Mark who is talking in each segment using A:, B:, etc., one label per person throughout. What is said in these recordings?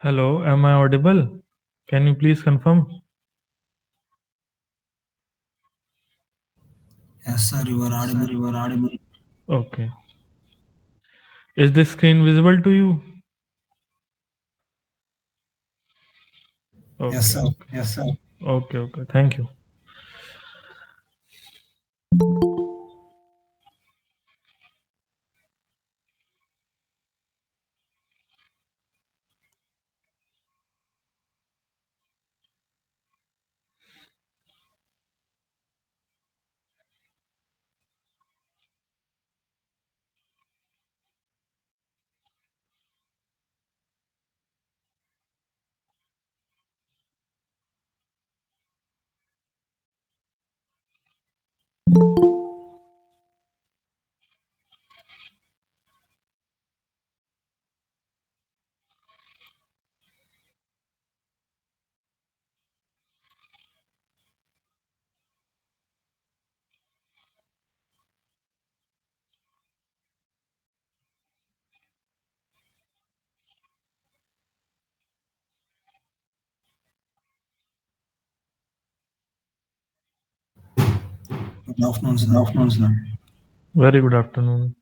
A: Hello, am I audible? Can you please confirm?
B: Yes, sir, you are
C: Yes, sir,
B: audible.
C: you are audible.
A: Okay. Is this screen visible to you?
B: Yes,
A: Okay,
B: sir.
A: okay.
C: Yes, sir.
A: Okay, okay. Thank you.
B: Good afternoon,
C: Good
B: sir.
C: afternoon, sir.
A: Very good afternoon.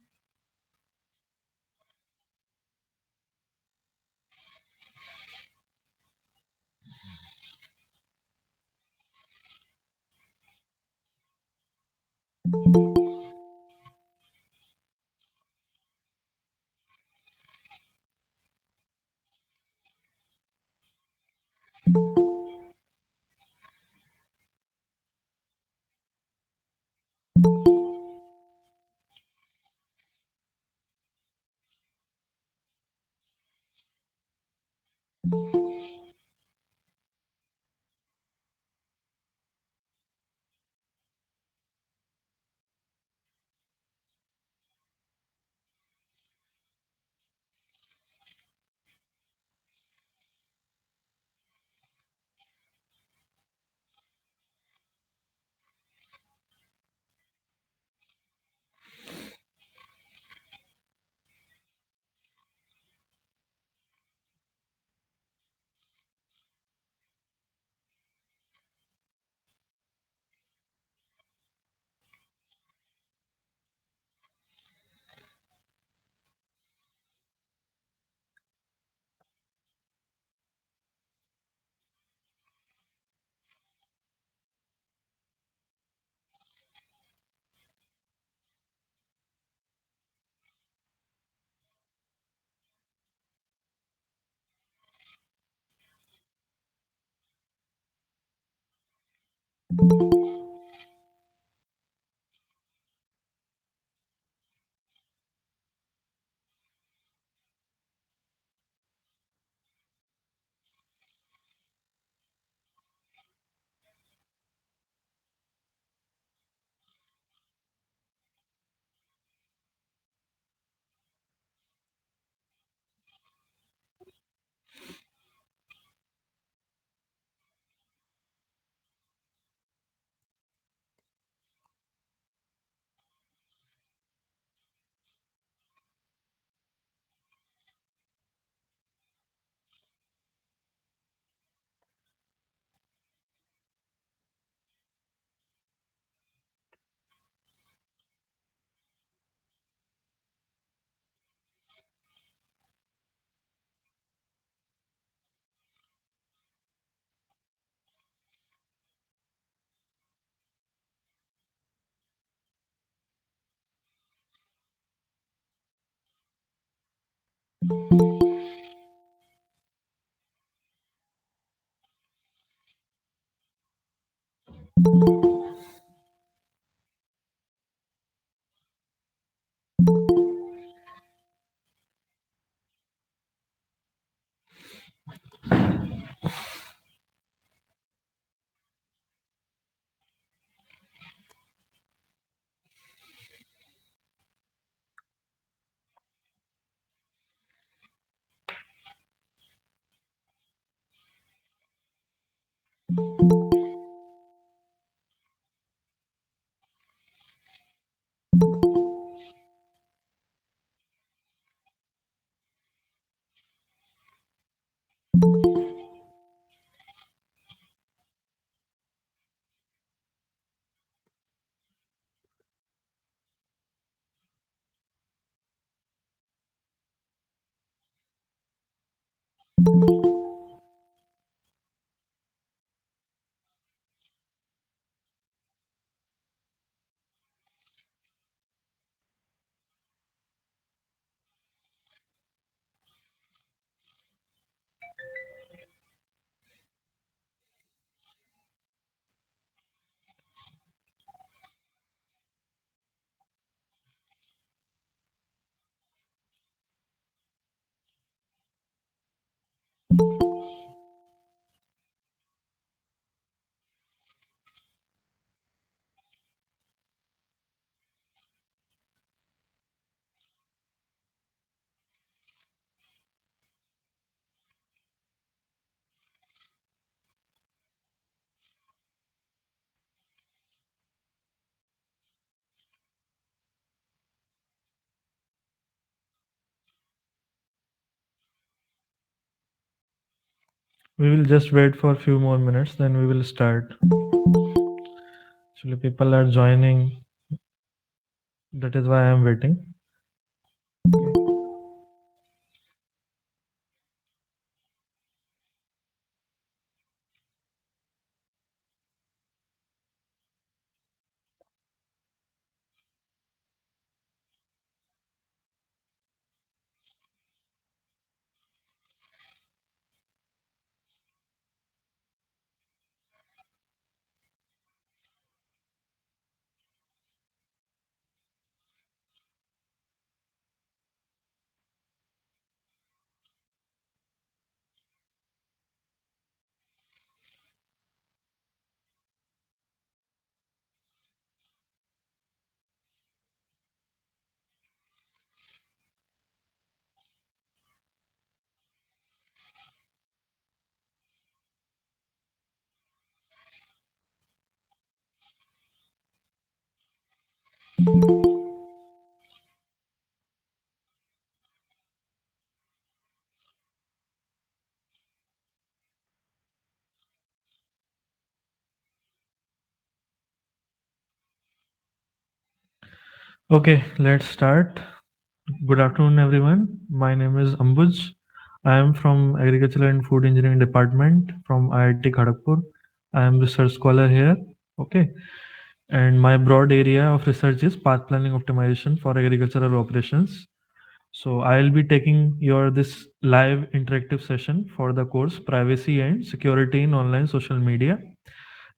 A: We will just wait for a few more minutes, then we will start. Actually, people are joining. That is why I am waiting. Okay, let's start. Good afternoon, everyone. My name is Ambuj. I am from Agricultural and Food Engineering Department from IIT Kharagpur. I am research scholar here. Okay, and my broad area of research is path planning optimization for agricultural operations. So I'll be taking your this live interactive session for the course Privacy and Security in Online Social Media.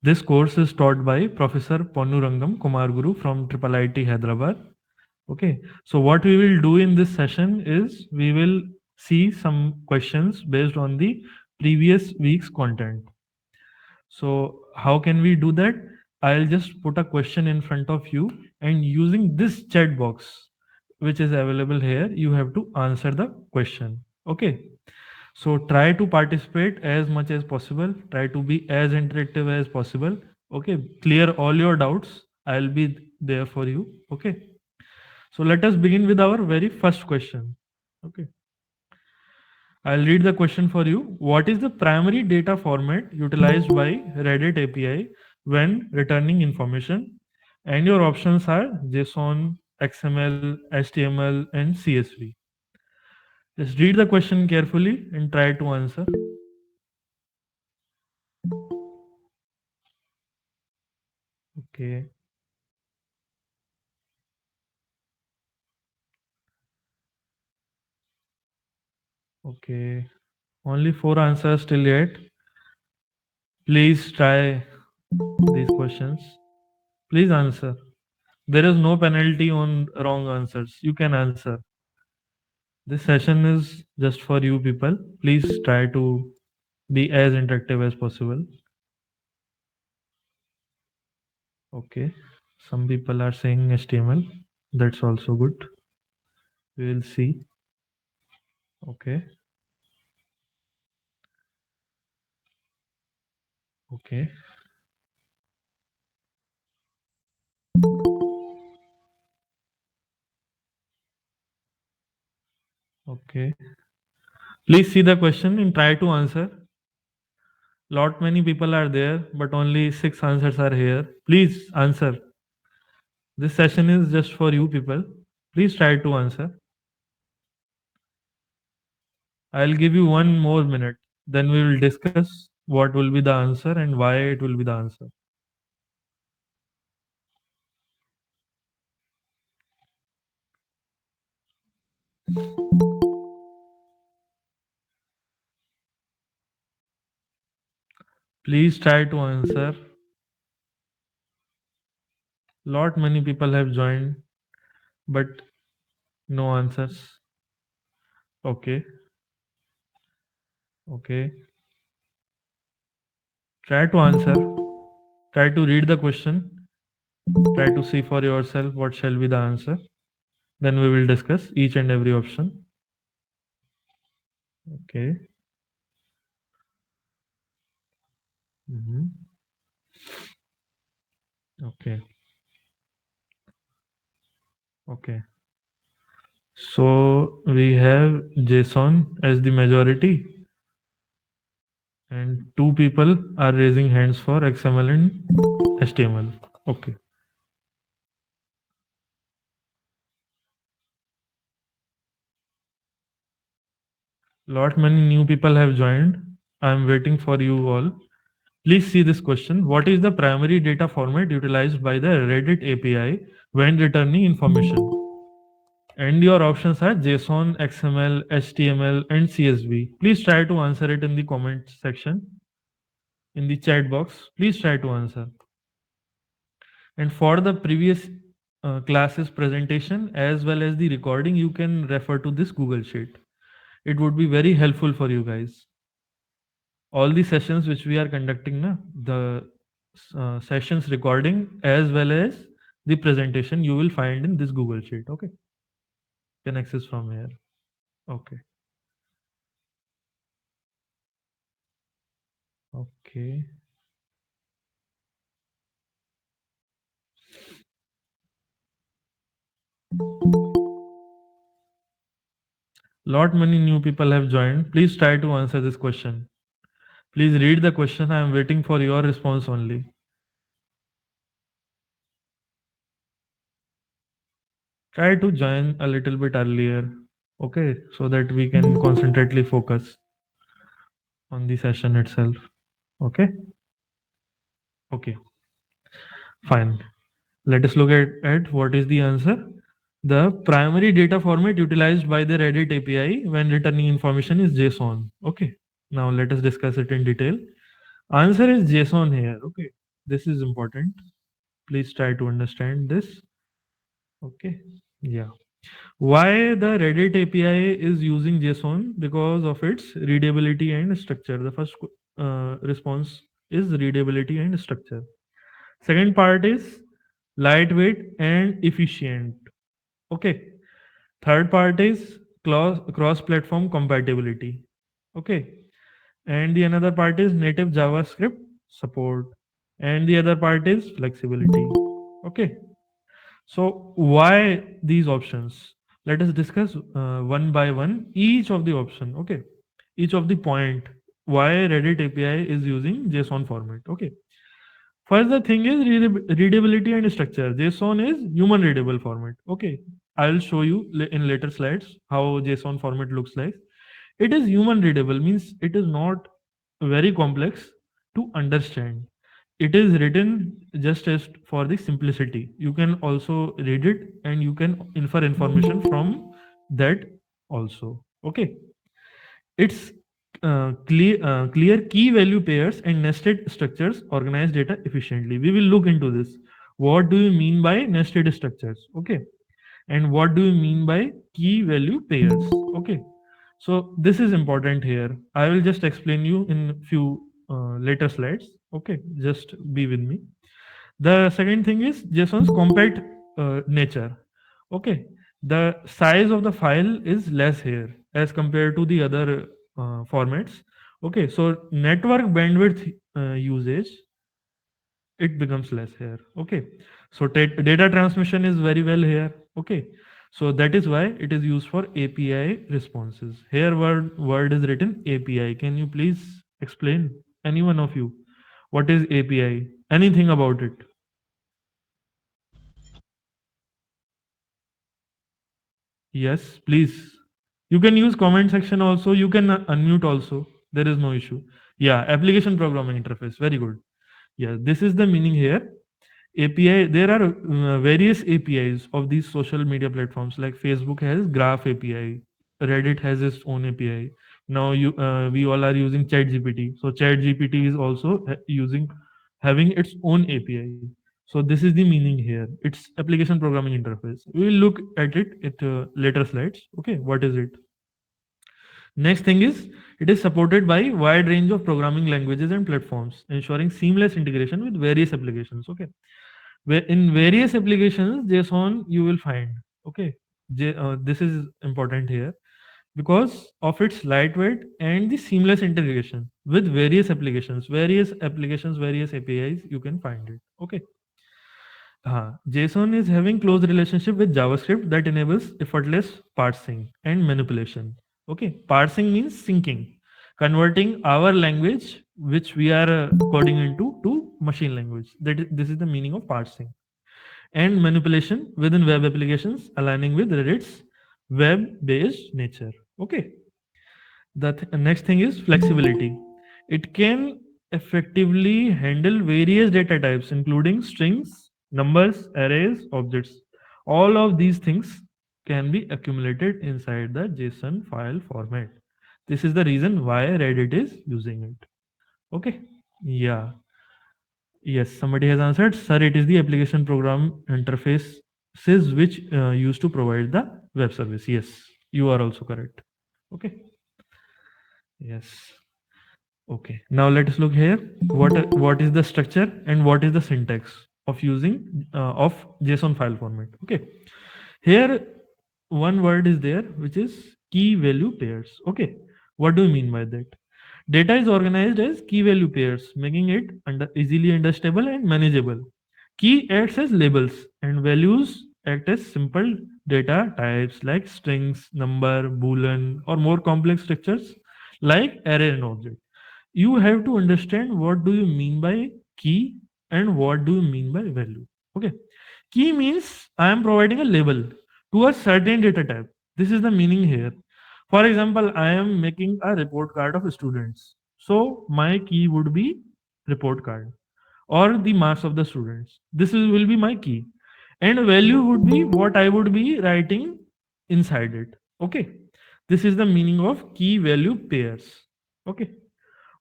A: This course is taught by Professor Ponnurangam Kumar Guru from Triple IT Hyderabad. Okay, so what we will do in this session is we will see some questions based on the previous week's content. So how can we do that? I'll just put a question in front of you, and using this chat box, which is available here, you have to answer the question. Okay. So try to participate as much as possible. Try to be as interactive as possible. Okay. Clear all your doubts. I'll be there for you. Okay. So let us begin with our very first question. Okay. I'll read the question for you. What is the primary data format utilized by Reddit API when returning information? And your options are JSON, XML, HTML, and CSV. Just read the question carefully and try to answer. Okay, okay. Only four answers till yet. Please try these questions. Please answer. There is no penalty on wrong answers. You can answer. This session is just for you people. Please try to be as interactive as possible. Okay. Some people are saying HTML. That's also good. We will see. Okay. Okay. Okay. Please see the question and try to answer. Lot many people are there, but only six answers are here. Please answer. This session is just for you people. Please try to answer. I'll give you one more minute. Then we will discuss what will be the answer and why it will be the answer. Please try to answer. Lot many people have joined, but no answers. Okay. Okay. Try to answer. Try to read the question. Try to see for yourself what shall be the answer. Then we will discuss each and every option. Okay. Mhm. Okay. Okay. So we have JSON as the majority, and two people are raising hands for XML and HTML. Okay. Lot many new people have joined. I am waiting for you all. Please see this question. What is the primary data format utilized by the Reddit API when returning information? And your options are JSON, XML, HTML, and CSV. Please try to answer it in the comment section, in the chat box. Please try to answer. And for the previous classes presentation as well as the recording, you can refer to this Google Sheet. It would be very helpful for you guys. All the sessions which we are conducting, na, the sessions recording as well as the presentation, you will find in this Google Sheet. Okay, you can access from here. Okay, okay. Lot many new people have joined. Please try to answer this question. Please read the question. I am waiting for your response only. Try to join a little bit earlier. Okay, so that we can concentrately focus on the session itself. Okay, okay, fine. Let us look at what is the answer. The primary data format utilized by the Reddit API when returning information is JSON. Okay, now let us discuss it in detail. Answer is JSON here. Okay, this is important. Please try to understand this. Okay, yeah. Why the Reddit API is using JSON? Because of its readability and structure. The first response is readability and structure. Second part is lightweight and efficient. Okay. Third part is cross platform compatibility. Okay. And the another part is native JavaScript support. And the other part is flexibility. Okay. So why these options? Let us discuss one by one each of the option. Okay, each of the point why Reddit API is using JSON format. Okay, first the thing is readability and structure. JSON is human readable format. Okay, I'll show you in later slides how JSON format looks like. It is human readable means it is not very complex to understand. It is written just as for the simplicity. You can also read it and you can infer information from that also. Okay. It's clear key value pairs and nested structures organize data efficiently. We will look into this. What do you mean by nested structures? Okay. And what do you mean by key value pairs? Okay. So this is important here. I will just explain you in few later slides. Okay, just be with me. The second thing is JSON's compact nature. Okay, the size of the file is less here as compared to the other formats. Okay, so network bandwidth usage, it becomes less here. Okay, so data transmission is very well here. Okay, so that is why it is used for API responses. Here word is written API. Can you please explain, any one of you, what is API, anything about it? Yes, please. You can use comment section also. You can unmute also. There is no issue. Yeah, application programming interface. Very good. Yeah, this is the meaning here. API, there are various APIs of these social media platforms. Like Facebook has Graph API, Reddit has its own API. Now we all are using ChatGPT. So ChatGPT is also using having its own API. So this is the meaning here. It's application programming interface. We will look at it at later slides. Okay, what is it? Next thing is it is supported by wide range of programming languages and platforms, ensuring seamless integration with various applications. Okay, where in various applications JSON you will find. Okay, this is important here because of its lightweight and the seamless integration with various APIs you can find it. Okay. JSON is having close relationship with JavaScript that enables effortless parsing and manipulation. Okay, parsing means syncing, converting our language, which we are coding into, to machine language. This is the meaning of parsing. And manipulation within web applications, aligning with Reddit's web-based nature. Okay, next thing is flexibility. It can effectively handle various data types, including strings, numbers, arrays, objects. All of these things can be accumulated inside the JSON file format. This is the reason why Reddit is using it. Okay. Yeah. Yes, somebody has answered. Sir, it is the application program interfaces which used to provide the web service. Yes, you are also correct. Okay. Yes. Okay, now let us look here. What is the structure and what is the syntax of using of JSON file format? Okay, here one word is there which is key value pairs. Okay, what do you mean by that? Data is organized as key value pairs, making it easily understandable and manageable. Key acts as labels, and values act as simple data types like strings, number, boolean, or more complex structures like array and object. You have to understand what do you mean by key and what do you mean by value. Okay, key means I am providing a label to a certain data type. This is the meaning here. For example, I am making a report card of students, so my key would be report card or the marks of the students. Will be my key, and value would be what I would be writing inside it. Okay, this is the meaning of key value pairs. Okay,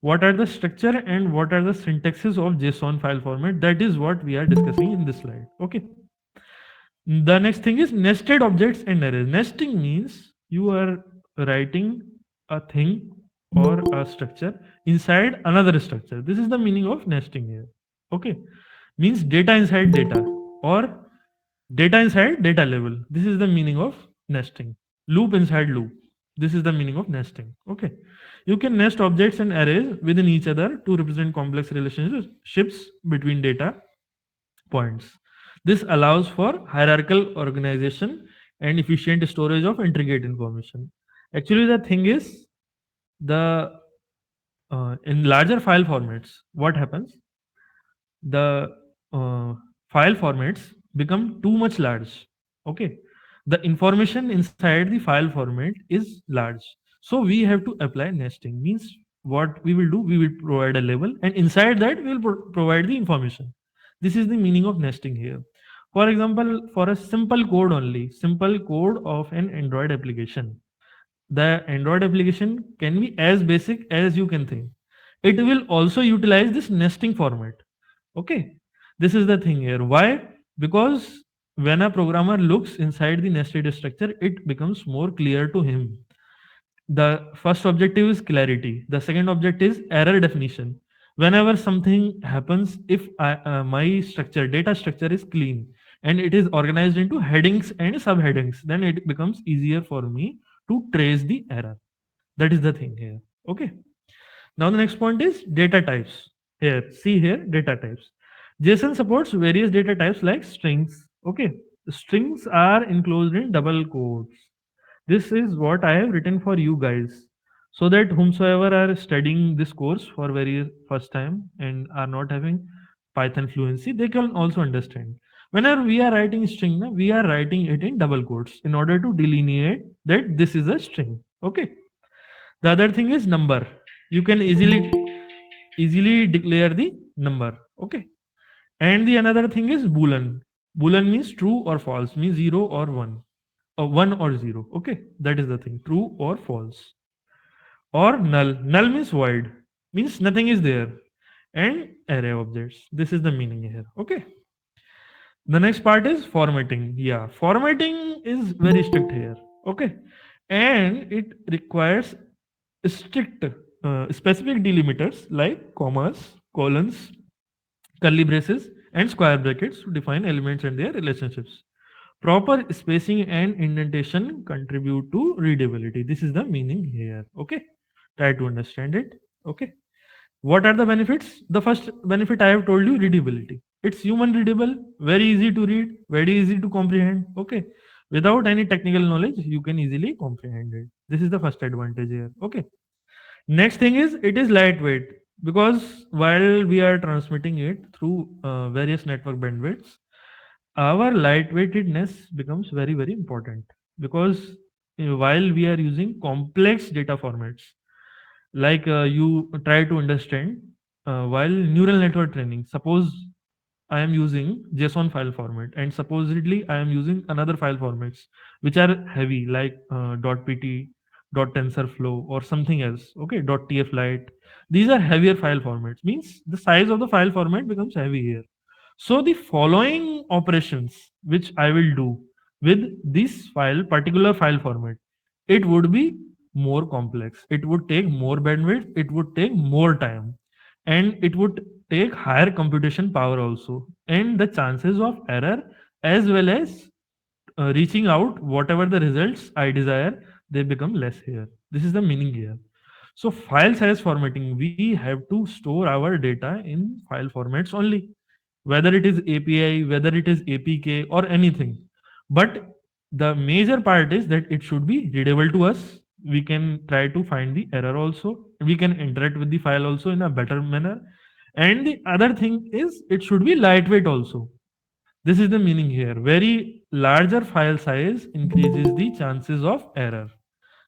A: what are the structure and what are the syntaxes of JSON file format? That is what we are discussing in this slide. Okay. The next thing is nested objects and arrays. Nesting means you are writing a thing or a structure inside another structure. This is the meaning of nesting here. Okay. Means data inside data or data inside data level. This is the meaning of nesting. Loop inside loop. This is the meaning of nesting. Okay. You can nest objects and arrays within each other to represent complex relationships between data points. This allows for hierarchical organization and efficient storage of intricate information. Actually, the thing is, the in larger file formats, what happens? The file formats become too much large. Okay, the information inside the file format is large, so we have to apply nesting. Means what we will do, we will provide a label and inside that we will provide the information. This is the meaning of nesting here. For example, for a simple code of an Android application, the Android application can be as basic as you can think. It will also utilize this nesting format. Okay, this is the thing here. Why? Because when a programmer looks inside the nested structure, it becomes more clear to him. The first objective is clarity. The second objective is error definition. Whenever something happens, if my data structure is clean and it is organized into headings and subheadings, then it becomes easier for me to trace the error. That is the thing here. Okay. Now the next point is data types. Here, see here, data types. JSON supports various data types like strings. Okay, strings are enclosed in double quotes. This is what I have written for you guys, so that whomsoever are studying this course for very first time and are not having Python fluency, they can also understand. Whenever we are writing string, we are writing it in double quotes in order to delineate that this is a string. Okay. The other thing is number. You can easily declare the number. Okay. And the another thing is boolean. Boolean means true or false, means 0 or 1, or 1 or 0. Okay, that is the thing, true or false. Or null. Null means void, means nothing is there. And array objects. This is the meaning here. Okay. The next part is formatting. Yeah, formatting is very strict here. Okay. And it requires strict specific delimiters like commas, colons, curly braces, and square brackets to define elements and their relationships. Proper spacing and indentation contribute to readability. This is the meaning here. Okay. Try to understand it. Okay. What are the benefits? The first benefit I have told you, readability. It's human readable, very easy to read, very easy to comprehend. Okay. Without any technical knowledge, you can easily comprehend it. This is the first advantage here. Okay. Next thing is it is lightweight because while we are transmitting it through various network bandwidths, our lightweightedness becomes very very important because while we are using complex data formats, like you try to understand while neural network training, suppose I am using JSON file format and supposedly I am using another file formats which are heavy like .pt, .tensorflow or something else. Okay, .tf lite. These are heavier file formats. Means the size of the file format becomes heavy here. So the following operations which I will do with this file, particular file format, it would be more complex. It would take more bandwidth. It would take more time, and it would take higher computation power also, and the chances of error as well as reaching out whatever the results I desire, they become less here. This is the meaning here. So file size formatting, we have to store our data in file formats only, whether it is API, whether it is APK or anything. But the major part is that it should be readable to us. We can try to find the error also. We can interact with the file also in a better manner. And the other thing is it should be lightweight also. This is the meaning here. Very larger file size increases the chances of error.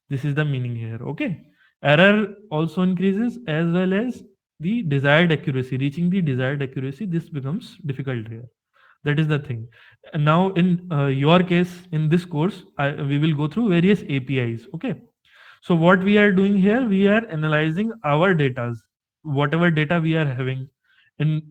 A: This is the meaning here. Okay. Error also increases as well as the desired accuracy. Reaching the desired accuracy, this becomes difficult here. That is the thing. And now, in your case, in this course, we will go through various APIs. Okay. So what we are doing here, we are analyzing our data, whatever data we are having in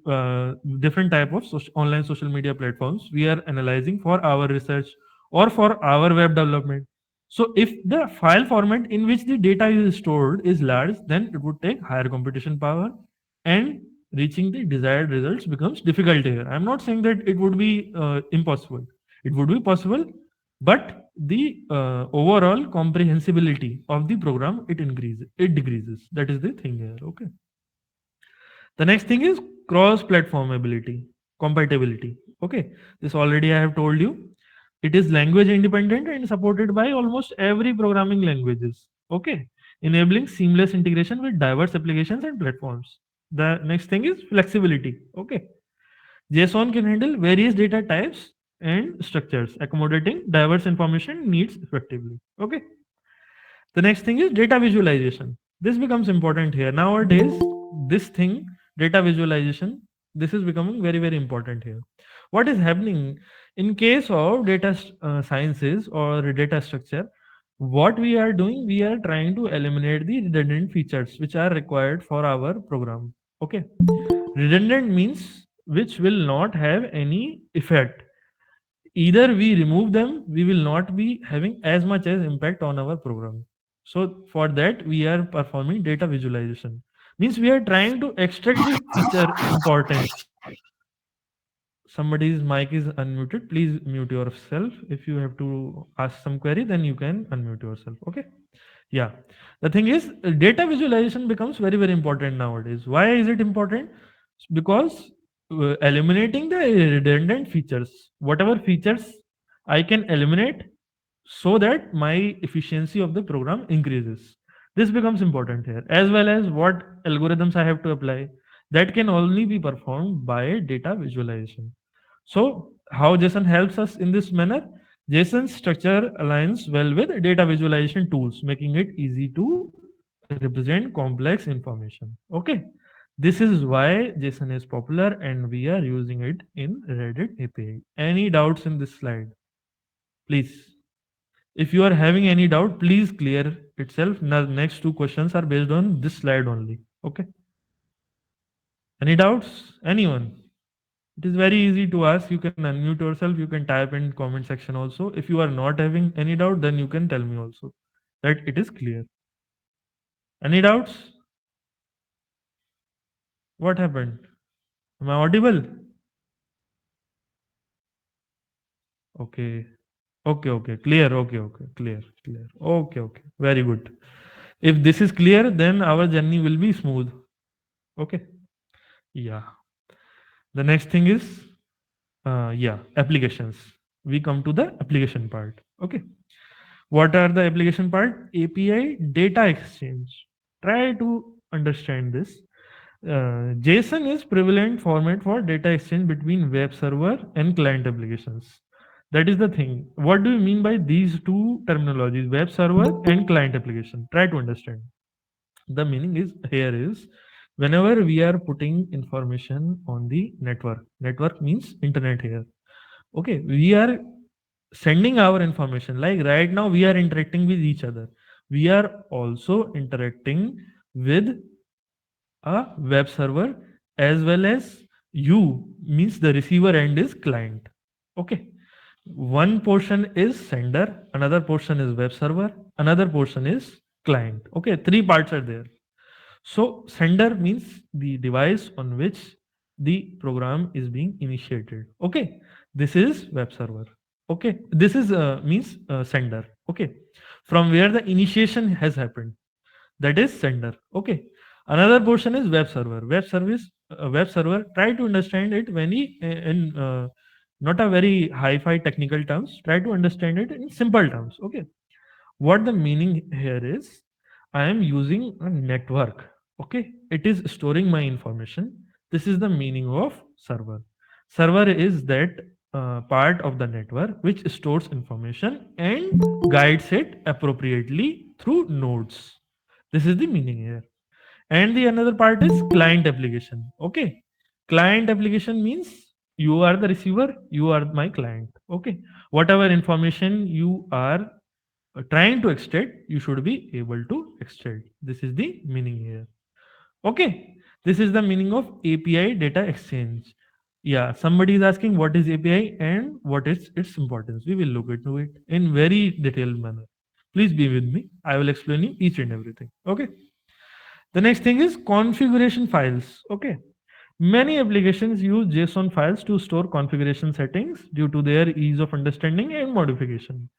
A: different type of online social media platforms. We are analyzing for our research or for our web development. So if the file format in which the data is stored is large, then it would take higher computation power, and reaching the desired results becomes difficult here. I'm not saying that it would be impossible. It would be possible, but the overall comprehensibility of the program, it decreases. That is the thing here. Okay. The next thing is cross platform ability, compatibility. Okay, this already I have told you. It is language independent and supported by almost every programming languages. Okay, enabling seamless integration with diverse applications and platforms. The next thing is flexibility. Okay, JSON can handle various data types and structures, accommodating diverse information needs effectively. Okay. The next thing is data visualization. This becomes important here. Nowadays, this thing, data visualization, this is becoming very, very important here. What is happening in case of data sciences or data structure? What we are doing, we are trying to eliminate the redundant features which are required for our program. Okay. Redundant means which will not have any effect. Either we remove them, we will not be having as much as impact on our program. So for that we are performing data visualization. Means we are trying to extract the feature importance. Somebody's mic is unmuted. Please mute yourself. If you have to ask some query, then you can unmute yourself. Okay. Yeah. The thing is, data visualization becomes very, very important nowadays. Why is it important? Because eliminating the redundant features, whatever features I can eliminate, so that my efficiency of the program increases. This becomes important here, as well as what algorithms I have to apply, that can only be performed by data visualization. So how JSON helps us in this manner? JSON structure aligns well with data visualization tools, making it easy to represent complex information. Okay. This is why JSON is popular and we are using it in Reddit API. Any doubts in this slide? Please. If you are having any doubt, please clear itself. Now, next two questions are based on this slide only. Okay. Any doubts? Anyone? It is very easy to ask. You can unmute yourself. You can type in comment section also. If you are not having any doubt, then you can tell me also that it is clear. Any doubts? What happened? Am I audible? Okay. Okay, okay. Clear. Okay, okay. Clear, clear. Okay, okay. Very good. If this is clear, then our journey will be smooth. Okay. Yeah. The next thing is, yeah, applications. We come to the application part. Okay. What are the application part? API data exchange. Try to understand this. JSON is prevalent format for data exchange between web server and client applications. That is the thing. What do you mean by these two terminologies, web server and client application? Try to understand. The meaning is here is whenever we are putting information on the network means internet here. Okay, we are sending our information like right now we are interacting with each other. We are also interacting with a web server as well as you means the receiver end is client. Okay, one portion is sender, another portion is web server, another portion is client. Okay, three parts are there. So sender means the device on which the program is being initiated. Okay, this is web server. Okay, this is means sender. Okay, from where the initiation has happened, that is sender. Okay, another portion is web server. Web service, web server. Try to understand it when in not a very hi-fi technical terms. Try to understand it in simple terms. Okay, what the meaning here is, I am using a network. Okay, it is storing my information. This is the meaning of server. Server is that part of the network which stores information and guides it appropriately through nodes. This is the meaning here. And the another part is client application. Okay, client application means you are the receiver, you are my client. Okay, whatever information you are trying to extract, you should be able to extract. This is the meaning here. Okay, this is the meaning of API data exchange. Yeah, somebody is asking what is API and what is its importance. We will look into it in very detailed manner. Please be with me. I will explain you each and everything. Okay. The next thing is configuration files. Okay. Many applications use JSON files to store configuration settings due to their ease of understanding and modification.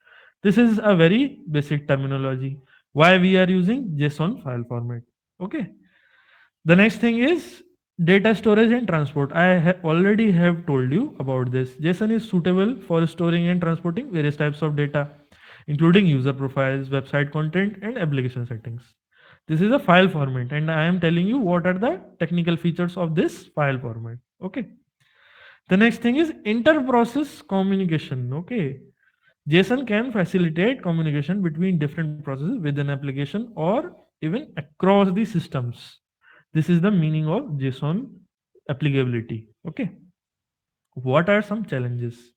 A: This is a very basic terminology. Why we are using JSON file format. Okay. The next thing is data storage and transport. Already have told you about this. JSON is suitable for storing and transporting various types of data, including user profiles, website content, and application settings. This is a file format, and I am telling you what are the technical features of this file format. Okay. The next thing is inter-process communication. Okay. JSON can facilitate communication between different processes within application or even across the systems. This is the meaning of JSON applicability. Okay. What are some challenges?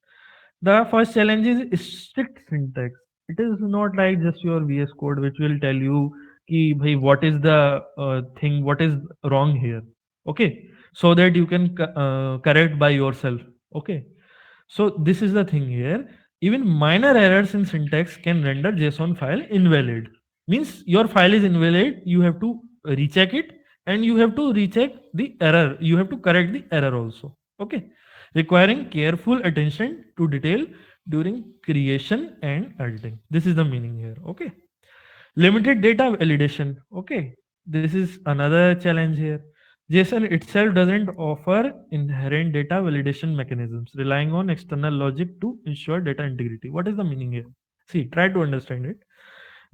A: The first challenge is strict syntax. It is not like just your VS Code which will tell you ki, bhai, what is the thing, what is wrong here. Okay. So that you can correct by yourself. Okay. So this is the thing here. Even minor errors in syntax can render JSON file invalid. Means your file is invalid. You have to recheck it and you have to recheck the error. You have to correct the error also. Okay, requiring careful attention to detail during creation and editing. This is the meaning here. Okay, limited data validation. Okay, this is another challenge here. JSON itself doesn't offer inherent data validation mechanisms, relying on external logic to ensure data integrity. What is the meaning here? See, try to understand it.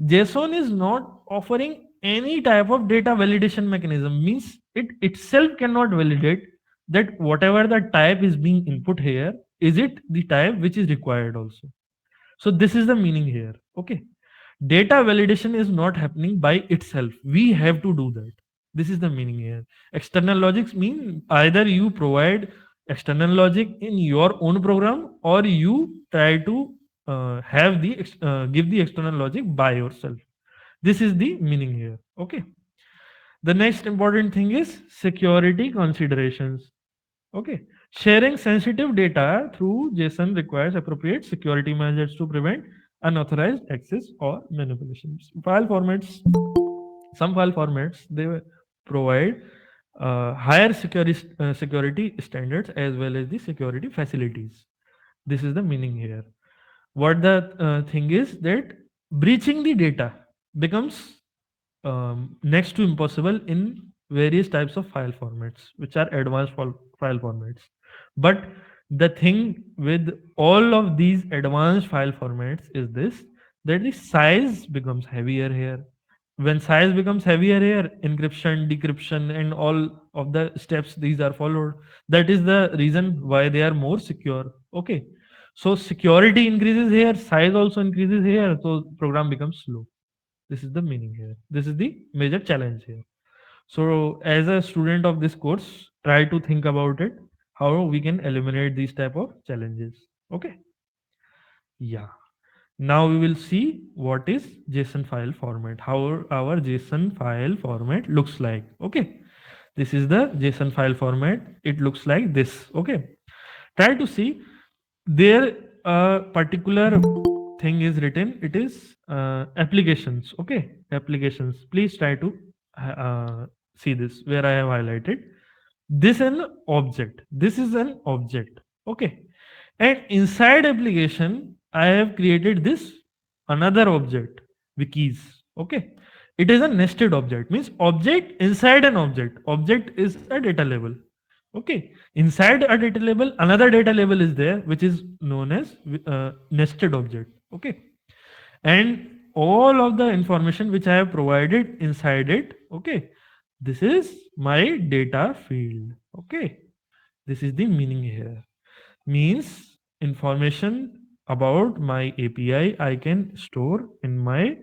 A: JSON is not offering any type of data validation mechanism, means it itself cannot validate that whatever the type is being input here, is it the type which is required also. So this is the meaning here. Okay, data validation is not happening by itself, we have to do that. This is the meaning here. External logics mean either you provide external logic in your own program or you try to give the external logic by yourself. This is the meaning here. Okay, the next important thing is security considerations. Okay, sharing sensitive data through JSON requires appropriate security measures to prevent unauthorized access or manipulations. File formats Some file formats, they provide higher security standards as well as the security facilities. This is the meaning here. What the thing is that breaching the data becomes next to impossible in various types of file formats, which are advanced file formats. But the thing with all of these advanced file formats is this, that the size becomes heavier here. When size becomes heavier here, encryption, decryption, and all of the steps these are followed. That is the reason why they are more secure. Okay. So security increases here, size also increases here, so program becomes slow. This is the meaning here. This is the major challenge here. So, as a student of this course, try to think about it, how we can eliminate these type of challenges. Okay. Yeah. Now we will see what is JSON file format, how our JSON file format looks like. Okay. This is the JSON file format. It looks like this. Okay. Try to see there a particular thing is written. It is applications. Okay. Applications. Please try to uh, see this where I have highlighted this an object. This is an object. Okay. And inside application, I have created this another object, wikis. Okay. It is a nested object, means object inside an object. Object is a data label. Okay. Inside a data label, another data label is there, which is known as nested object. Okay. And all of the information which I have provided inside it, okay, this is my data field. Okay. This is the meaning here. Means information about my API I can store in my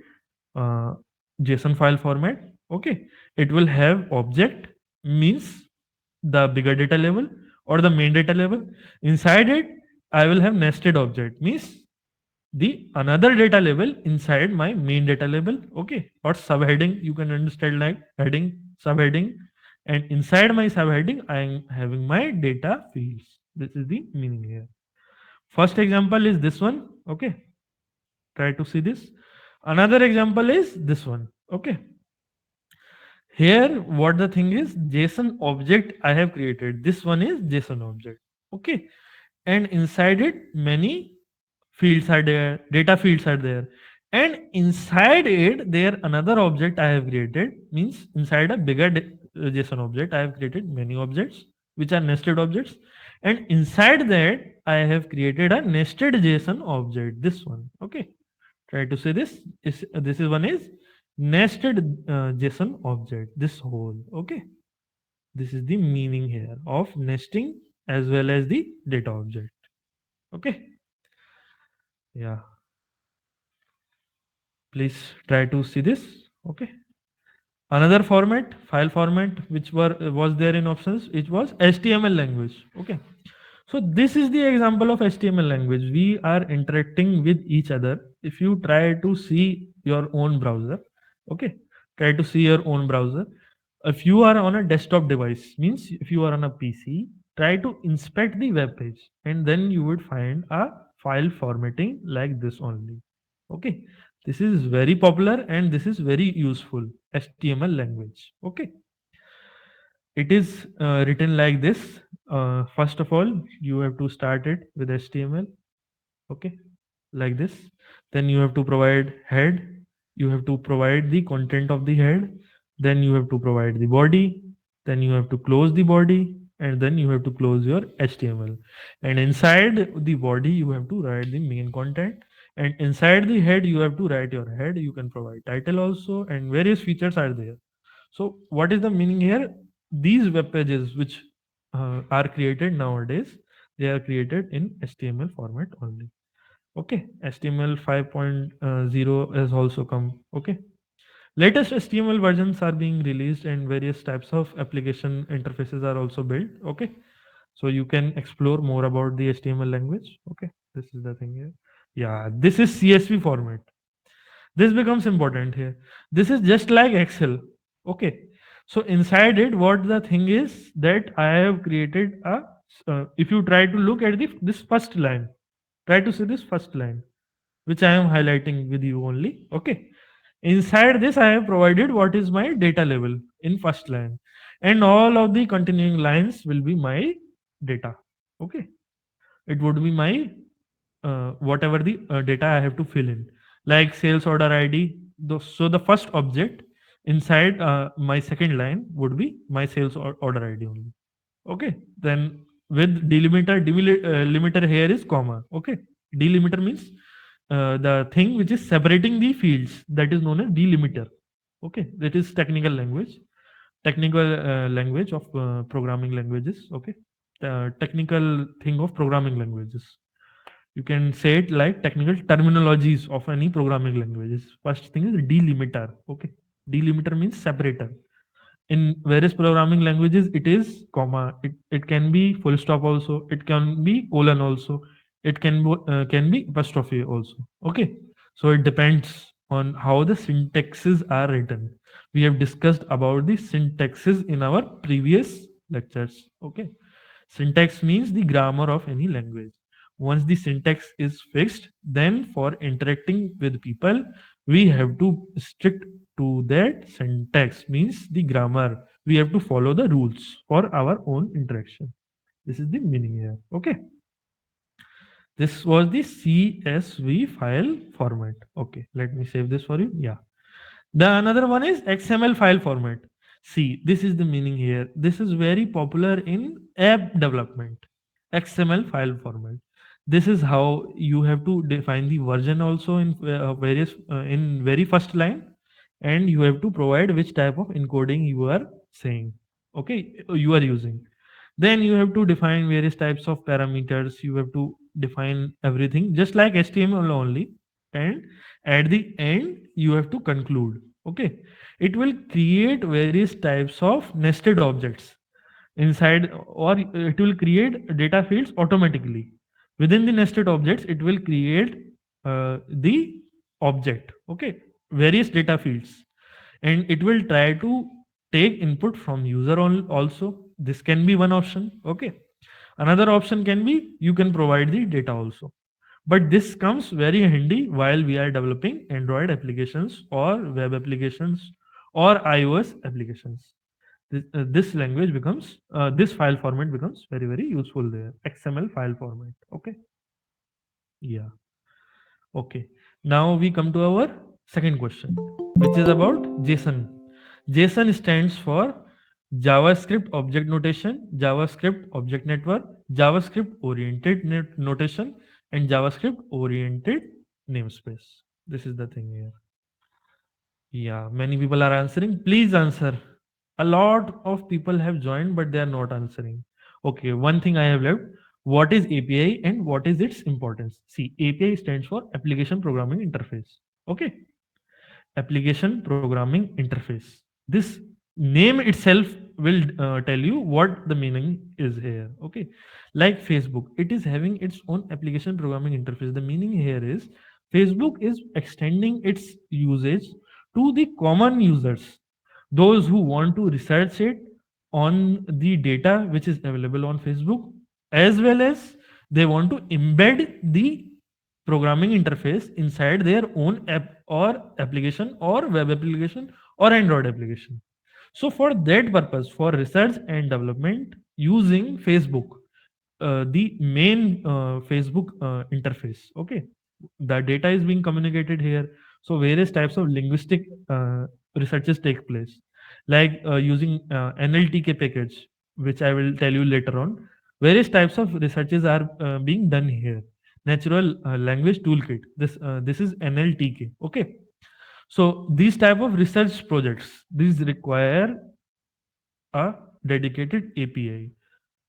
A: uh, JSON file format. Okay. It will have object, means the bigger data level or the main data level. Inside it, I will have nested object, means the another data label inside my main data label. Okay. Or subheading, you can understand like heading, subheading, and inside my subheading I am having my data fields. This is the meaning here. First example is this one. Okay. Try to see this. Another example is this one. Okay. Here, what the thing is, JSON object I have created. This one is JSON object. Okay. And inside it, many fields are there, data fields are there. And inside it, there another object I have created, means inside a bigger JSON object, I have created many objects, which are nested objects. And inside that, I have created a nested JSON object, this one. Okay. Try to say this. This is one is nested JSON object, this whole. Okay. This is the meaning here of nesting as well as the data object. Okay. Yeah. Please try to see this. Okay. Another format, file format, which was there in options, it was HTML language. Okay. So this is the example of HTML language. We are interacting with each other. If you try to see your own browser, okay, try to see your own browser. If you are on a desktop device, means if you are on a PC, try to inspect the web page, and then you would find a file formatting like this only. Okay, this is very popular and this is very useful HTML language. Okay, it is written like this. First of all, you have to start it with HTML. Okay, like this. Then you have to provide head. You have to provide the content of the head. Then you have to provide the body. Then you have to close the body, and then you have to close your HTML. And inside the body, you have to write the main content. And inside the head, you have to write your head. You can provide title also, and various features are there. So, what is the meaning here? These web pages, which are created nowadays, they are created in HTML format only. Okay, HTML 5.0 has also come. Okay, latest HTML versions are being released, and various types of application interfaces are also built. Okay, so you can explore more about the HTML language. Okay, this is the thing here. Yeah, this is CSV format. This becomes important here. This is just like Excel. Okay, so inside it, what the thing is that I have created a if you try to look at the this first line, try to see this first line which I am highlighting with you only. Okay, Inside this, I have provided what is my data level in first line, and all of the continuing lines will be my data. Okay, it would be my whatever the data I have to fill in, like sales order ID. So the first object inside my second line would be my sales order ID only. Okay, then with limiter here is comma. Okay, delimiter means the thing which is separating the fields, that is known as delimiter. Okay, that is technical language of programming languages. Okay, technical thing of programming languages. You can say it like technical terminologies of any programming languages. First thing is delimiter. Okay, delimiter means separator. In various programming languages it is comma, it can be full stop also, it can be colon also, it can be apostrophe also. Okay, so it depends on how the syntaxes are written. We have discussed about the syntaxes in our previous lectures. Okay, syntax means the grammar of any language. Once the syntax is fixed, then for interacting with people, we have to stick to that syntax, means the grammar. We have to follow the rules for our own interaction. This is the meaning here. Okay. This was the CSV file format. Okay. Let me save this for you. Yeah. The another one is XML file format. See, this is the meaning here. This is very popular in app development. XML file format. This is how you have to define the version also in various in very first line, and you have to provide which type of encoding you are saying. Okay, you are using. Then you have to define various types of parameters. You have to define everything just like HTML only, and at the end you have to conclude. Okay, it will create various types of nested objects inside, or it will create data fields automatically. Within the nested objects it will create the object. Okay, various data fields, and it will try to take input from user also. This can be one option. Okay, another option can be you can provide the data also, but this comes very handy while we are developing Android applications or web applications or iOS applications. This language becomes this file format becomes very useful there. XML file format. Okay, yeah. Okay, now we come to our second question, which is about JSON. JSON stands for JavaScript object notation, JavaScript object network, JavaScript oriented notation, and JavaScript oriented namespace. This is the thing here. Yeah, many people are answering. Please answer. A lot of people have joined, but they are not answering. Okay, one thing I have left. What is API and what is its importance? See, API stands for Application Programming Interface. Okay, Application Programming Interface. This name itself will tell you what the meaning is here. Okay, like Facebook, it is having its own application programming interface. The meaning here is Facebook is extending its usage to the common users, those who want to research it on the data which is available on Facebook, as well as they want to embed the programming interface inside their own app or application or web application or Android application. So for that purpose, for research and development using Facebook, the main Facebook interface. Okay, the data is being communicated here. So various types of linguistic researches take place, like using NLTK package, which I will tell you later on. Various types of researches are being done here. Natural language toolkit. This is NLTK. Okay, so these type of research projects, these require a dedicated API.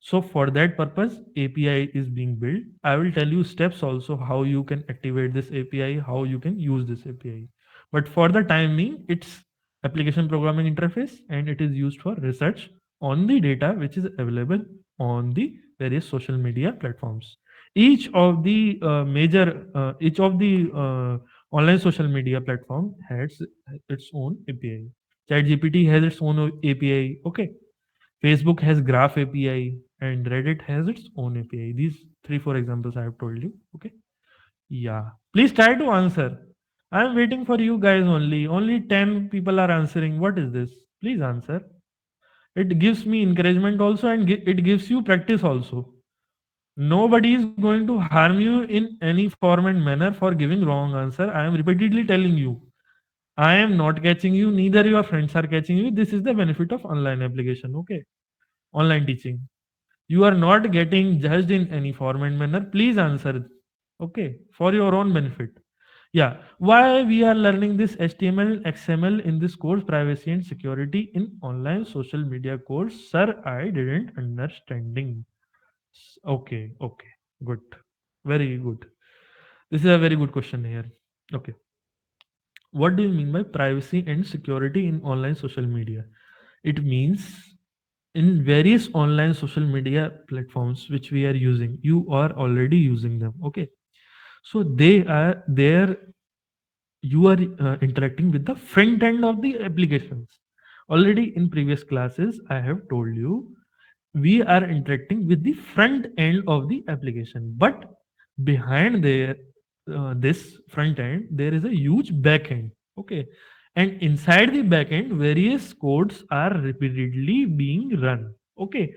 A: So for that purpose, API is being built. I will tell you steps also how you can activate this API, how you can use this API. But for the time being, it's application programming interface, and it is used for research on the data which is available on the various social media platforms. Each of the online social media platform has its own API. ChatGPT has its own API. Okay, Facebook has Graph API, and Reddit has its own API. These three, four examples I have told you. Okay. Yeah. Please try to answer. I'm waiting for you guys only. Only 10 people are answering. What is this? Please answer. It gives me encouragement also, and it gives you practice also. Nobody is going to harm you in any form and manner for giving wrong answer. I am repeatedly telling you. I am not catching you, neither your friends are catching you. This is the benefit of online application, okay? Online teaching. You are not getting judged in any form and manner. Please answer, okay? For your own benefit. Yeah. Why we are learning this HTML, XML in this course, privacy and security in online social media course? Sir, I didn't understanding. Okay, okay. Good. Very good. This is a very good question here. Okay. What do you mean by privacy and security in online social media? It means in various online social media platforms which we are using, you are already using them. Okay. So they are there, you are interacting with the front end of the applications. Already in previous classes, I have told you we are interacting with the front end of the application, but behind there, this front end, there is a huge back end. Okay, and inside the back end, various codes are repeatedly being run. Okay,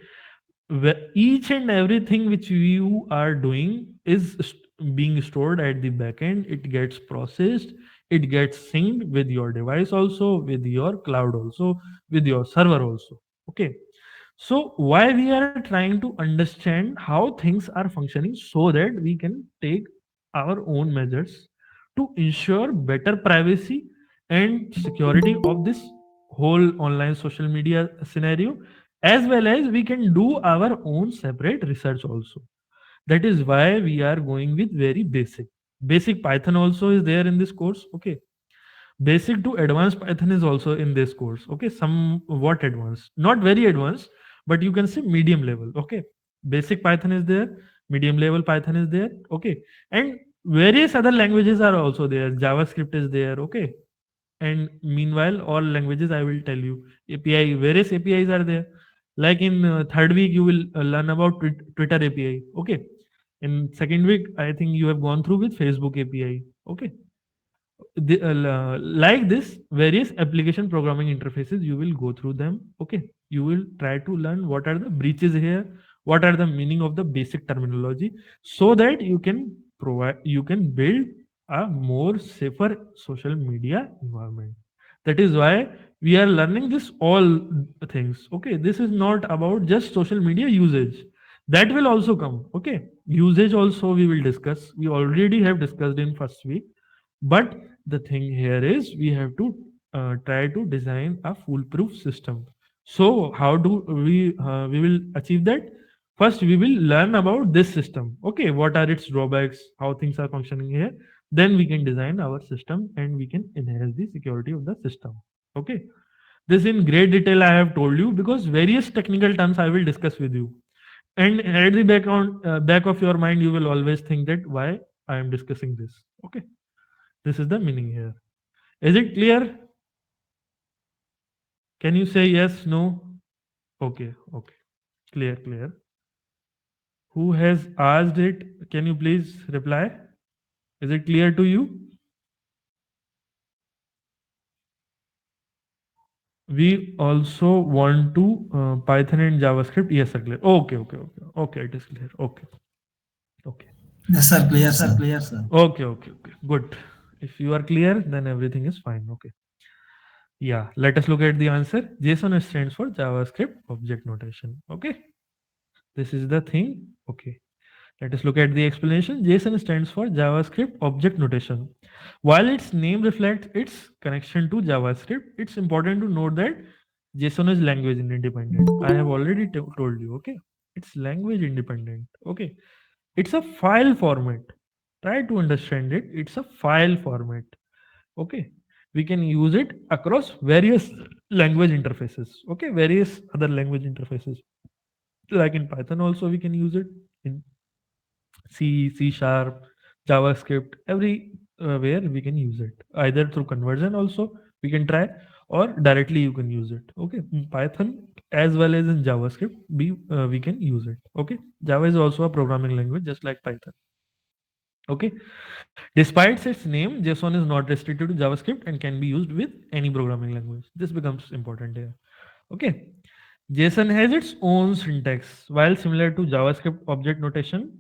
A: each and everything which you are doing is being stored at the backend. It gets processed, it gets synced with your device also, with your cloud also, with your server also. Okay, so why we are trying to understand how things are functioning so that we can take our own measures to ensure better privacy and security of this whole online social media scenario, as well as we can do our own separate research also. That is why we are going with very basic Python also is there in this course. Okay, basic to advanced Python is also in this course. Okay, somewhat advanced, not very advanced, but you can say medium level. Okay, basic Python is there, medium level Python is there. Okay, and various other languages are also there. JavaScript is there. Okay, and meanwhile all languages I will tell you, API, various APIs are there. Like in third week you will learn about Twitter API. Okay, in second week I think you have gone through with Facebook API. Okay, like this various application programming interfaces, you will go through them. Okay, you will try to learn what are the breaches here, what are the meaning of the basic terminology, so that you can build a more safer social media environment. That is why we are learning this all things. Okay, this is not about just social media usage, that will also come. Okay, usage also we will discuss, we already have discussed in first week. But the thing here is we have to try to design a foolproof system. So how do we will achieve that? First we will learn about this system. Okay, what are its drawbacks, how things are functioning here. Then we can design our system and we can enhance the security of the system. Okay, this in great detail I have told you because various technical terms I will discuss with you. And at the back of your mind you will always think that why I am discussing this. Okay, this is the meaning here. Is it clear? Can you say yes, no? Okay, okay. Clear, clear. Who has asked it? Can you please reply? Is it clear to you? We also want to Python and JavaScript. Yes, sir, clear. Okay, okay, okay. Okay, it is clear. Okay, okay.
B: Yes, sir. Clear,
A: Yes, sir,
B: sir.
A: clear, sir. Okay, okay, okay. Good. If you are clear, then everything is fine. Okay. Yeah, let us look at the answer. JSON stands for JavaScript Object Notation. Okay, this is the thing. Okay. Let us look at the explanation. JSON stands for JavaScript Object Notation. While its name reflects its connection to JavaScript, it's important to note that JSON is language independent. I have already told you, okay? It's language independent, okay? It's a file format. Try to understand it. It's a file format, okay? We can use it across various language interfaces, okay? Various other language interfaces. Like in Python, also we can use it in C, C sharp, JavaScript, every where we can use it. Either through conversion also we can try, or directly you can use it. Okay, in Python as well as in JavaScript, we can use it. Okay, Java is also a programming language just like Python. Okay. Despite its name, JSON is not restricted to JavaScript and can be used with any programming language. This becomes important here. Okay. JSON has its own syntax. While similar to JavaScript object notation,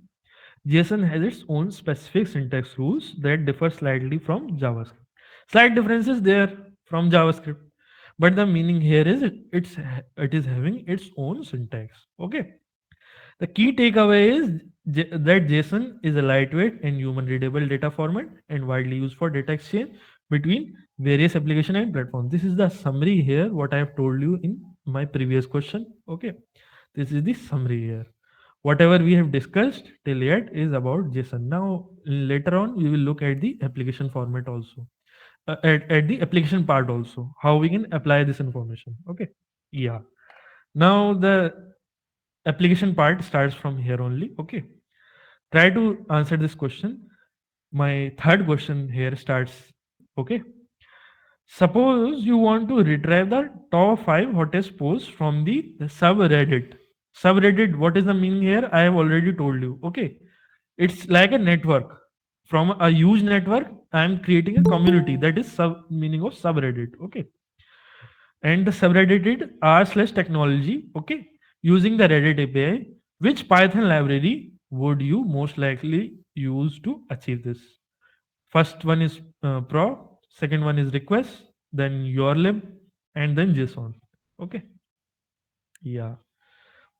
A: JSON has its own specific syntax rules that differ slightly from JavaScript. Slight differences there from JavaScript, but the meaning here is it is having its own syntax. Okay. The key takeaway is that JSON is a lightweight and human readable data format and widely used for data exchange between various application and platforms. This is the summary here, what I have told you in my previous question. Okay. This is the summary here. Whatever we have discussed till yet is about JSON. Now, later on, we will look at the application format also, at the application part also, how we can apply this information. Okay. Yeah. Now, the application part starts from here only. Okay. Try to answer this question. My third question here starts. Okay. Suppose you want to retrieve the top five hottest posts from the subreddit. Subreddit, what is the meaning here? I have already told you. Okay. It's like a network. From a huge network, I am creating a community. That is sub meaning of subreddit. Okay. And the subreddit is r/technology. Okay. Using the Reddit API, which Python library would you most likely use to achieve this? First one is pro, second one is request, then your lib, and then JSON. Okay. Yeah.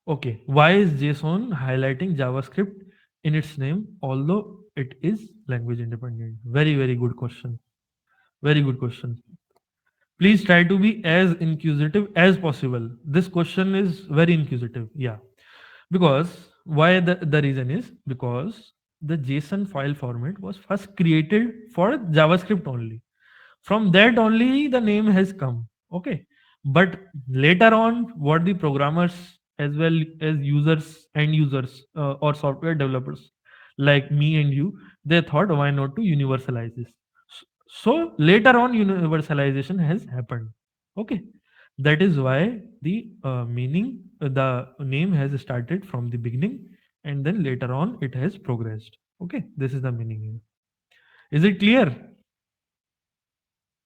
A: Okay. Why is JSON highlighting JavaScript in its name, although it is language independent? Very, very good question. Very good question. Please try to be as inquisitive as possible. This question is very inquisitive. Yeah. Because why the reason is because the JSON file format was first created for JavaScript only. From that only the name has come. Okay. But later on, what the programmers as well as users and users or software developers like me and you, they thought why not to universalize this. So later on, universalization has happened. Okay. That is why the the name has started from the beginning and then later on it has progressed. Okay. This is the meaning here. Is it clear?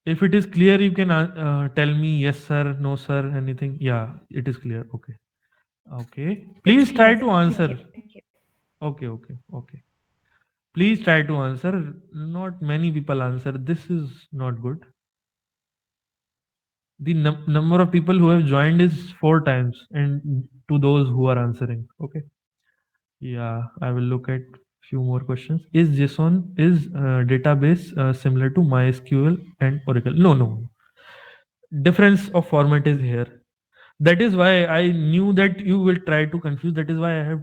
A: If it is clear, you can tell me yes, sir, no, sir, anything. Yeah, it is clear. Okay. Okay.
B: It's
A: Please try
B: clear.
A: to
B: Thank you.
A: answer. Okay. Okay. Okay. Please try to answer. Not many people answer. This is not good. The number of people who have joined is four times, and to those who are answering. Okay. Yeah, I will look at few more questions. Is JSON is database similar to MySQL and Oracle? No, no. Difference of format is here. That is why I knew that you will try to confuse. That is why I have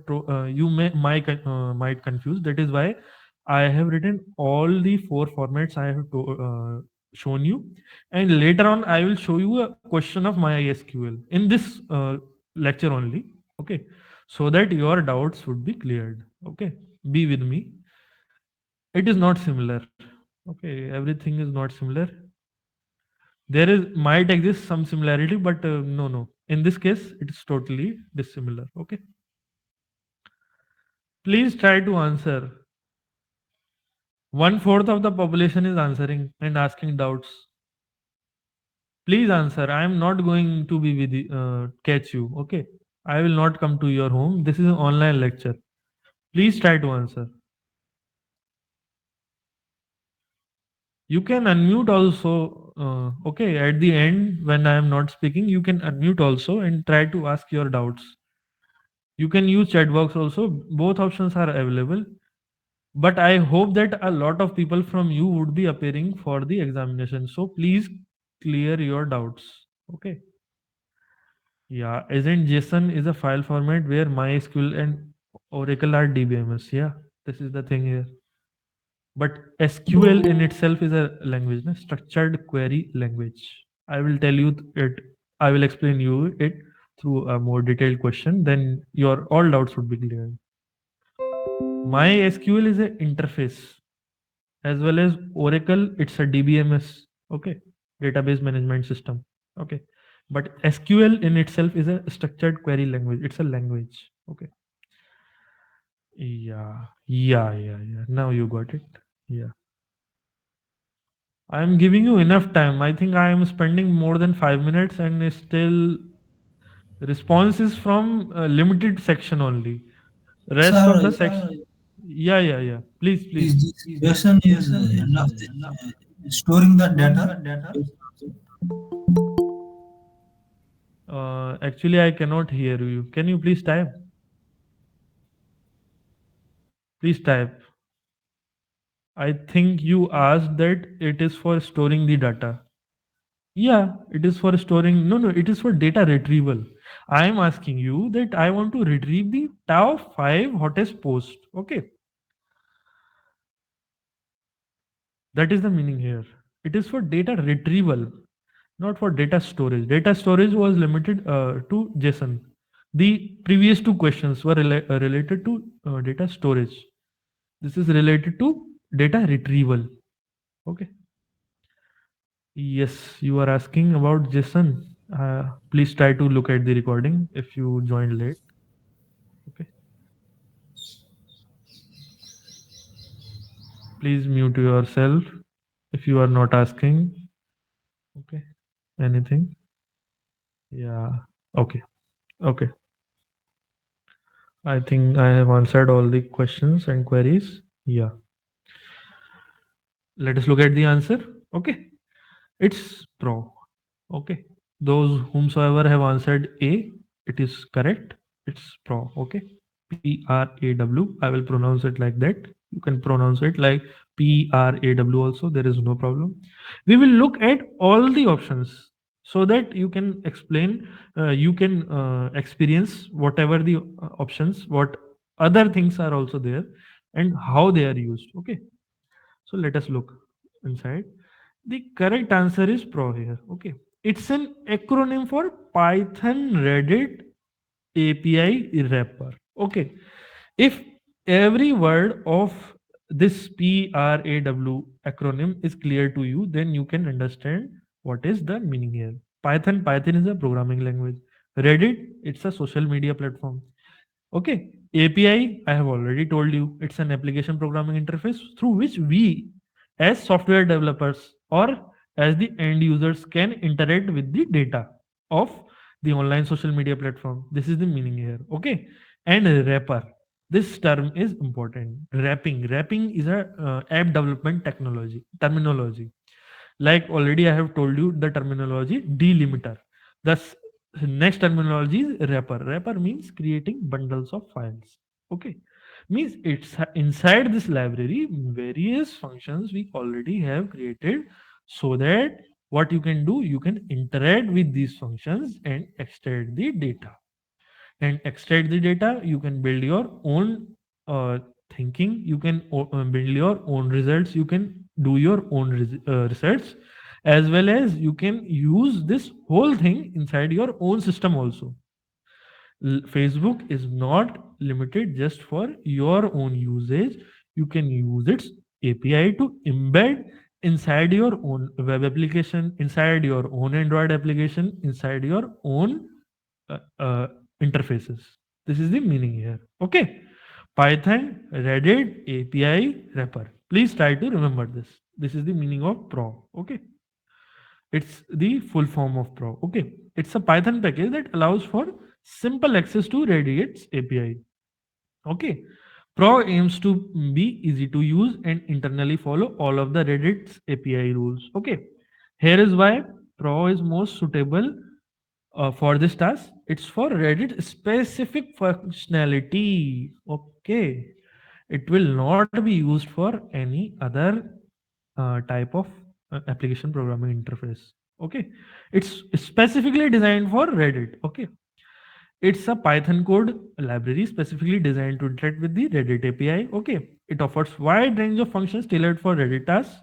A: you might confuse. That is why I have written all the four formats I have shown you, and later on I will show you a question of MySQL in this lecture only. Okay. So that your doubts would be cleared. Okay. Be with me. It is not similar. Okay. Everything is not similar. There is might exist some similarity, but no, no. In this case, it is totally dissimilar. Okay. Please try to answer. One fourth of the population is answering and asking doubts. Please answer. I am not going to be with catch you. Okay. I will not come to your home. This is an online lecture. Please try to answer. You can unmute also. Okay. At the end, when I am not speaking, you can unmute also and try to ask your doubts. You can use chat box also. Both options are available. But I hope that a lot of people from you would be appearing for the examination. So please clear your doubts. Okay. Yeah. Isn't JSON is a file format where MySQL and Oracle are DBMS. Yeah. This is the thing here. But SQL in itself is a language, na? Structured query language. I will tell you it. I will explain you it through a more detailed question. Then your all doubts would be cleared. MySQL is an interface as well as Oracle. It's a DBMS. Okay, database management system. Okay, but SQL in itself is a structured query language. It's a language. Okay, Yeah, yeah. Now you got it. Yeah. I am giving you enough time. I think I am spending more than 5 minutes and still response is from a limited section only. Rest of
B: Sir,
A: the section. Yeah. Please, please.
B: is this question is end of the storing the data?
A: Actually, I cannot hear you. Can you please type? Please type. I think you asked that it is for storing the data. Yeah, it is for storing. No, it is for data retrieval. I am asking you that I want to retrieve the top 5 hottest posts. Okay, that is the meaning here. It is for data retrieval, not for data storage. Data storage was limited to JSON. The previous two questions were related to data storage. This is related to data retrieval. Okay. Yes, you are asking about JSON. Please try to look at the recording if you joined late. Okay. Please mute yourself if you are not asking. Okay. Anything? Yeah. Okay. Okay. I think I have answered all the questions and queries. Yeah. Let us look at the answer. Okay. It's pro. Okay. Those whomsoever have answered A, it is correct. It's pro. Okay. PRAW. I will pronounce it like that. You can pronounce it like PRAW also. There is no problem. We will look at all the options so that you can explain, you can experience whatever the options, what other things are also there and how they are used. Okay. So let us look inside. The correct answer is Pro here. Okay. It's an acronym for Python Reddit API wrapper. Okay. If every word of this PRAW acronym is clear to you, then you can understand what is the meaning here. Python is a programming language. Reddit, it's a social media platform. Okay, API, I have already told you, it's an application programming interface through which we, as software developers or as the end users, can interact with the data of the online social media platform. This is the meaning here. Okay, and wrapper. This term is important. Wrapping is a app development technology terminology. Like already I have told you the terminology delimiter. Thus, next terminology is wrapper. Wrapper means creating bundles of files. Okay. Means it's inside this library, various functions we already have created so that what you can do, you can interact with these functions and extract the data and extract the data. You can build your own uh, thinking, you can build your own results, you can do your own research, as well as you can use this whole thing inside your own system also. Facebook is not limited just for your own usage. You can use its API to embed inside your own web application, inside your own Android application, inside your own uh, uh, interfaces. This is the meaning here. Okay. Python, Reddit, API, wrapper. Please try to remember this. This is the meaning of Pro. Okay. It's the full form of Pro. Okay. It's a Python package that allows for simple access to Reddit's API. Okay. Pro aims to be easy to use and internally follow all of the Reddit's API rules. Okay. Here is why Pro is most suitable for this task. It's for Reddit specific functionality. Okay. It will not be used for any other type of application programming interface. Okay. It's specifically designed for Reddit. Okay. It's a Python code library specifically designed to interact with the Reddit API. Okay. It offers wide range of functions tailored for Reddit tasks,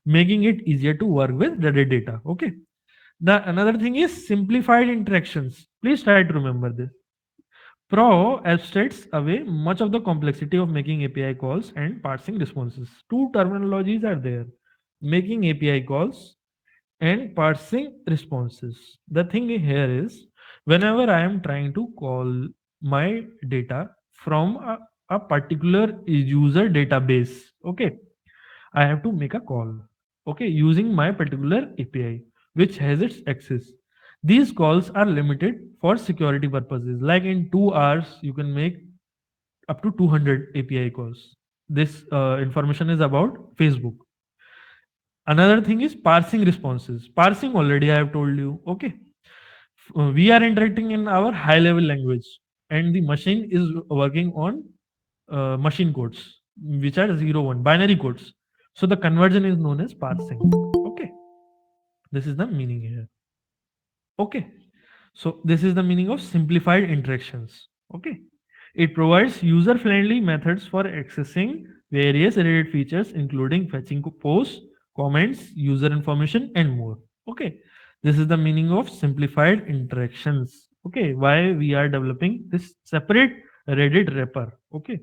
A: making it easier to work with Reddit data. Okay. The another thing is simplified interactions. Please try to remember this. Pro abstracts away much of the complexity of making API calls and parsing responses. Two terminologies are there: making API calls and parsing responses. The thing here is, whenever I am trying to call my data from a particular user database. Okay, I have to make a call. Okay, using my particular API, which has its access. These calls are limited for security purposes. Like in 2 hours, you can make up to 200 API calls. This information is about Facebook. Another thing is parsing responses. Parsing already I have told you. Okay, we are interacting in our high level language, and the machine is working on machine codes, which are 0 1 binary codes. So the conversion is known as parsing. Okay, this is the meaning here. Okay, so this is the meaning of simplified interactions. Okay, it provides user friendly methods for accessing various related features, including fetching posts, comments, user information, and more. Okay, this is the meaning of simplified interactions. Okay, why we are developing this separate Reddit wrapper. Okay,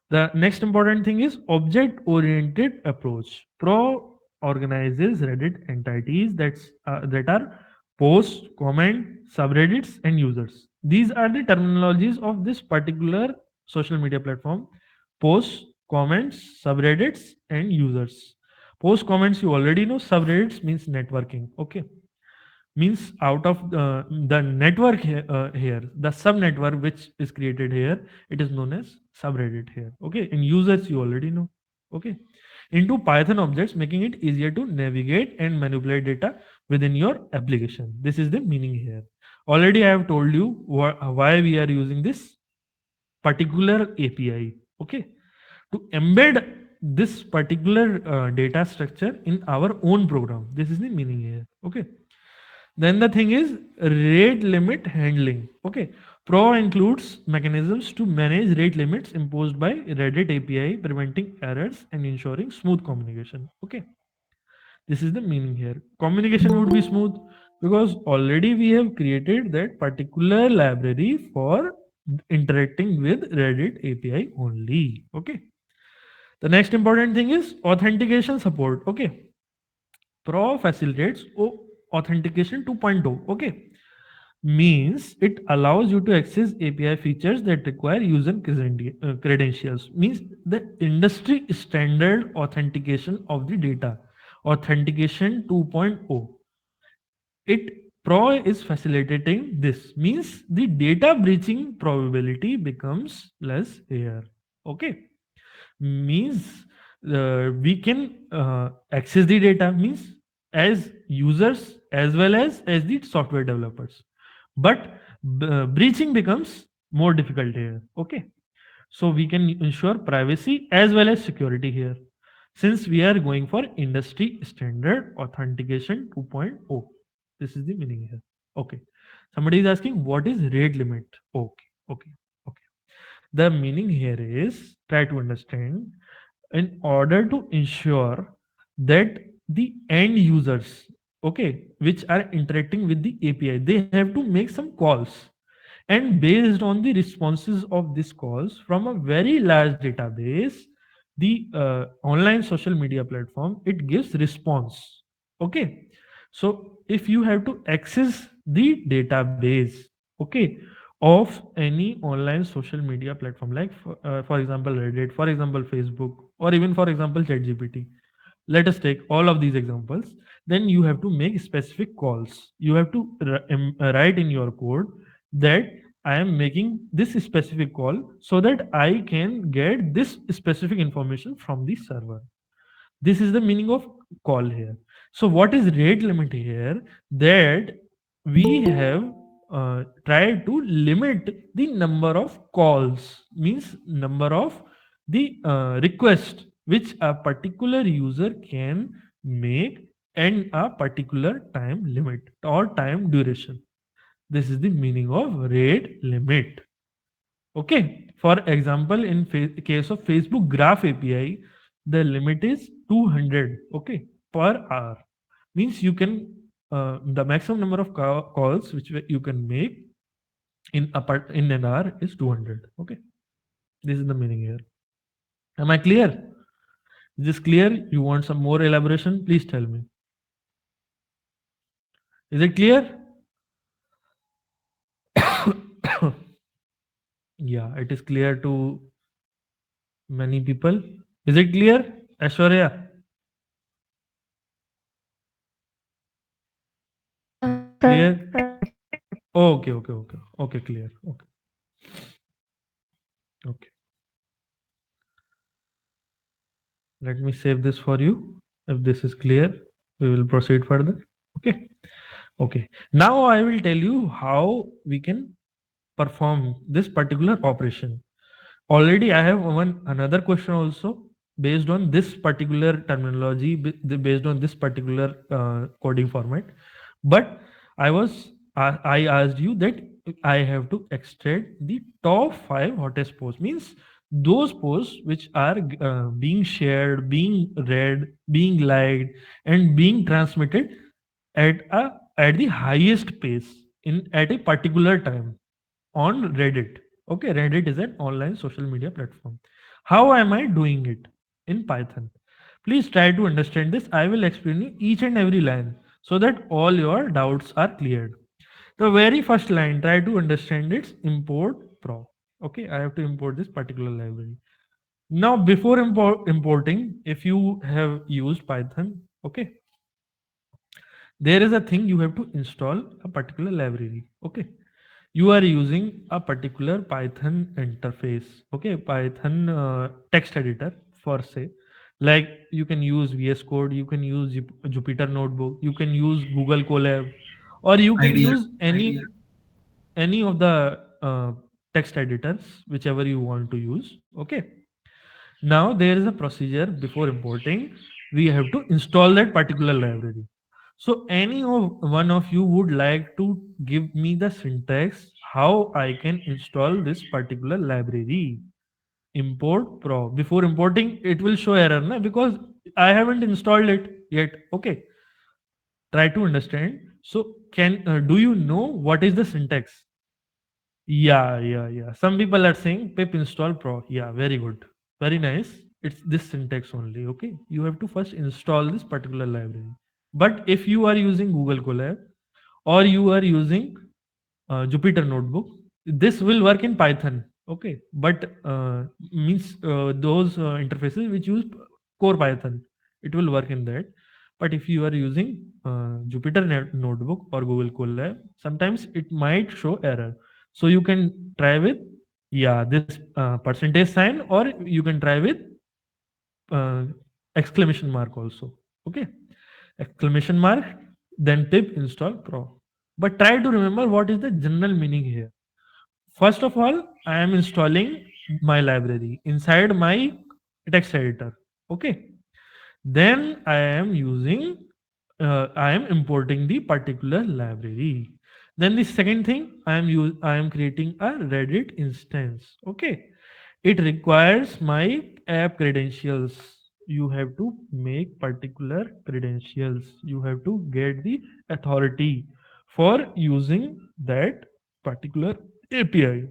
A: the next important thing is object-oriented approach. Pro organizes Reddit entities that are posts, comment, subreddits, and users. These are the terminologies of this particular social media platform: posts, comments, subreddits, and users. Post comments you already know. Subreddits means networking. Okay, means out of the network here, the sub network which is created here, it is known as subreddit here. Okay, and users you already know. Okay, into Python objects, making it easier to navigate and manipulate data within your application. This is the meaning here. Already I have told you why we are using this particular API. Okay, to embed this particular data structure in our own program. This is the meaning here. Okay, then the thing is rate limit handling. Okay. Pro includes mechanisms to manage rate limits imposed by Reddit API, preventing errors and ensuring smooth communication. Okay. This is the meaning here. Communication would be smooth because already we have created that particular library for interacting with Reddit API only. Okay. The next important thing is authentication support. Okay. Pro facilitates authentication 2.0. Okay, means it allows you to access API features that require user credentials. Means the industry standard authentication of the data. Authentication 2.0. It Pro is facilitating this. Means the data breaching probability becomes less here. Okay, means we can access the data, means as users as well as the software developers, but breaching becomes more difficult here. Okay, so we can ensure privacy as well as security here, since we are going for industry standard authentication 2.0. This is the meaning here. Okay, somebody is asking what is rate limit. Okay, okay, okay, the meaning here is, try to understand, in order to ensure that the end users, okay, which are interacting with the API, they have to make some calls, and based on the responses of these calls from a very large database, the online social media platform, it gives response. Okay, so if you have to access the database, okay, of any online social media platform, like for example Reddit, for example Facebook, or even for example ChatGPT, let us take all of these examples, then you have to make specific calls. You have to write in your code that I am making this specific call so that I can get this specific information from the server. This is the meaning of call here. So what is rate limit here? That we have tried to limit the number of calls, means number of the request which a particular user can make, and a particular time limit or time duration. This is the meaning of rate limit. Okay. For example, in case of Facebook Graph API, the limit is 200. Okay, per hour. Means you can the maximum number of calls which you can make in an hour is 200. Okay, this is the meaning here. Am I clear? Is this clear? You want some more elaboration? Please tell me. Is it clear? Yeah, it is clear to Many people. Is it clear, Aishwarya? Clear? Okay, okay, okay, okay, clear. Okay, okay. Let me save this for you. If this is clear, we will proceed further. Okay, okay. Now I will tell you how we can perform this particular operation. Already I have one another question also based on this particular terminology, based on this particular coding format. But I asked you that I have to extract the top five hottest posts, means those posts which are being shared, being read, being liked, and being transmitted at the highest pace in at a particular time on Reddit. Okay, Reddit is an online social media platform. How am I doing it in Python? Please try to understand this. I will explain you each and every line so that all your doubts are cleared. The very first line, try to understand its import pro. Okay, I have to import this particular library. Now, before importing, if you have used Python, okay, there is a thing you have to install a particular library. Okay, you are using a particular Python interface, okay, Python text editor for say, like you can use VS Code, you can use Jupyter Notebook, you can use Google Colab, or you can
B: Ideal.
A: use any of the text editors whichever you want to use. Okay, now there is a procedure before importing. We have to install that particular library. So any of one of you would like to give me the syntax how I can install this particular library? Import pro. Before importing, it will show error, na? Because I haven't installed it yet. Okay, try to understand. So can do you know what is the syntax? Yeah, yeah, yeah. Some people are saying pip install pro. Yeah, very good. Very nice. It's this syntax only. Okay. You have to first install this particular library. But if you are using Google Colab or you are using Jupyter Notebook, this will work in Python. Okay. But means those interfaces which use core Python, it will work in that. But if you are using Jupyter Notebook or Google Colab, sometimes it might show error. So you can try with, yeah, this percentage sign, or you can try with uh, exclamation mark also. Okay, exclamation mark, then pip install pro. But try to remember what is the general meaning here. First of all, I am installing my library inside my text editor. Okay, then I am importing the particular library. Then the second thing, I am creating a Reddit instance. Okay, it requires my app credentials. You have to make particular credentials. You have to get the authority for using that particular API.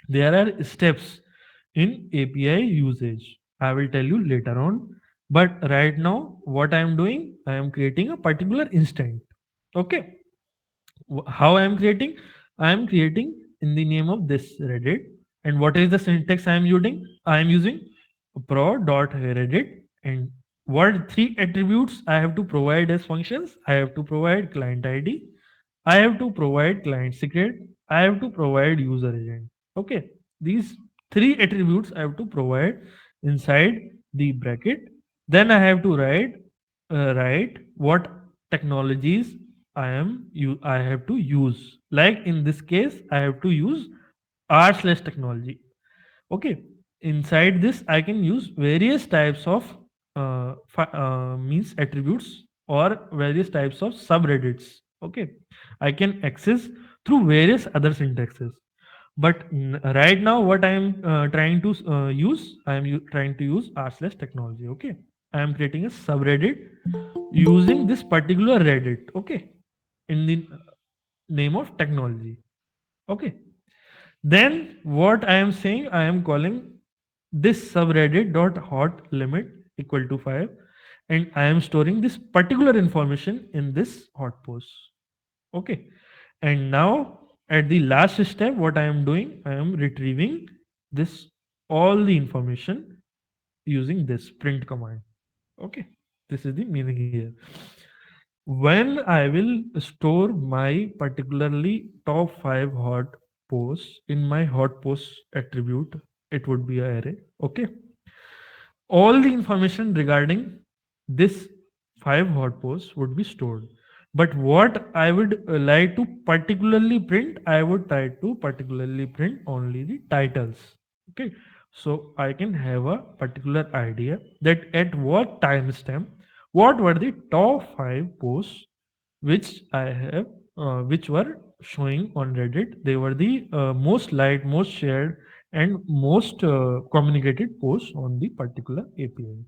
A: There are steps in API usage. I will tell you later on. But right now, what I am doing, I am creating a particular instant. Okay. How I am creating? I am creating in the name of this Reddit. And what is the syntax I am using? I am using pro.reddit, and what three attributes I have to provide as functions? I have to provide client ID, I have to provide client secret, I have to provide user agent. Okay, these three attributes I have to provide inside the bracket. Then I have to write what technologies I have to use. Like in this case, I have to use r/technology. Okay, inside this I can use various types of means attributes or various types of subreddits. Okay, I can access through various other syntaxes. But right now what I am trying to use, I am trying to use r/technology. Okay, I am creating a subreddit using this particular Reddit. Okay, in the name of technology. Okay, then what I am saying, I am calling this subreddit dot hot limit equal to 5, and I am storing this particular information in this hot post. Okay, and now at the last step, what I am doing, I am retrieving this. all the information using this print command. Okay, this is the meaning here. When I will store my particularly top 5 hot posts in my hot post attribute, it would be a array. Okay, all the information regarding this 5 hot posts would be stored. But what I would like to particularly print, I would try to particularly print only the titles. Okay, so I can have a particular idea that at what timestamp what were the top 5 posts which I have, which were showing on Reddit. They were the most liked, most shared, and most communicated posts on the particular API.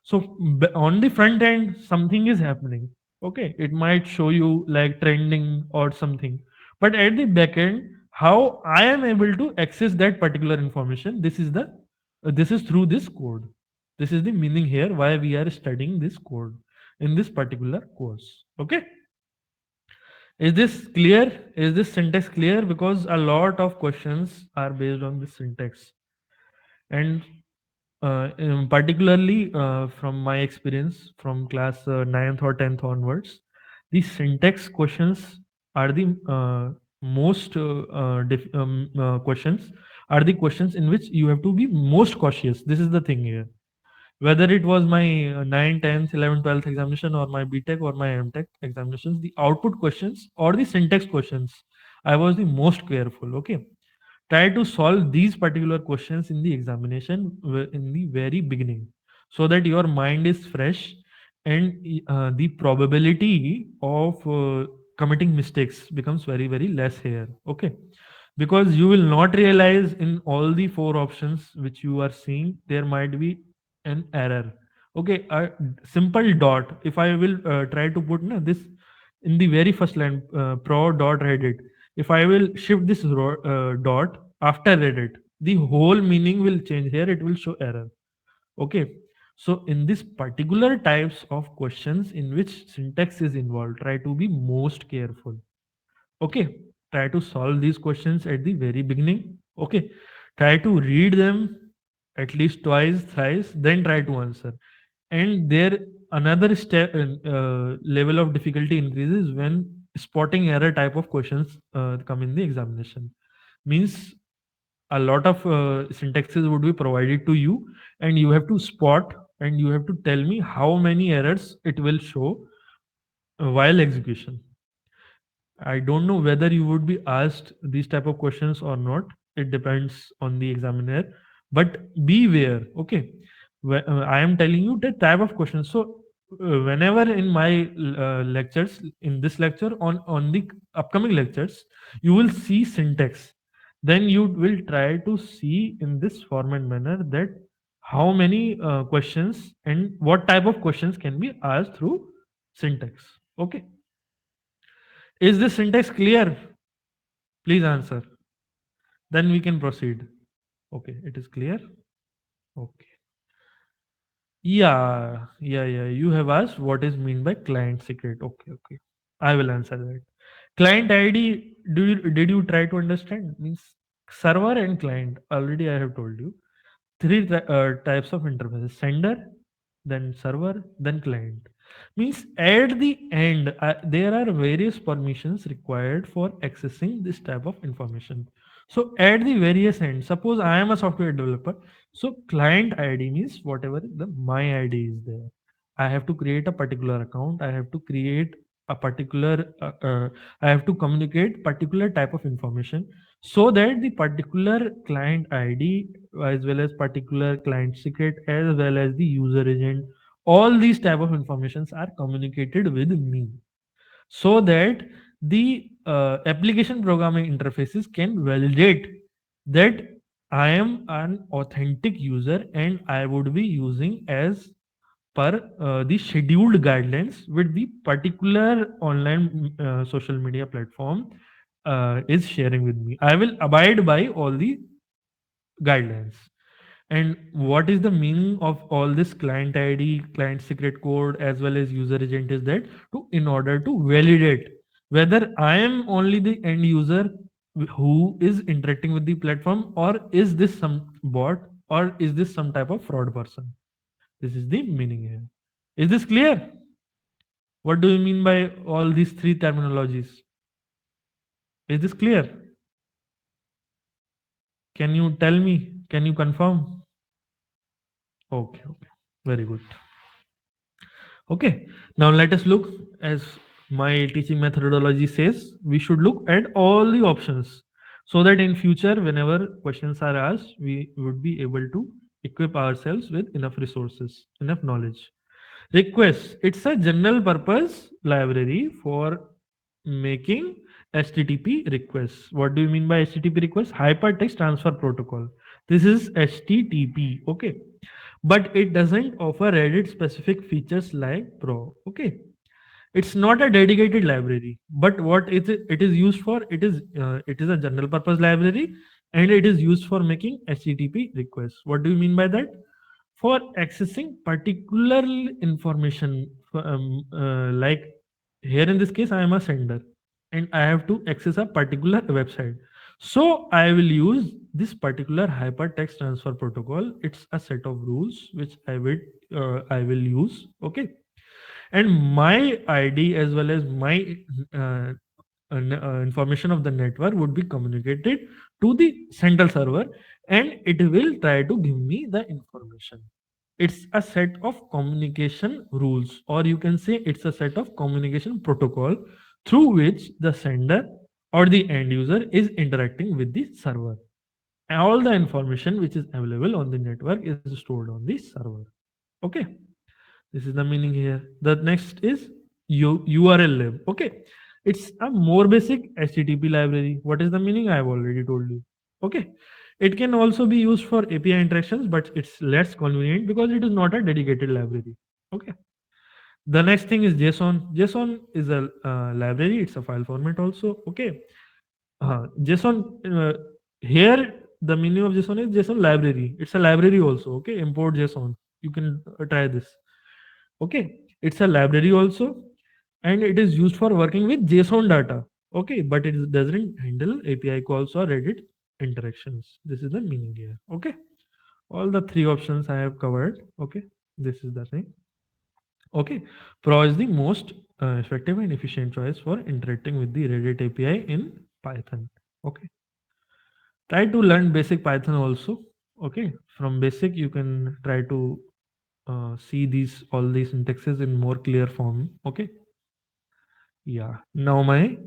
A: So on the front end, something is happening. Okay, it might show you like trending or something, but at the back end, how I am able to access that particular information? This is through this code. This is the meaning here why we are studying this code in this particular course. Okay, is this clear? Is this syntax clear? Because a lot of questions are based on this syntax. And particularly from my experience from class 9th or 10th onwards, the syntax questions are the questions are the questions in which you have to be most cautious. This is the thing here. Whether it was my 9, 10th, 11th, 12th examination or my BTech or my MTech examinations, the output questions or the syntax questions, I was the most careful. Okay, try to solve these particular questions in the examination in the very beginning, so that your mind is fresh, and the probability of committing mistakes becomes very very less here. Okay, because you will not realize in all the four options which you are seeing there might be an error. Okay, a simple dot, if I will try to put this in the very first line, pro dot reddit, if I will shift this dot after reddit, the whole meaning will change. Here it will show error. Okay, so in this particular types of questions in which syntax is involved, try to be most careful. Okay, try to solve these questions at the very beginning. Okay, try to read them at least twice thrice, then try to answer. And there another step, level of difficulty increases when spotting error type of questions come in the examination. Means a lot of syntaxes would be provided to you, and you have to spot, and you have to tell me how many errors it will show while execution. I don't know whether you would be asked these type of questions or not. It depends on the examiner. But beware. Okay, I am telling you the type of questions. So whenever in my lectures, in this lecture, on the upcoming lectures, you will see syntax. Then you will try to see in this format manner that how many questions and what type of questions can be asked through syntax. Okay, is this syntax clear? Please answer. Then we can proceed. Okay, it is clear. Okay. Yeah. You have asked what is mean by client secret. Okay. I will answer that. Client ID. Did you try to understand? Means server and client. Already I have told you. Three types of interfaces: sender, then server, then client. Means at the end, there are various permissions required for accessing this type of information. So at the various end, suppose I am a software developer, so client ID means whatever the my ID is there. I have to create a particular account. I have to create a particular I have to communicate particular type of information, so that the particular client ID as well as particular client secret as well as the user agent, all these type of informations are communicated with me, so that the application programming interfaces can validate that I am an authentic user and I would be using as per the scheduled guidelines with the particular online social media platform is sharing with me. I will abide by all the guidelines. And what is the meaning of all this client ID, client secret code, as well as user agent is that to in order to validate whether I am only the end user who is interacting with the platform, or is this some bot, or is this some type of fraud person? This is the meaning here. Is this clear? What do you mean by all these three terminologies? Is this clear? Can you tell me? Can you confirm? Okay, okay. Very good. Okay, now let us look, as my teaching methodology says, we should look at all the options so that in future, whenever questions are asked, we would be able to equip ourselves with enough resources, enough knowledge. Request. It's a general purpose library for making HTTP requests. What do you mean by HTTP request? Hypertext Transfer Protocol. This is HTTP. Okay, but it doesn't offer Reddit specific features like Pro. Okay, it's not a dedicated library, but what it is used for, it is a general purpose library, and it is used for making HTTP requests. What do you mean by that? For accessing particular information, like here in this case I am a sender and I have to access a particular website, so I will use this particular hypertext transfer protocol. It's a set of rules which I will use. Okay, and my id as well as my uh, information of the network would be communicated to the central server, and it will try to give me the information. It's a set of communication rules, or you can say it's a set of communication protocol through which the sender or the end user is interacting with the server. And all the information which is available on the network is stored on the server. Okay, this is the meaning here. The next is URL lib. Okay, it's a more basic HTTP library. What is the meaning? I have already told you. Okay, it can also be used for API interactions, but it's less convenient because it is not a dedicated library. Okay. The next thing is JSON. JSON is a library. It's a file format also. Okay. JSON, here the meaning of JSON is JSON library. It's a library also. Okay. Import JSON. You can try this. Okay, it's a library also, and it is used for working with JSON data. Okay, but it doesn't handle API calls or Reddit interactions. This is the meaning here. Okay, all the three options I have covered. Okay, this is the thing. Okay, Pro is the most effective and efficient choice for interacting with the Reddit API in Python. Okay, try to learn basic Python also. Okay, from basic you can try to see these all these syntaxes in more clear form. Okay, yeah. Now my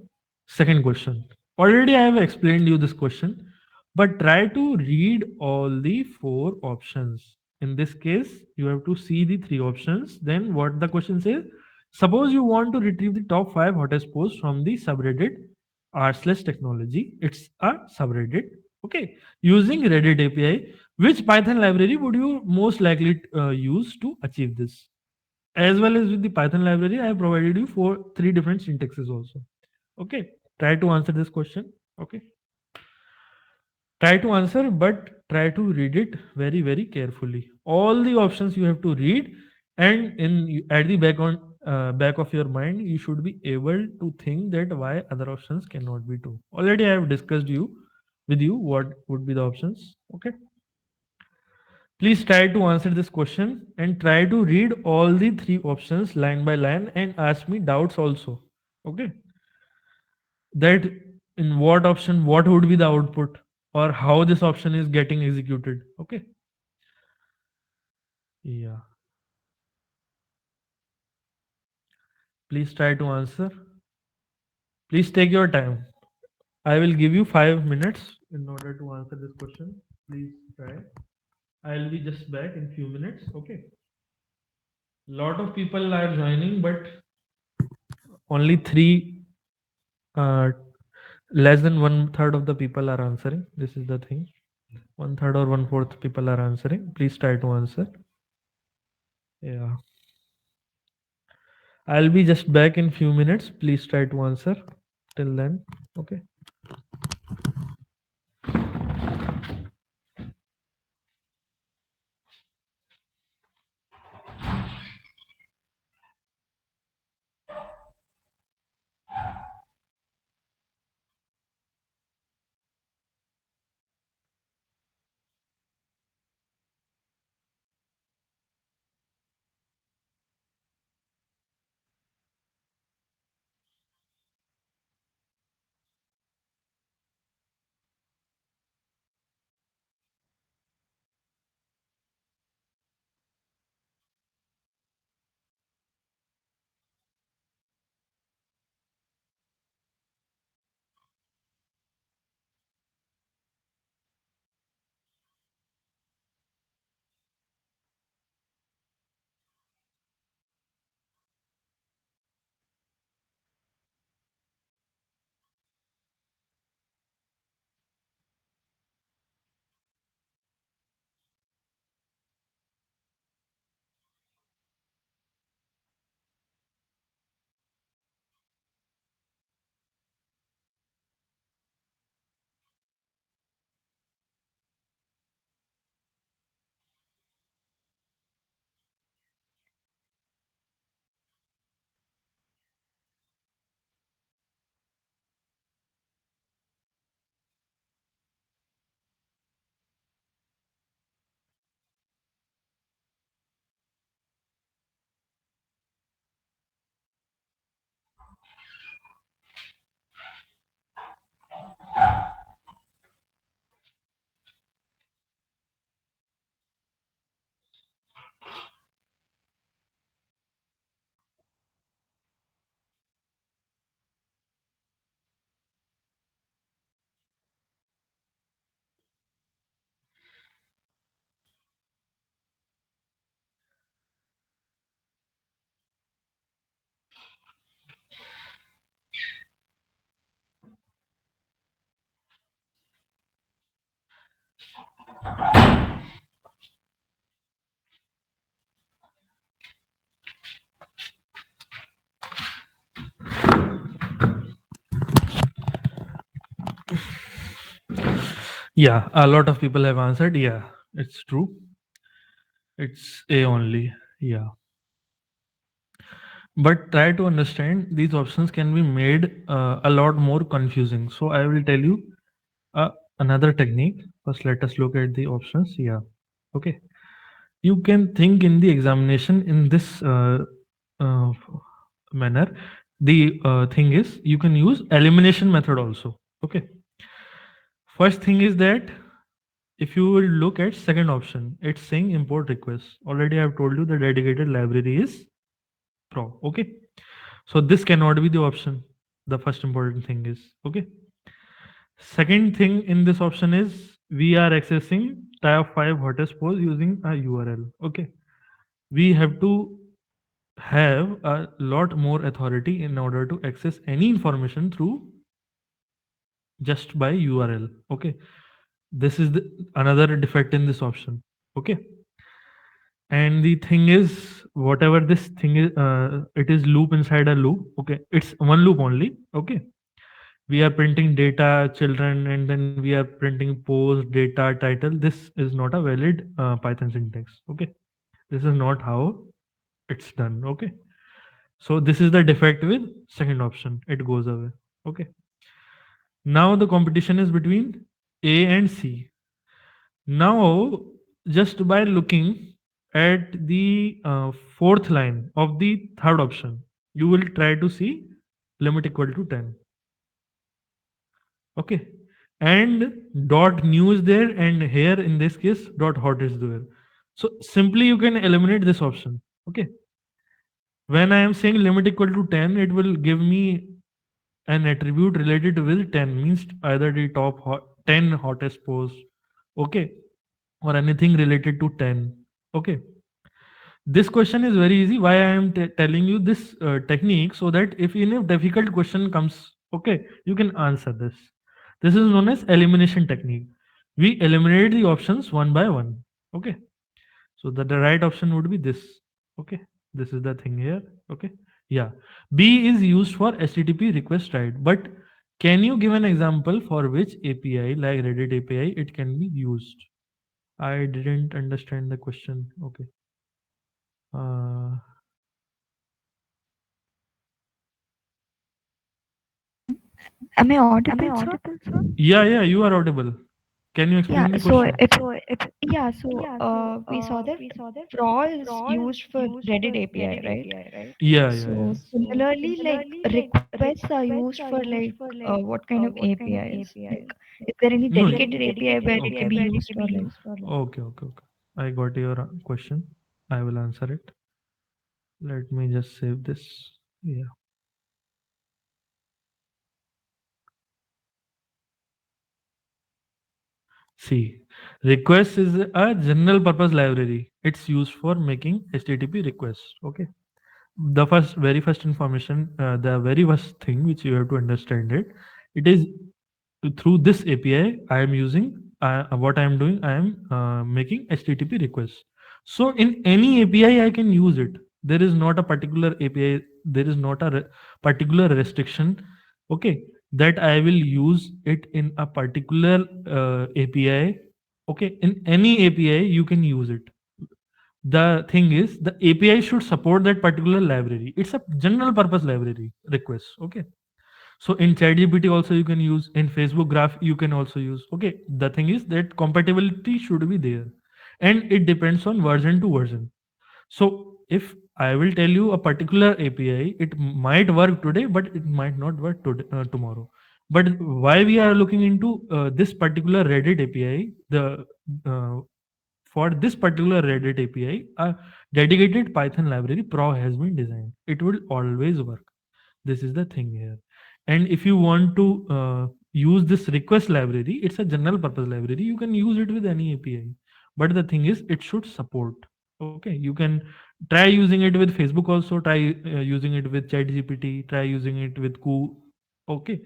A: second question. Already I have explained you this question, but try to read all the four options. In this case, you have to see the three options. Then what the question says? Suppose you want to retrieve the top five hottest posts from the subreddit r slash technology. It's a subreddit. Okay. Using Reddit API, which Python library would you most likely use to achieve this? As well as with the Python library, I have provided you for three different syntaxes also. Okay, try to answer this question. Okay, try to answer, but try to read it very very carefully. All the options you have to read, and in at the back of your mind, you should be able to think that why other options cannot be true. Already, I have discussed with you what would be the options. Okay, please try to answer this question and try to read all the three options line by line and ask me doubts also. Okay. That in what option, what would be the output, or how this option is getting executed. Okay. Yeah. Please try to answer. Please take your time. I will give you 5 minutes in order to answer this question. Please try. I'll be just back in few minutes. Okay. Lot of people are joining, but only three uh, less than one third of the people are answering. This is the thing. One third or one fourth people are answering. Please try to answer. Yeah. I'll be just back in few minutes. Please try to answer till then. Okay. Yeah, a lot of people have answered. Yeah, it's true. It's A only. Yeah. But try to understand these options can be made a lot more confusing. So I will tell you uh, another technique. First, let us look at the options. Yeah. Okay. You can think in the examination in this uh, manner. The thing is, you can use elimination method also. Okay. First thing is that if you will look at second option, it's saying import request. Already I've told you the dedicated library is pro. Okay. So this cannot be the option. The first important thing is okay. Second thing in this option is we are accessing tab 5 hottest pose using a URL. Okay. We have to have a lot more authority in order to access any information through just by URL. Okay. This is another defect in this option. Okay. And the thing is, whatever this thing is, it is loop inside a loop. Okay. It's one loop only. Okay. We are printing data children and then we are printing post data title. This is not a valid Python syntax. Okay. This is not how it's done. Okay. So this is the defect with second option. It goes away. Okay. Now the competition is between A and C. Now, just by looking at the fourth line of the third option, you will try to see limit equal to 10. Okay. And dot new is there, and here in this case, dot hot is there. So simply you can eliminate this option. Okay. When I am saying limit equal to 10, it will give me an attribute related with 10, means either the top 10 hottest post. Okay. Or anything related to 10. Okay. This question is very easy. Why I am telling you this technique, so that if in a difficult question comes, okay, you can answer this. This is known as elimination technique. We eliminate the options one by one. Okay. So the right option would be this. Okay. This is the thing here. Okay. Yeah. B is used for HTTP request write. But can you give an example for which API, like Reddit API, it can be used? I didn't understand the question. Okay. Uh,
C: Am I audible, sir?
A: yeah, yeah, you are audible. Can you
C: Yeah,
A: explain the
C: so
A: question?
C: if we saw that Raw is used for Reddit API, right?
A: Yeah, yeah,
C: So
A: yeah.
C: similarly, like requests are used for like what kind of APIs? Like, is there any
A: No.
C: dedicated API where it can be used or like?
A: Okay, okay, okay. I got your question. I will answer it. Let me just save this. Yeah. See, request is a general purpose library. It's used for making HTTP requests. Okay. The very first information, the very first thing which you have to understand it is through this API I am using. What I am doing, I am making HTTP requests. So in any API I can use it. There is not a particular API. There is not a particular restriction. Okay, that I will use it in a particular API. Okay, in any API you can use it. The thing is, the API should support that particular library. It's a general purpose library request. Okay. So in ChatGPT also you can use, in Facebook Graph you can also use. Okay. The thing is that compatibility should be there, and it depends on version to version. So if I will tell you a particular API, it might work today, but it might not work today, tomorrow. But why we are looking into this particular Reddit API, the uh, for this particular Reddit API, a dedicated Python library Pro has been designed. It will always work. This is the thing here. And if you want to use this request library, it's a general purpose library. You can use it with any API. But the thing is, it should support. Okay, you can try using it with Facebook also. Try using it with ChatGPT. Try using it with Koo. Okay,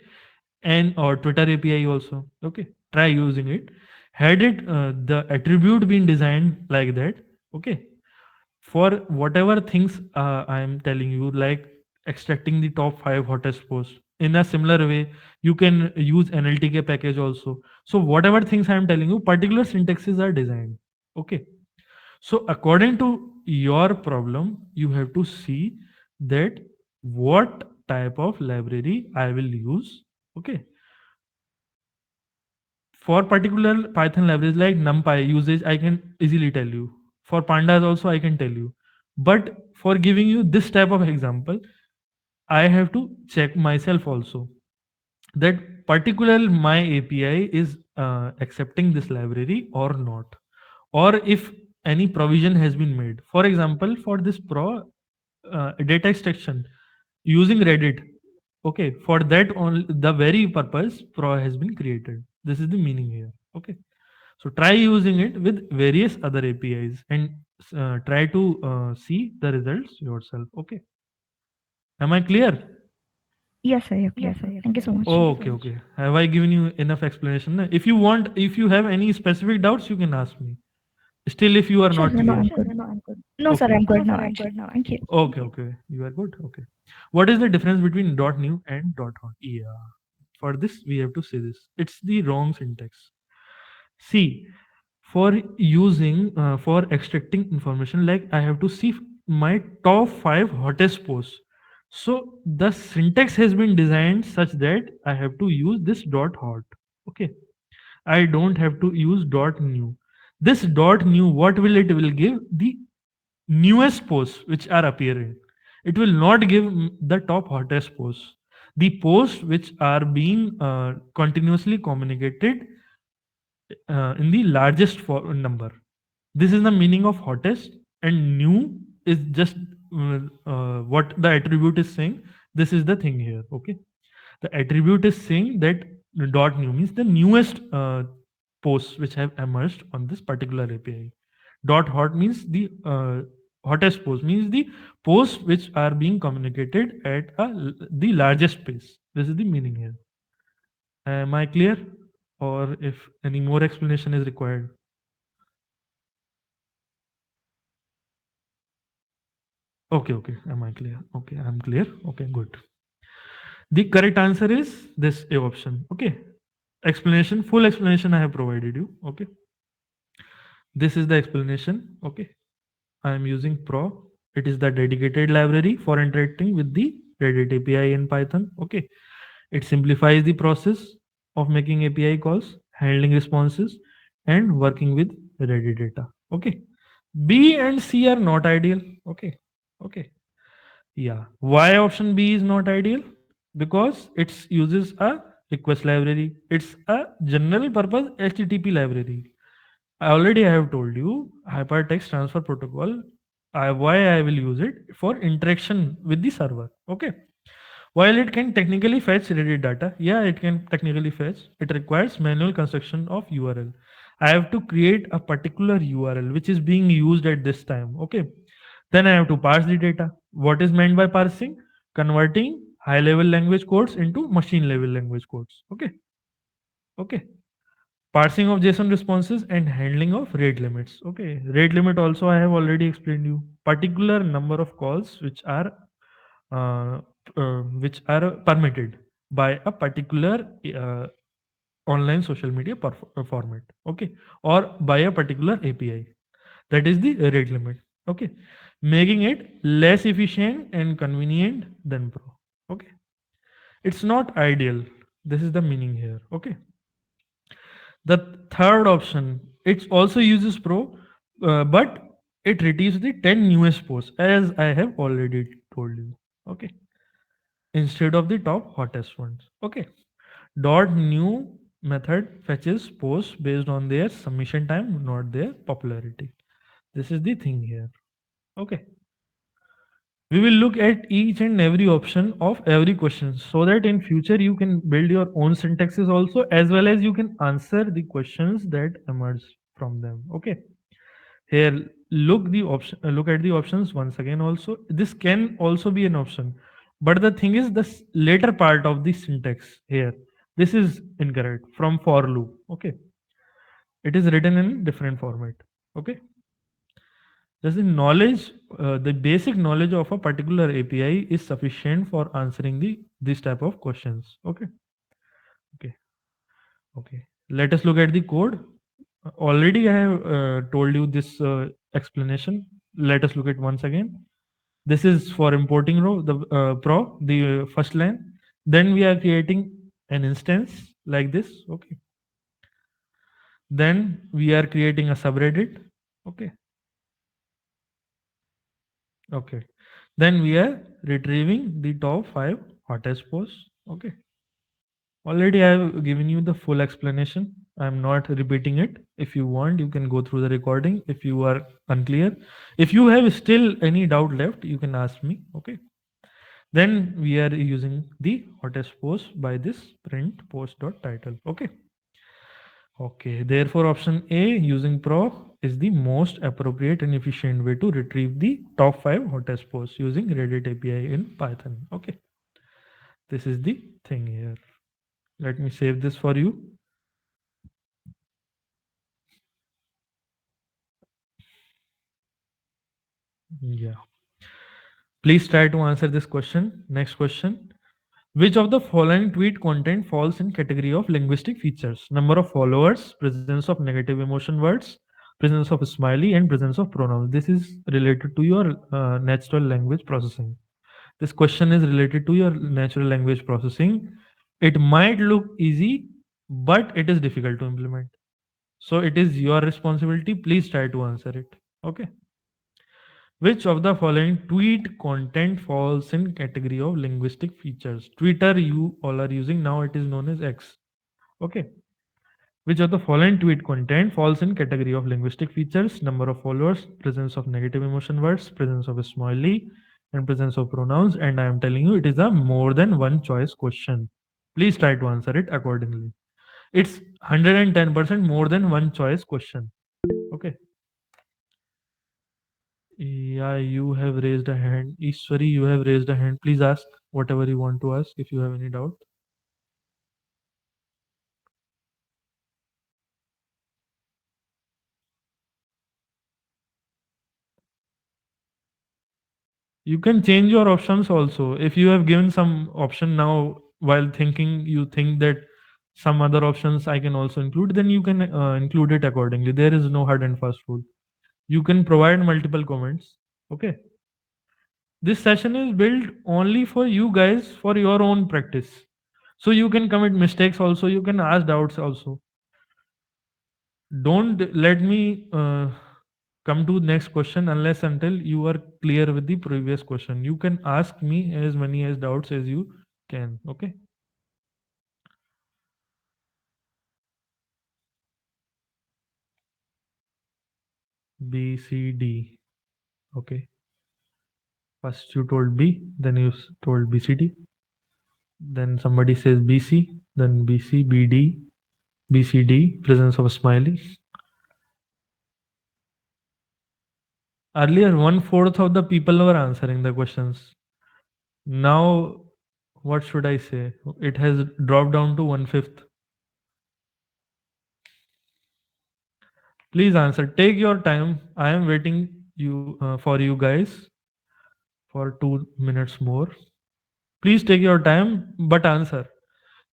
A: and or Twitter API also. Okay, try using it. Had it the attribute been designed like that, okay, for whatever things I am telling you, like extracting the top 5 hottest posts. In a similar way, you can use NLTK package also. So whatever things I am telling you, particular syntaxes are designed. Okay. So according to your problem, you have to see that what type of library I will use. Okay. For particular Python libraries like NumPy usage, I can easily tell you. For pandas also I can tell you. But for giving you this type of example, I have to check myself also that particular my API is accepting this library or not, or if any provision has been made. For example, for this data extraction using Reddit, okay, for that only the very purpose pro has been created. This is the meaning here. Okay, so try using it with various other APIs and try to see the results yourself. Okay, am I clear?
C: Yes, sir, you're clear, sir. Thank you so much.
A: Okay, okay. Have I given you enough explanation? If you want, if you have any specific doubts, you can ask me. Still, if you are
C: Sure,
A: not
C: sir, no,
A: clear.
C: I'm good. No, sir,
A: Okay.
C: I'm good now, actually. Thank you.
A: Okay, okay. You are good. Okay. What is the difference between dot new and dot hot? Yeah. For this, we have to say this. It's the wrong syntax. See, for extracting information, like I have to see my top five hottest posts. So the syntax has been designed such that I have to use this dot hot. Okay. I don't have to use dot new. This dot new, what will it will give? The newest posts which are appearing. It will not give the top hottest posts. The posts which are being continuously communicated in the largest number. This is the meaning of hottest, and new is just what the attribute is saying. This is the thing here. Okay, the attribute is saying that dot new means the newest posts which have emerged on this particular API. Dot hot means the hottest post, means the posts which are being communicated at the largest pace. This is the meaning here. Am I clear? Or if any more explanation is required? Okay, okay. Am I clear? Okay, I'm clear. Okay, good. The correct answer is this A option. Okay. Explanation, full explanation I have provided you. Okay. This is the explanation. Okay. I am using Pro. It is the dedicated library for interacting with the Reddit API in Python. Okay. It simplifies the process of making API calls, handling responses, and working with Reddit data. Okay. B and C are not ideal. Okay. Okay. Yeah. Why option B is not ideal? Because it uses a request library. It's a general purpose HTTP library. I already have told you hypertext transfer protocol. Why I will use it for interaction with the server. Okay. While it can technically fetch Reddit data, yeah, it can technically fetch. It requires manual construction of URL. I have to create a particular URL which is being used at this time. Okay. Then I have to parse the data. What is meant by parsing? Converting high level language codes into machine level language codes. Okay. Okay. Parsing of JSON responses and handling of rate limits. Okay. Rate limit also I have already explained you. Particular number of calls uh, which are permitted by a particular online social media format. Okay. Or by a particular API. That is the rate limit. Okay. Making it less efficient and convenient than Pro. Okay. It's not ideal. This is the meaning here. Okay. The third option, it also uses Pro, but it retrieves the 10 newest posts, as I have already told you. Okay. Instead of the top hottest ones. Okay. Dot new method fetches posts based on their submission time, not their popularity. This is the thing here. Okay. We will look at each and every option of every question so that in future you can build your own syntaxes also, as well as you can answer the questions that emerge from them. Okay. Here, look at the options once again also. This can also be an option, but the thing is the later part of the syntax here, this is incorrect from for loop. Okay. It is written in different format. Okay. Does the knowledge, the basic knowledge of a particular API is sufficient for answering the this type of questions? Okay, okay, okay. Let us look at the code. Already, I have told you this explanation. Let us look at once again. This is for importing row the the first line. Then we are creating an instance like this. Okay. Then we are creating a subreddit. Okay. Okay. Then we are retrieving the top five hottest posts. Okay. Already I have given you the full explanation. I'm not repeating it. If you want, you can go through the recording if you are unclear. If you have still any doubt left, you can ask me. Okay. Then we are using the hottest post by this print post dot title. Okay. Okay. Therefore, option A using proc is the most appropriate and efficient way to retrieve the top five hottest posts using Reddit API in Python. Okay. This is the thing here. Let me save this for you. Yeah. Please try to answer this question. Next question. Which of the following tweet content falls in category of linguistic features? Number of followers, presence of negative emotion words, presence of smiley, and presence of pronouns. This is related to your natural language processing. This question is related to your natural language processing. It might look easy, but it is difficult to implement. So it is your responsibility. Please try to answer it. Okay. Which of the following tweet content falls in category of linguistic features? Twitter you all are using now, it is known as X. Okay. Which of the following tweet content falls in category of linguistic features? Number of followers, presence of negative emotion words, presence of a smiley, and presence of pronouns. And I am telling you, it is a more than one choice question. Please try to answer it accordingly. It's 110% more than one choice question. Okay. Yeah, you have raised a hand. Ishwari, you have raised a hand. Please ask whatever you want to ask if you have any doubt. You can change your options also. If you have given some option now while thinking, you think that some other options I can also include, then you can include it accordingly. There is no hard and fast rule. You can provide multiple comments. Okay. This session is built only for you guys for your own practice. So you can commit mistakes also. You can ask doubts also. Don't let me come to next question unless until you are clear with the previous question. You can ask me as many as doubts as you can. Okay. B, C, D. Okay. First you told B, then you told B, C, D. Then somebody says B, C, then B, C, B, D, B, C, D, presence of a smiley. Earlier, one fourth of the people were answering the questions. Now, what should I say? It has dropped down to one fifth. Please answer. Take your time. I am waiting you for you guys for 2 minutes more. Please take your time, but answer.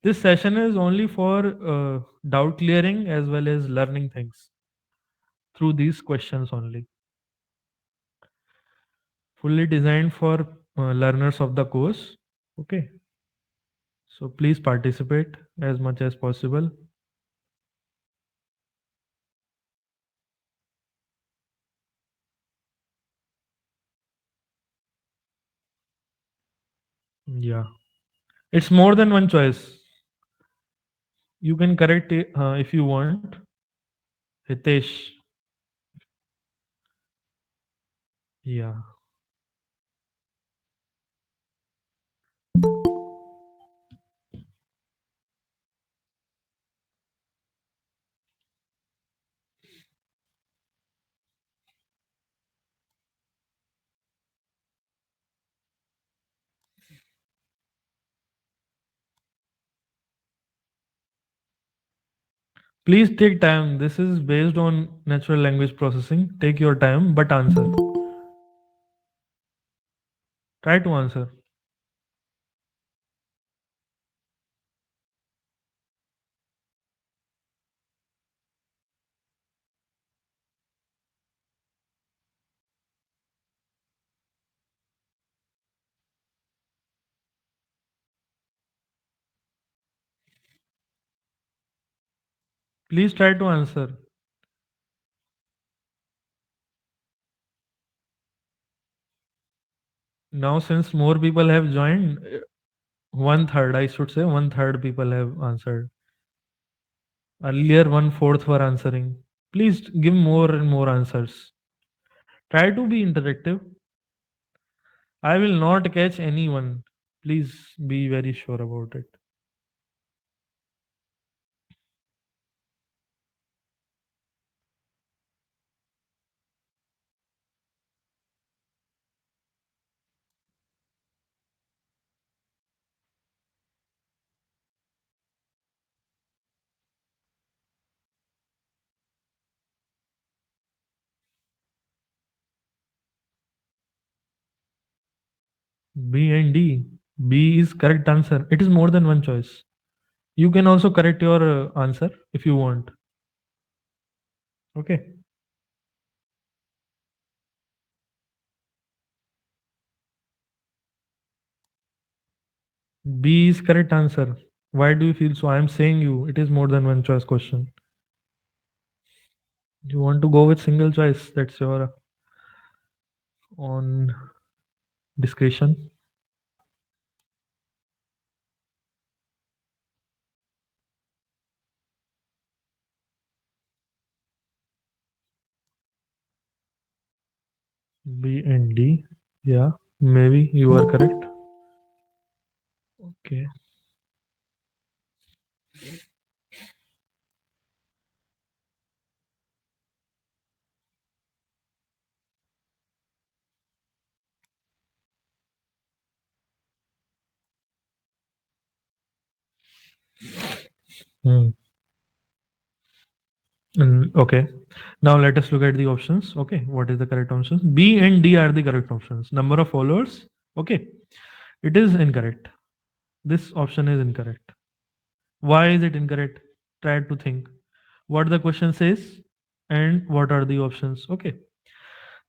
A: This session is only for doubt clearing as well as learning things through these questions only. Fully designed for learners of the course. Okay. So please participate as much as possible. Yeah. It's more than one choice. You can correct it if you want. Hitesh. Yeah. Please take time. This is based on natural language processing. Take your time, but answer. Try to answer. Please try to answer. Now, since more people have joined, one third, I should say, one third people have answered. Earlier, one fourth were answering. Please give more and more answers. Try to be interactive. I will not catch anyone. Please be very sure about it. B and D. B is correct answer. It is more than one choice. You can also correct your answer if you want. Okay. B is correct answer. Why do you feel so? I am saying you. It is more than one choice question. You want to go with single choice? That's your own discretion. B and D. Yeah. Maybe you are correct. Okay. Hmm. Okay. Now let us look at the options. Okay. What is the correct options? B and D are the correct options. Number of followers. Okay. It is incorrect. This option is incorrect. Why is it incorrect? Try to think what the question says and what are the options. Okay.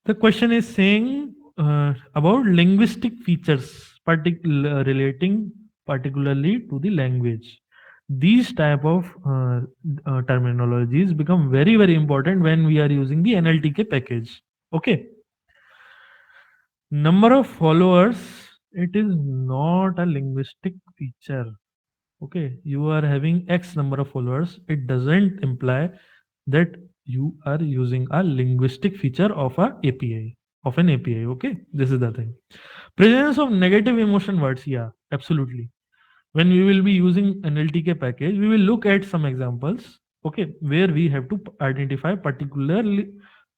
A: The question is saying about linguistic features, relating particularly to the language. These type of terminologies become very very important when we are using the NLTK package. Okay, number of followers. It is not a linguistic feature. Okay, you are having X number of followers. It doesn't imply that you are using a linguistic feature of a API of an API. Okay, this is the thing. Presence of negative emotion words. Yeah, absolutely. When we will be using an LTK package, we will look at some examples. Okay, where we have to identify particular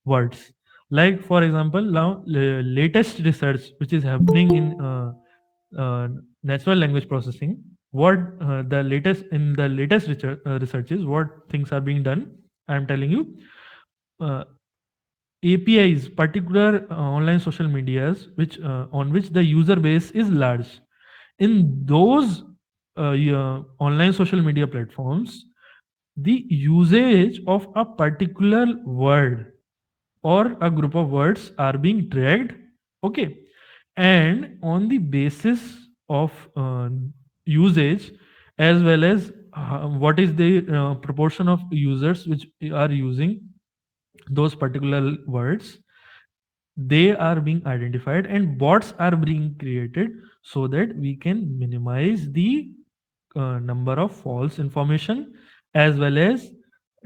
A: words. Like for example, now latest research which is happening in uh, natural language processing. What the latest in the latest researches, what things are being done. I am telling you. Uh, APIs, particular online social medias, which on which the user base is large. In those yeah, online social media platforms, the usage of a particular word or a group of words are being tracked. Okay, and on the basis of usage, as well as what is the proportion of users which are using those particular words, they are being identified and bots are being created so that we can minimize the number of false information, as well as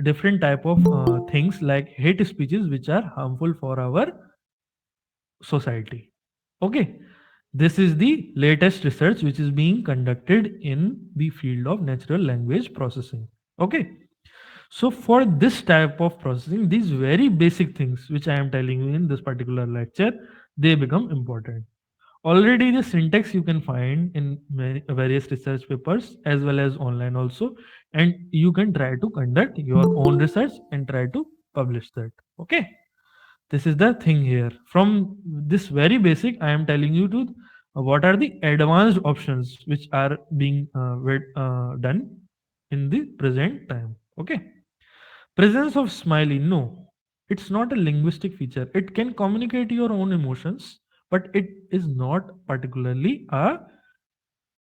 A: different type of things like hate speeches which are harmful for our society. Okay, this is the latest research which is being conducted in the field of natural language processing. Okay, so for this type of processing, these very basic things which I am telling you in this particular lecture, they become important. Already the syntax you can find in various research papers as well as online also, and you can try to conduct your own research and try to publish that. Okay, this is the thing here. From this very basic, I am telling you to what are the advanced options which are being done in the present time. Okay, presence of smiley, no, it's not a linguistic feature. It can communicate your own emotions, but it is not particularly a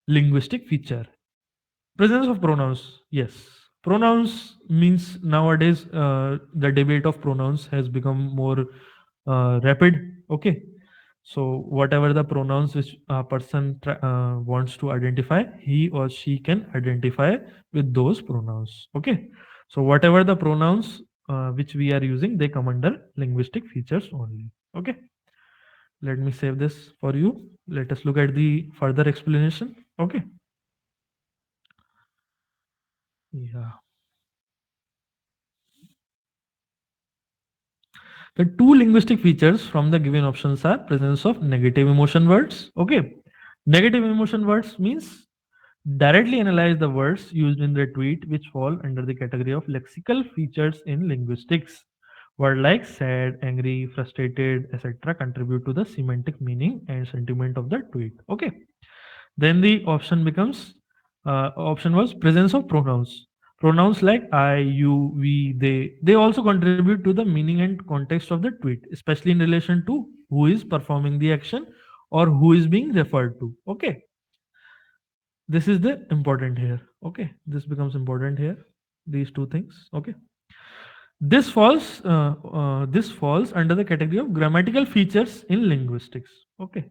A: linguistic feature. Presence of pronouns, yes. Pronouns means nowadays the debate of pronouns has become more rapid. Okay, so whatever the pronouns which a person wants to identify, he or she can identify with those pronouns. Okay, so whatever the pronouns which we are using, they come under linguistic features only. Okay, let me save this for you. Let us look at the further explanation. Okay, yeah. The two linguistic features from the given options are presence of negative emotion words. Okay. Negative emotion words means directly analyze the words used in the tweet which fall under the category of lexical features in linguistics. Words like sad, angry, frustrated, etc. contribute to the semantic meaning and sentiment of the tweet. Okay. Then the option was presence of pronouns. Pronouns like I, you, we, they also contribute to the meaning and context of the tweet, especially in relation to who is performing the action or who is being referred to. Okay, this is the important here. Okay, this becomes important here. These two things. Okay, this falls under the category of grammatical features in linguistics. Okay,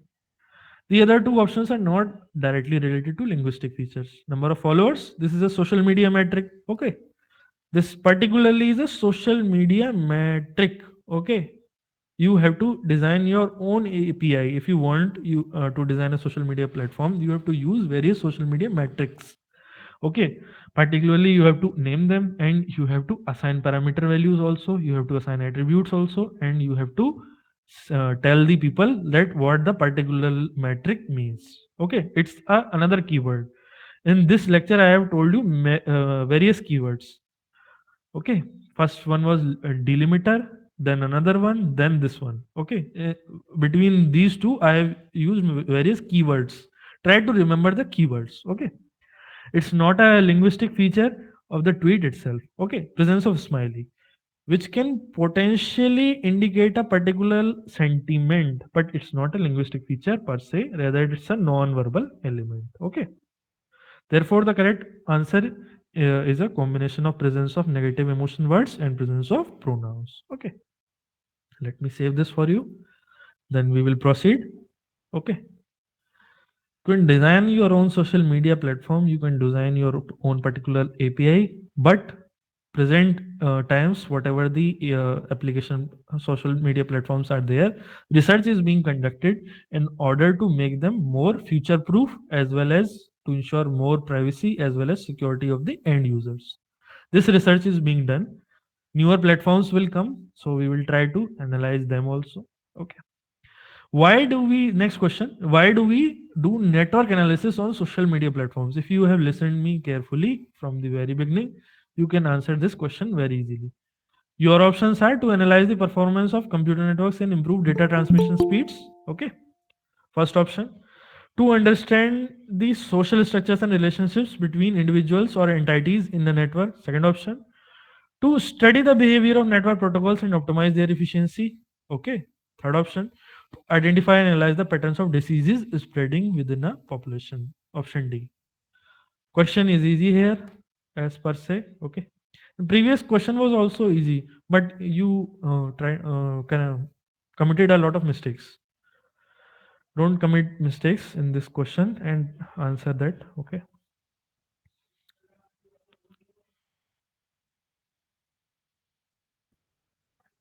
A: the other two options are not directly related to linguistic features. Number of followers, this is a social media metric. Okay. This particularly is a social media metric. Okay. You have to design your own API. If you want you to design a social media platform, you have to use various social media metrics. Okay, particularly you have to name them and you have to assign parameter values also, you have to assign attributes also, and you have to tell the people that what the particular metric means. Okay, it's another keyword. In this lecture I have told you various keywords. Okay, first one was delimiter, then another one, then this one. Okay, between these two I have used various keywords. Try to remember the keywords. Okay, it's not a linguistic feature of the tweet itself. Okay, presence of smiley, which can potentially indicate a particular sentiment, but it's not a linguistic feature per se, rather, it's a non verbal element. Okay, therefore, the correct answer is a combination of presence of negative emotion words and presence of pronouns. Okay, let me save this for you, then we will proceed. Okay, you can design your own social media platform, you can design your own particular API, but present times whatever the application social media platforms are there, research is being conducted in order to make them more future proof as well as to ensure more privacy as well as security of the end users. This research is being done. Newer platforms will come, so we will try to analyze them also. Okay, why do we, next question, why do we do network analysis on social media platforms? If you have listened me carefully from the very beginning, you can answer this question very easily. Your options are to analyze the performance of computer networks and improve data transmission speeds. Okay, first option, to understand the social structures and relationships between individuals or entities in the network. Second option, to study the behavior of network protocols and optimize their efficiency. Okay. Third option, to identify and analyze the patterns of diseases spreading within a population. Option D. Question is easy here as per se. Okay. The previous question was also easy, but you committed a lot of mistakes. Don't commit mistakes in this question and answer that. Okay.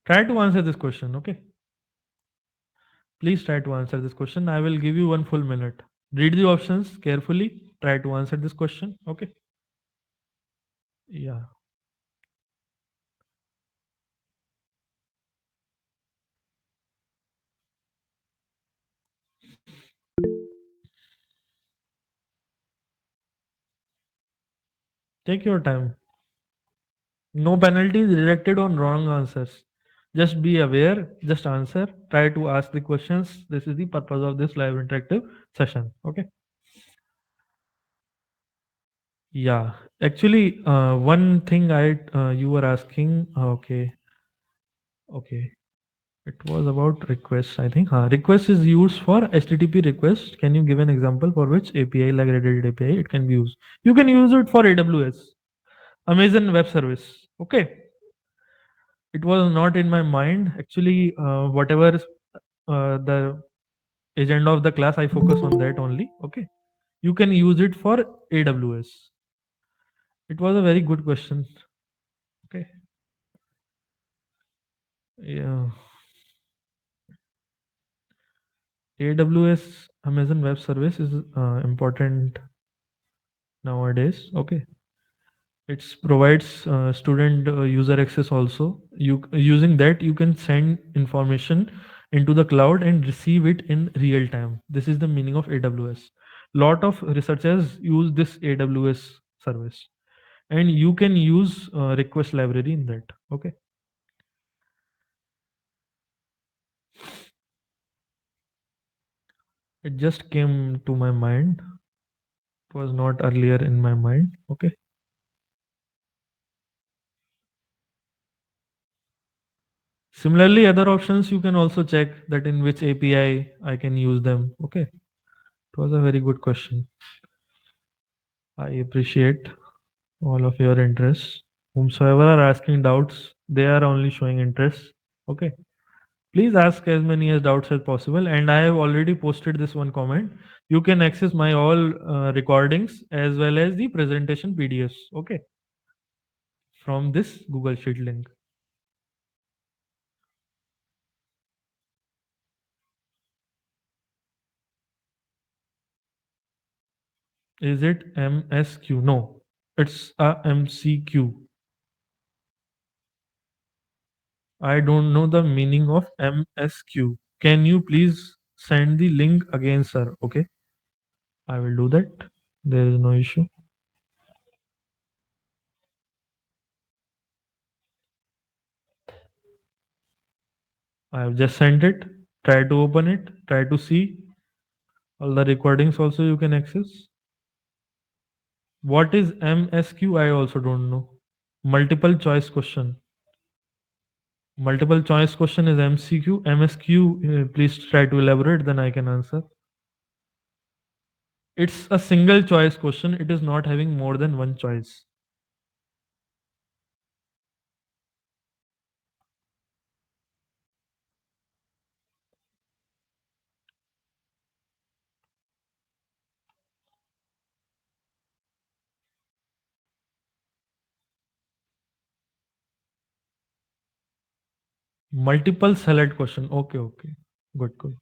A: Try to answer this question. Okay. Please try to answer this question. I will give you 1 full minute. Read the options carefully. Try to answer this question. Okay. Yeah. Take your time. No penalties directed on wrong answers. Just be aware, just answer, try to ask the questions. This is the purpose of this live interactive session. Okay. Yeah. Actually, one thing you were asking. Okay. Okay. It was about requests, I think. Request is used for HTTP request. Can you give an example for which API, like Reddit API, it can be used? You can use it for AWS, Amazon Web Service. Okay. It was not in my mind. Actually, whatever the agenda of the class, I focus on that only. Okay. You can use it for AWS. It was a very good question. Okay. Yeah. AWS, Amazon Web Service, is important nowadays. Okay. It provides student user access also. You using that you can send information into the cloud and receive it in real time. This is the meaning of AWS. Lot of researchers use this AWS service, and you can use request library in that. Okay. It just came to my mind. It was not earlier in my mind. Okay. Similarly, other options you can also check that in which API I can use them. Okay. It was a very good question. I appreciate all of your interest. Whomsoever are asking doubts, they are only showing interest. Okay. Please ask as many as doubts as possible. And I have already posted this one comment. You can access my all recordings as well as the presentation PDFs. Okay. From this Google Sheet link. Is it MSQ? No, it's a MCQ. I don't know the meaning of MSQ. Can you please send the link again, sir? Okay, I will do that. There is no issue. I have just sent it. Try to open it. Try to see all the recordings also you can access. What is MSQ? I also don't know. Multiple choice question. Multiple choice question is MCQ. MSQ, please try to elaborate, then I can answer. It's a single choice question. It is not having more than one choice. Multiple select question. Okay, okay. Good, good.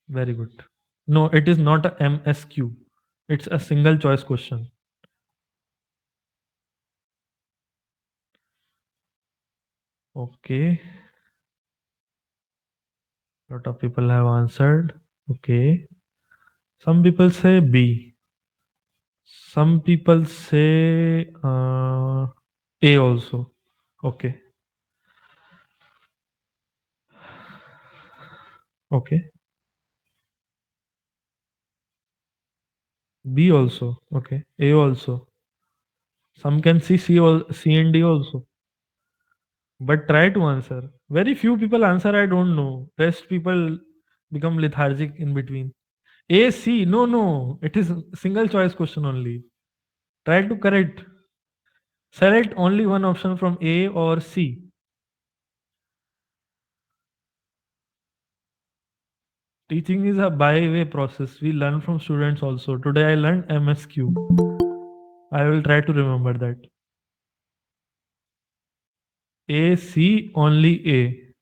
A: Very good. No, it is not a MSQ. It's a single choice question. Okay. Lot of people have answered. Okay. Some people say B. Some people say A also. Okay. Okay. B also. Okay. A also. Some can see C and D also. But try to answer. Very few people answer. I don't know. Rest people become lethargic in between. A, C. No, no. It is single choice question only. Try to correct. Select only one option from A or C. Teaching is a by-way process. We learn from students also. Today I learned MSQ. I will try to remember that. A, C, only A.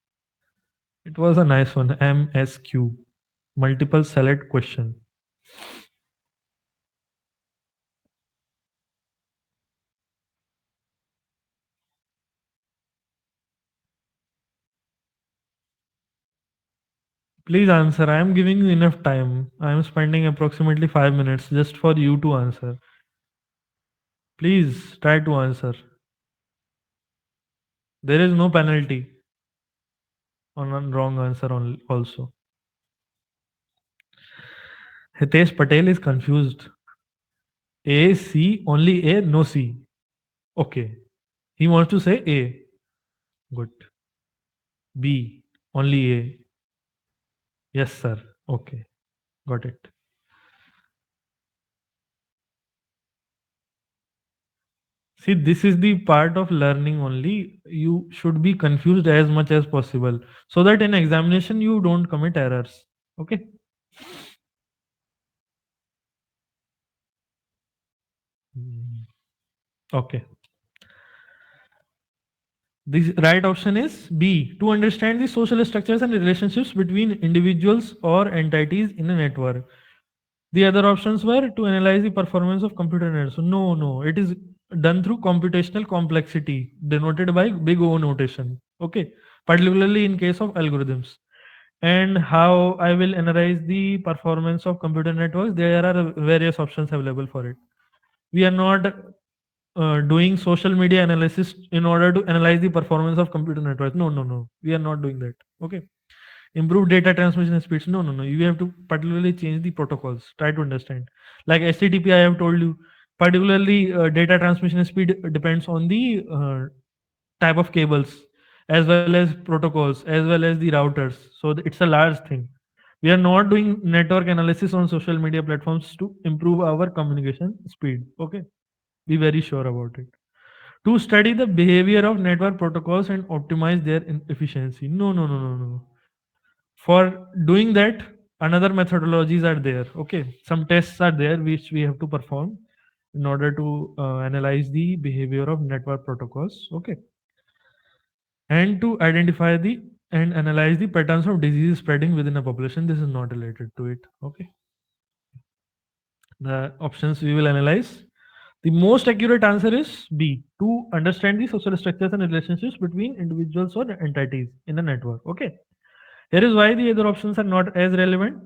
A: It was a nice one. MSQ. Multiple select question. Please answer. I am giving you enough time. I am spending approximately 5 minutes just for you to answer. Please try to answer. There is no penalty on a wrong answer also. Hitesh Patel is confused. A, C, only A, no C. Okay. He wants to say A. Good. B, only A. Yes, sir. Okay. Got it. See, this is the part of learning only. You should be confused as much as possible so that in examination you don't commit errors. Okay. Mm, okay. The right option is B. To understand the social structures and relationships between individuals or entities in a network. The other options were to analyze the performance of computer networks. So no, no, it is done through computational complexity, denoted by big O notation. Okay, particularly in case of algorithms. And how I will analyze the performance of computer networks, there are various options available for it. We are not doing social media analysis in order to analyze the performance of computer networks. No, no, no, we are not doing that. Okay, improve data transmission speeds. No, no, no, you have to particularly change the protocols. Try to understand, like HTTP, I have told you, particularly data transmission speed depends on the type of cables, as well as protocols, as well as the routers. So it's a large thing. We are not doing network analysis on social media platforms to improve our communication speed. Okay, be very sure about it. To study the behavior of network protocols and optimize their efficiency. No, no, no, no, no. For doing that, another methodologies are there. Okay, some tests are there which we have to perform in order to analyze the behavior of network protocols. Okay, and to identify the and analyze the patterns of disease spreading within a population. This is not related to it. Okay, the options we will analyze. The most accurate answer is B. To understand the social structures and relationships between individuals or entities in a network. Okay. Here is why the other options are not as relevant.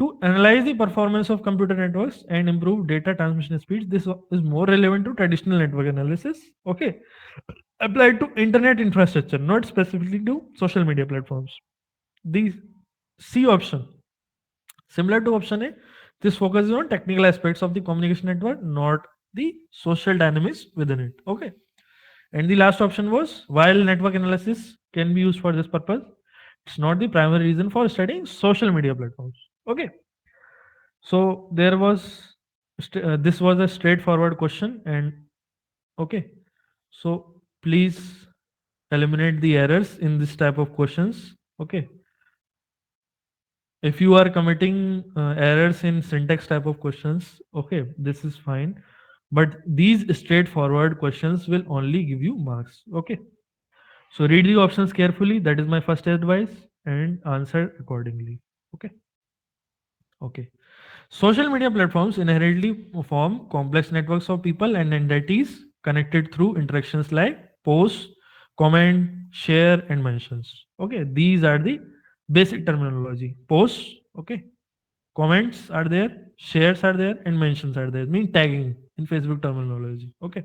A: To analyze the performance of computer networks and improve data transmission speeds, this is more relevant to traditional network analysis. Okay. Applied to internet infrastructure, not specifically to social media platforms. The C option, similar to option A, this focuses on technical aspects of the communication network, not the social dynamics within it. Okay. And the last option was, while network analysis can be used for this purpose, it's not the primary reason for studying social media platforms. Okay. So there was this was a straightforward question, and okay. So please eliminate the errors in this type of questions. Okay. If you are committing errors in syntax type of questions, okay, this is fine. But these straightforward questions will only give you marks. Okay. So read the options carefully. That is my first advice, and answer accordingly. Okay. Okay. Social media platforms inherently form complex networks of people and entities connected through interactions like post, comment, share, and mentions. Okay, these are the basic terminology. Post, okay, comments are there, shares are there, and mentions are there. Mean tagging in Facebook terminology. Okay,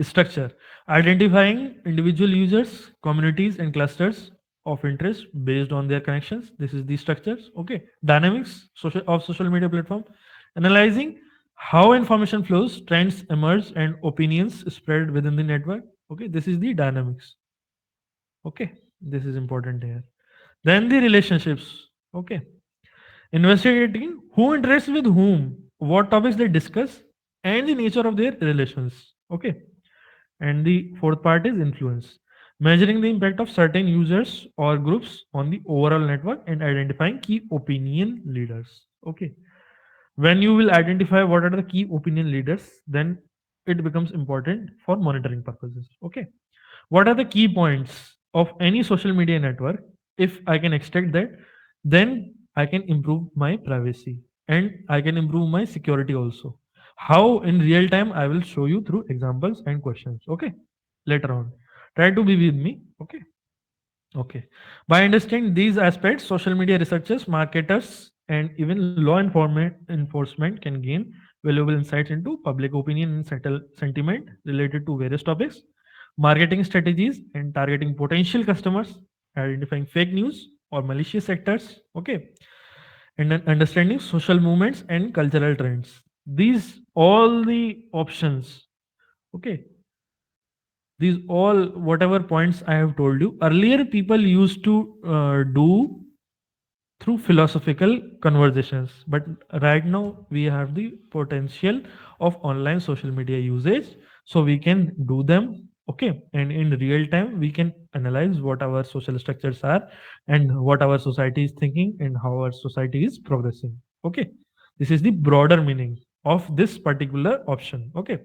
A: structure, identifying individual users, communities, and clusters of interest based on their connections. This is the structures. Okay, dynamics of social media platform, analyzing how information flows, trends emerge, and opinions spread within the network. Okay, this is the dynamics. Okay, this is important here. Then the relationships. Okay, investigating who interests with whom, what topics they discuss, and the nature of their relations. Okay, and the fourth part is influence, measuring the impact of certain users or groups on the overall network and identifying key opinion leaders. Okay, when you will identify what are the key opinion leaders, then it becomes important for monitoring purposes. Okay, what are the key points of any social media network? If I can extract that, then I can improve my privacy and I can improve my security also. How in real time, I will show you through examples and questions. Okay, later on. Try to be with me. Okay. Okay. By understanding these aspects, social media researchers, marketers, and even law enforcement can gain valuable insights into public opinion and sentiment related to various topics, marketing strategies and targeting potential customers, identifying fake news or malicious actors, okay, and then understanding social movements and cultural trends. These all the options, okay, these all whatever points I have told you earlier, people used to do through philosophical conversations, but right now we have the potential of online social media usage, so we can do them, okay, and in real time we can analyze what our social structures are and what our society is thinking and how our society is progressing, okay. This is the broader meaning of this particular option, okay.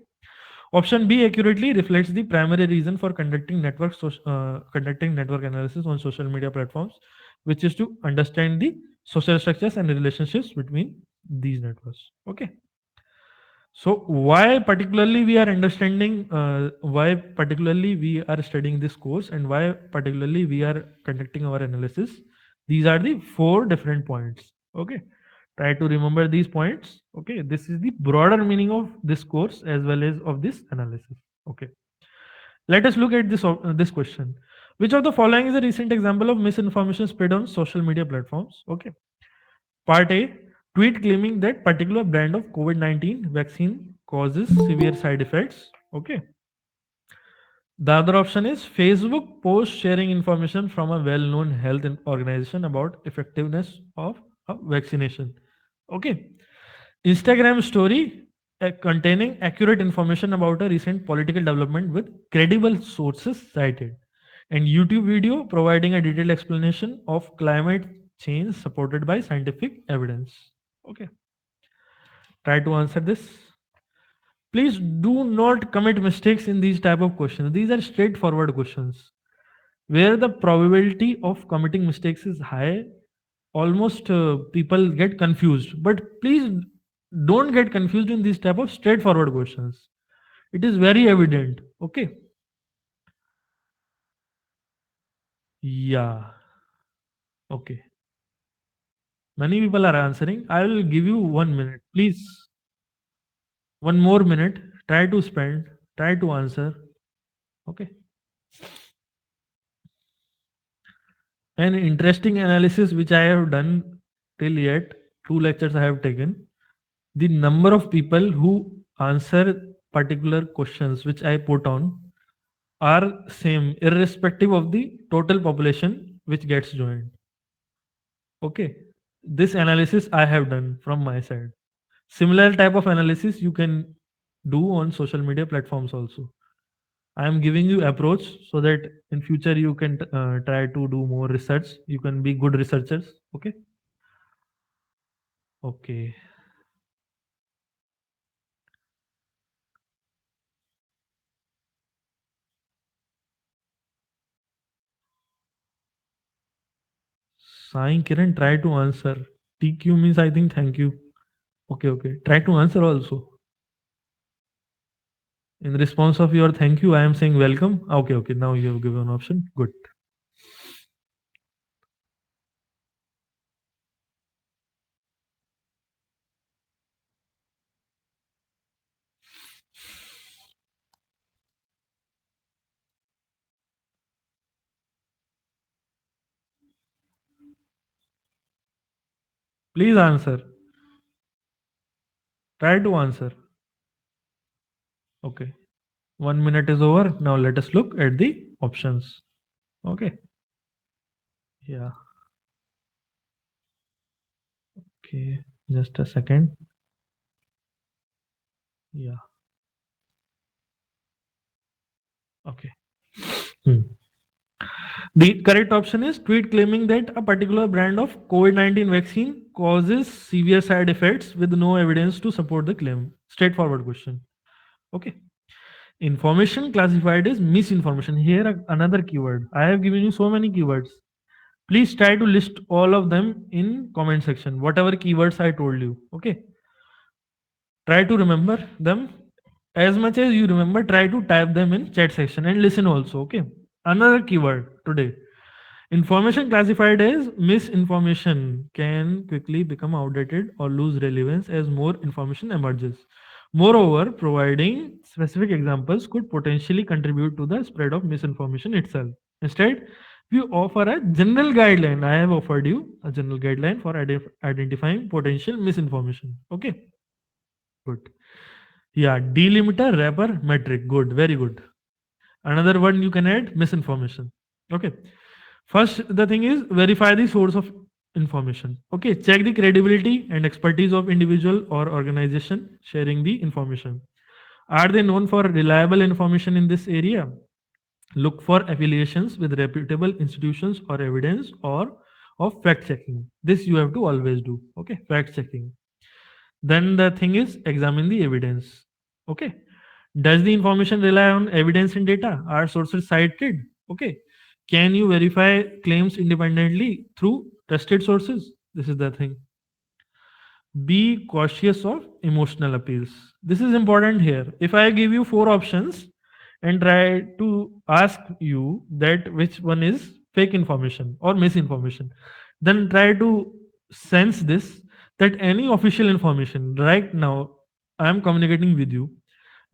A: Option B accurately reflects the primary reason for conducting network analysis on social media platforms, which is to understand the social structures and relationships between these networks. Okay. So why particularly we are studying this course and why particularly we are conducting our analysis. These are the four different points. Okay. Try to remember these points. Okay. This is the broader meaning of this course as well as of this analysis. Okay. Let us look at this question. Which of the following is a recent example of misinformation spread on social media platforms? Okay. Part A, tweet claiming that particular brand of COVID-19 vaccine causes severe side effects. Okay. The other option is Facebook post sharing information from a well-known health organization about effectiveness of a vaccination. Okay. Instagram story containing accurate information about a recent political development with credible sources cited. And YouTube video providing a detailed explanation of climate change supported by scientific evidence. Okay. Try to answer this. Please do not commit mistakes in these type of questions. These are straightforward questions where the probability of committing mistakes is high. Almost people get confused, but please don't get confused in these type of straightforward questions. It is very evident. Okay. Yeah. Okay. Many people are answering. I will give you 1 minute. Please, 1 more minute. Try to spend. Try to answer. Okay. An interesting analysis which I have done till yet, 2 lectures I have taken. The number of people who answer particular questions which I put on are same irrespective of the total population which gets joined. Okay. This analysis I have done from my side. Similar type of analysis you can do on social media platforms also. I am giving you approach so that in future you can try to do more research. You can be good researchers. Okay. Okay. Sai Kiran, try to answer. TQ means I think thank you. Okay, okay. Try to answer also. In response of your thank you, I am saying welcome. Okay, okay. Now you have given option. Good. Please answer. Try to answer. Okay. 1 minute is over. Now let us look at the options. Okay. Yeah. Okay. Just a second. Yeah. Okay. Hmm. The correct option is tweet claiming that a particular brand of COVID-19 vaccine causes severe side effects with no evidence to support the claim. Straightforward question. Okay. Information classified as misinformation. Here another keyword. I have given you so many keywords. Please try to list all of them in comment section. Whatever keywords I told you. Okay. Try to remember them. As much as you remember, try to type them in chat section and listen also. Okay. Another keyword today. Information classified as misinformation can quickly become outdated or lose relevance as more information emerges. Moreover, providing specific examples could potentially contribute to the spread of misinformation itself. Instead, we offer a general guideline. I have offered you a general guideline for identifying potential misinformation. Okay, good. Yeah, delimiter, wrapper, metric. Good, very good. Another one you can add misinformation. Okay. First, the thing is verify the source of information. Okay, check the credibility and expertise of individual or organization sharing the information. Are they known for reliable information in this area? Look for affiliations with reputable institutions or evidence or of fact checking. This you have to always do. Okay, fact checking. Then the thing is examine the evidence. Okay, does the information rely on evidence and data? Are sources cited? Okay, can you verify claims independently through trusted sources? This is the thing. Be cautious of emotional appeals. This is important here. If I give you four options and try to ask you that which one is fake information or misinformation, then try to sense this, that any official information right now I am communicating with you,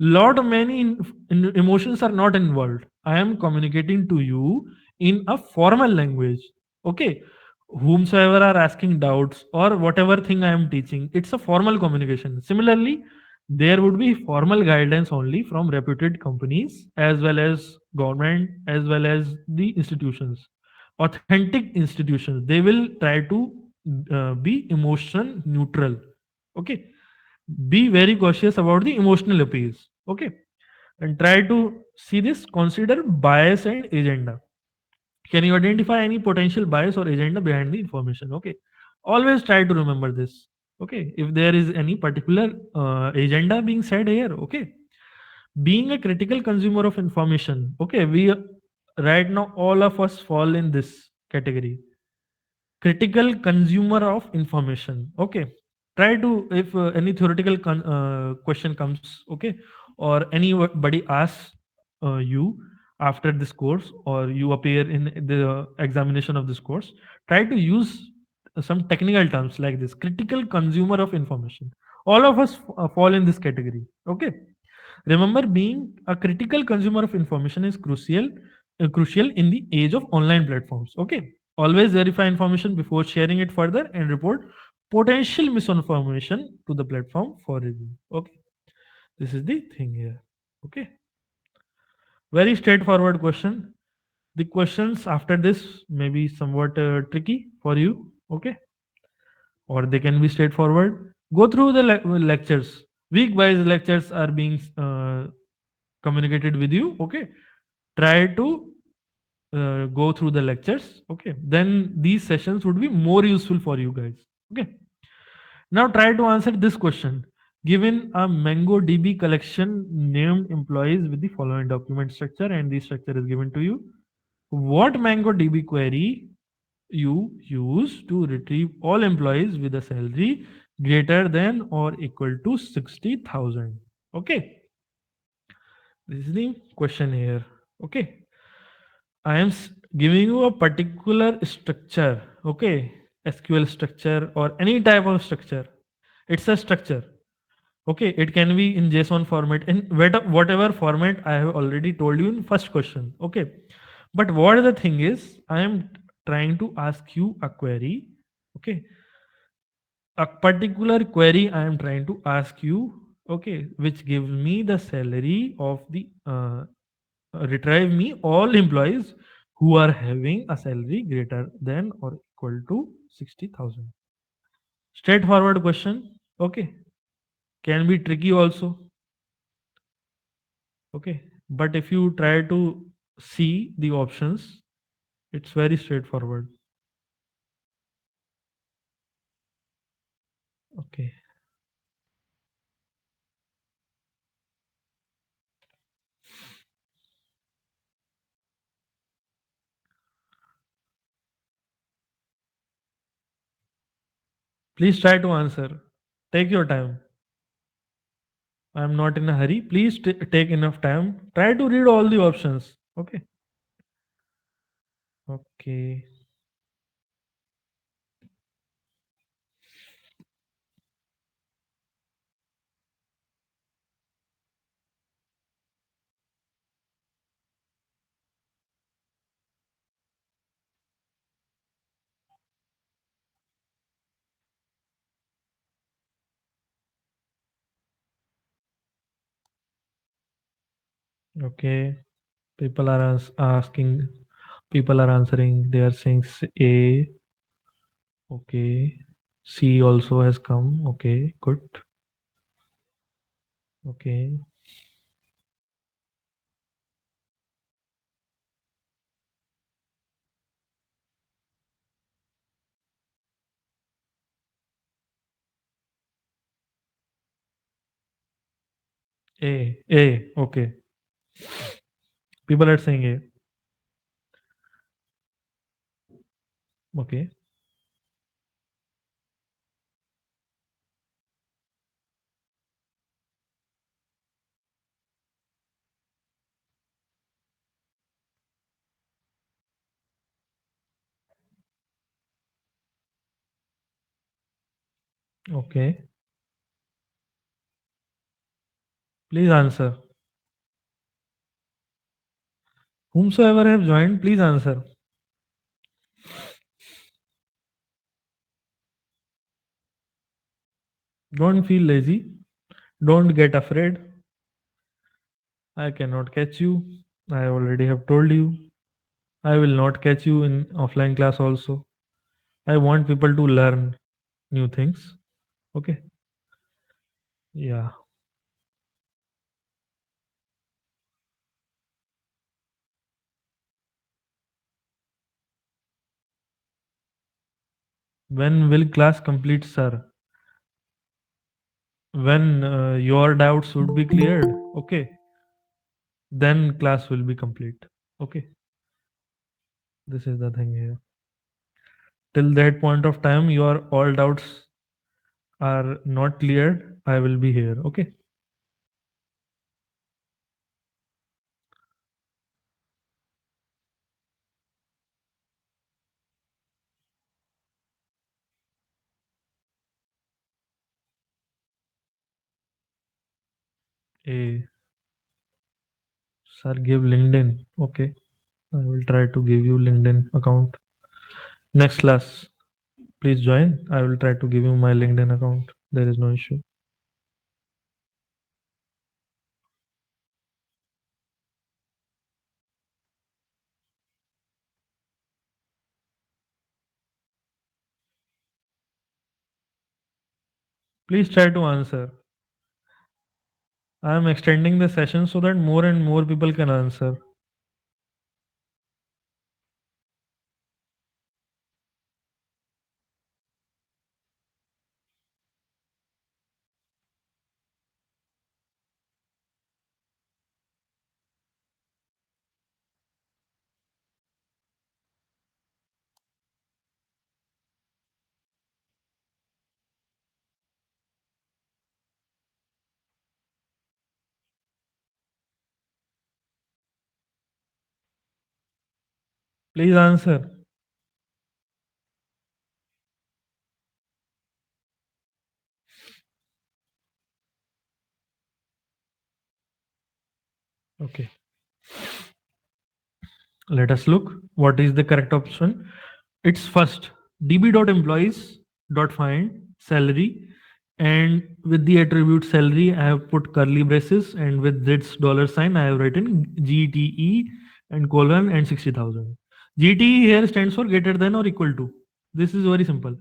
A: lot many emotions are not involved. I am communicating to you in a formal language. Okay, whomsoever are asking doubts or whatever thing I am teaching, it's a formal communication. Similarly, there would be formal guidance only from reputed companies as well as government as well as the institutions, authentic institutions. They will try to be emotion neutral. Okay, be very cautious about the emotional appeals. Okay, and try to see this, consider bias and agenda. Can you identify any potential bias or agenda behind the information? Okay, always try to remember this. Okay, if there is any particular agenda being said here. Okay, being a critical consumer of information. Okay, we right now all of us fall in this category, critical consumer of information. Okay, try to, if any theoretical question comes, okay, or anybody asks you after this course, or you appear in the examination of this course, try to use some technical terms like this, critical consumer of information. All of us fall in this category. Okay, remember, being a critical consumer of information is crucial in the age of online platforms. Okay, always verify information before sharing it further and report potential misinformation to the platform for review. Okay, this is the thing here. Okay, very straightforward question. The questions after this may be somewhat tricky for you. Okay, or they can be straightforward. Go through the lectures. Week wise lectures are being communicated with you. Okay, try to go through the lectures. Okay, then these sessions would be more useful for you guys. Okay, now try to answer this question. Given a MongoDB collection named employees with the following document structure, and the structure is given to you, what MongoDB query you use to retrieve all employees with a salary greater than or equal to 60,000? Okay, this is the question here. Okay, I am giving you a particular structure. Okay, SQL structure or any type of structure. It's a structure. Okay, it can be in JSON format, in whatever format I have already told you in first question. Okay, but what the thing is, I am trying to ask you a query. Okay, a particular query I am trying to ask you. Okay, which gives me the salary of the retrieve me all employees who are having a salary greater than or equal to 60,000. Straightforward question. Okay, can be tricky also. Okay, but if you try to see the options, it's very straightforward. Okay, please try to answer. Take your time. I am not in a hurry. Please take enough time. Try to read all the options. Okay. Okay. Okay. People are asking. People are answering. They are saying A. Okay. C also has come. Okay. Good. Okay. A. A. Okay. People are saying A. Okay. Okay. Please answer. Whomsoever have joined, please answer. Don't feel lazy. Don't get afraid. I cannot catch you. I already have told you. I will not catch you in offline class also. I want people to learn new things. Okay. Yeah. When will class complete, sir? When your doubts would be cleared. Okay. Then class will be complete. Okay. This is the thing here. Till that point of time, your all doubts are not cleared. I will be here. Okay. A sir give LinkedIn. Okay. I will try to give you LinkedIn account. Next class, please join. I will try to give you my LinkedIn account. There is no issue. Please try to answer. I am extending the session so that more and more people can answer. Please answer. Okay. Let us look. What is the correct option? It's first db.employees.find salary, and with the attribute salary I have put curly braces, and with this dollar sign I have written GTE and colon and 60,000. GTE here stands for greater than or equal to. This is very simple.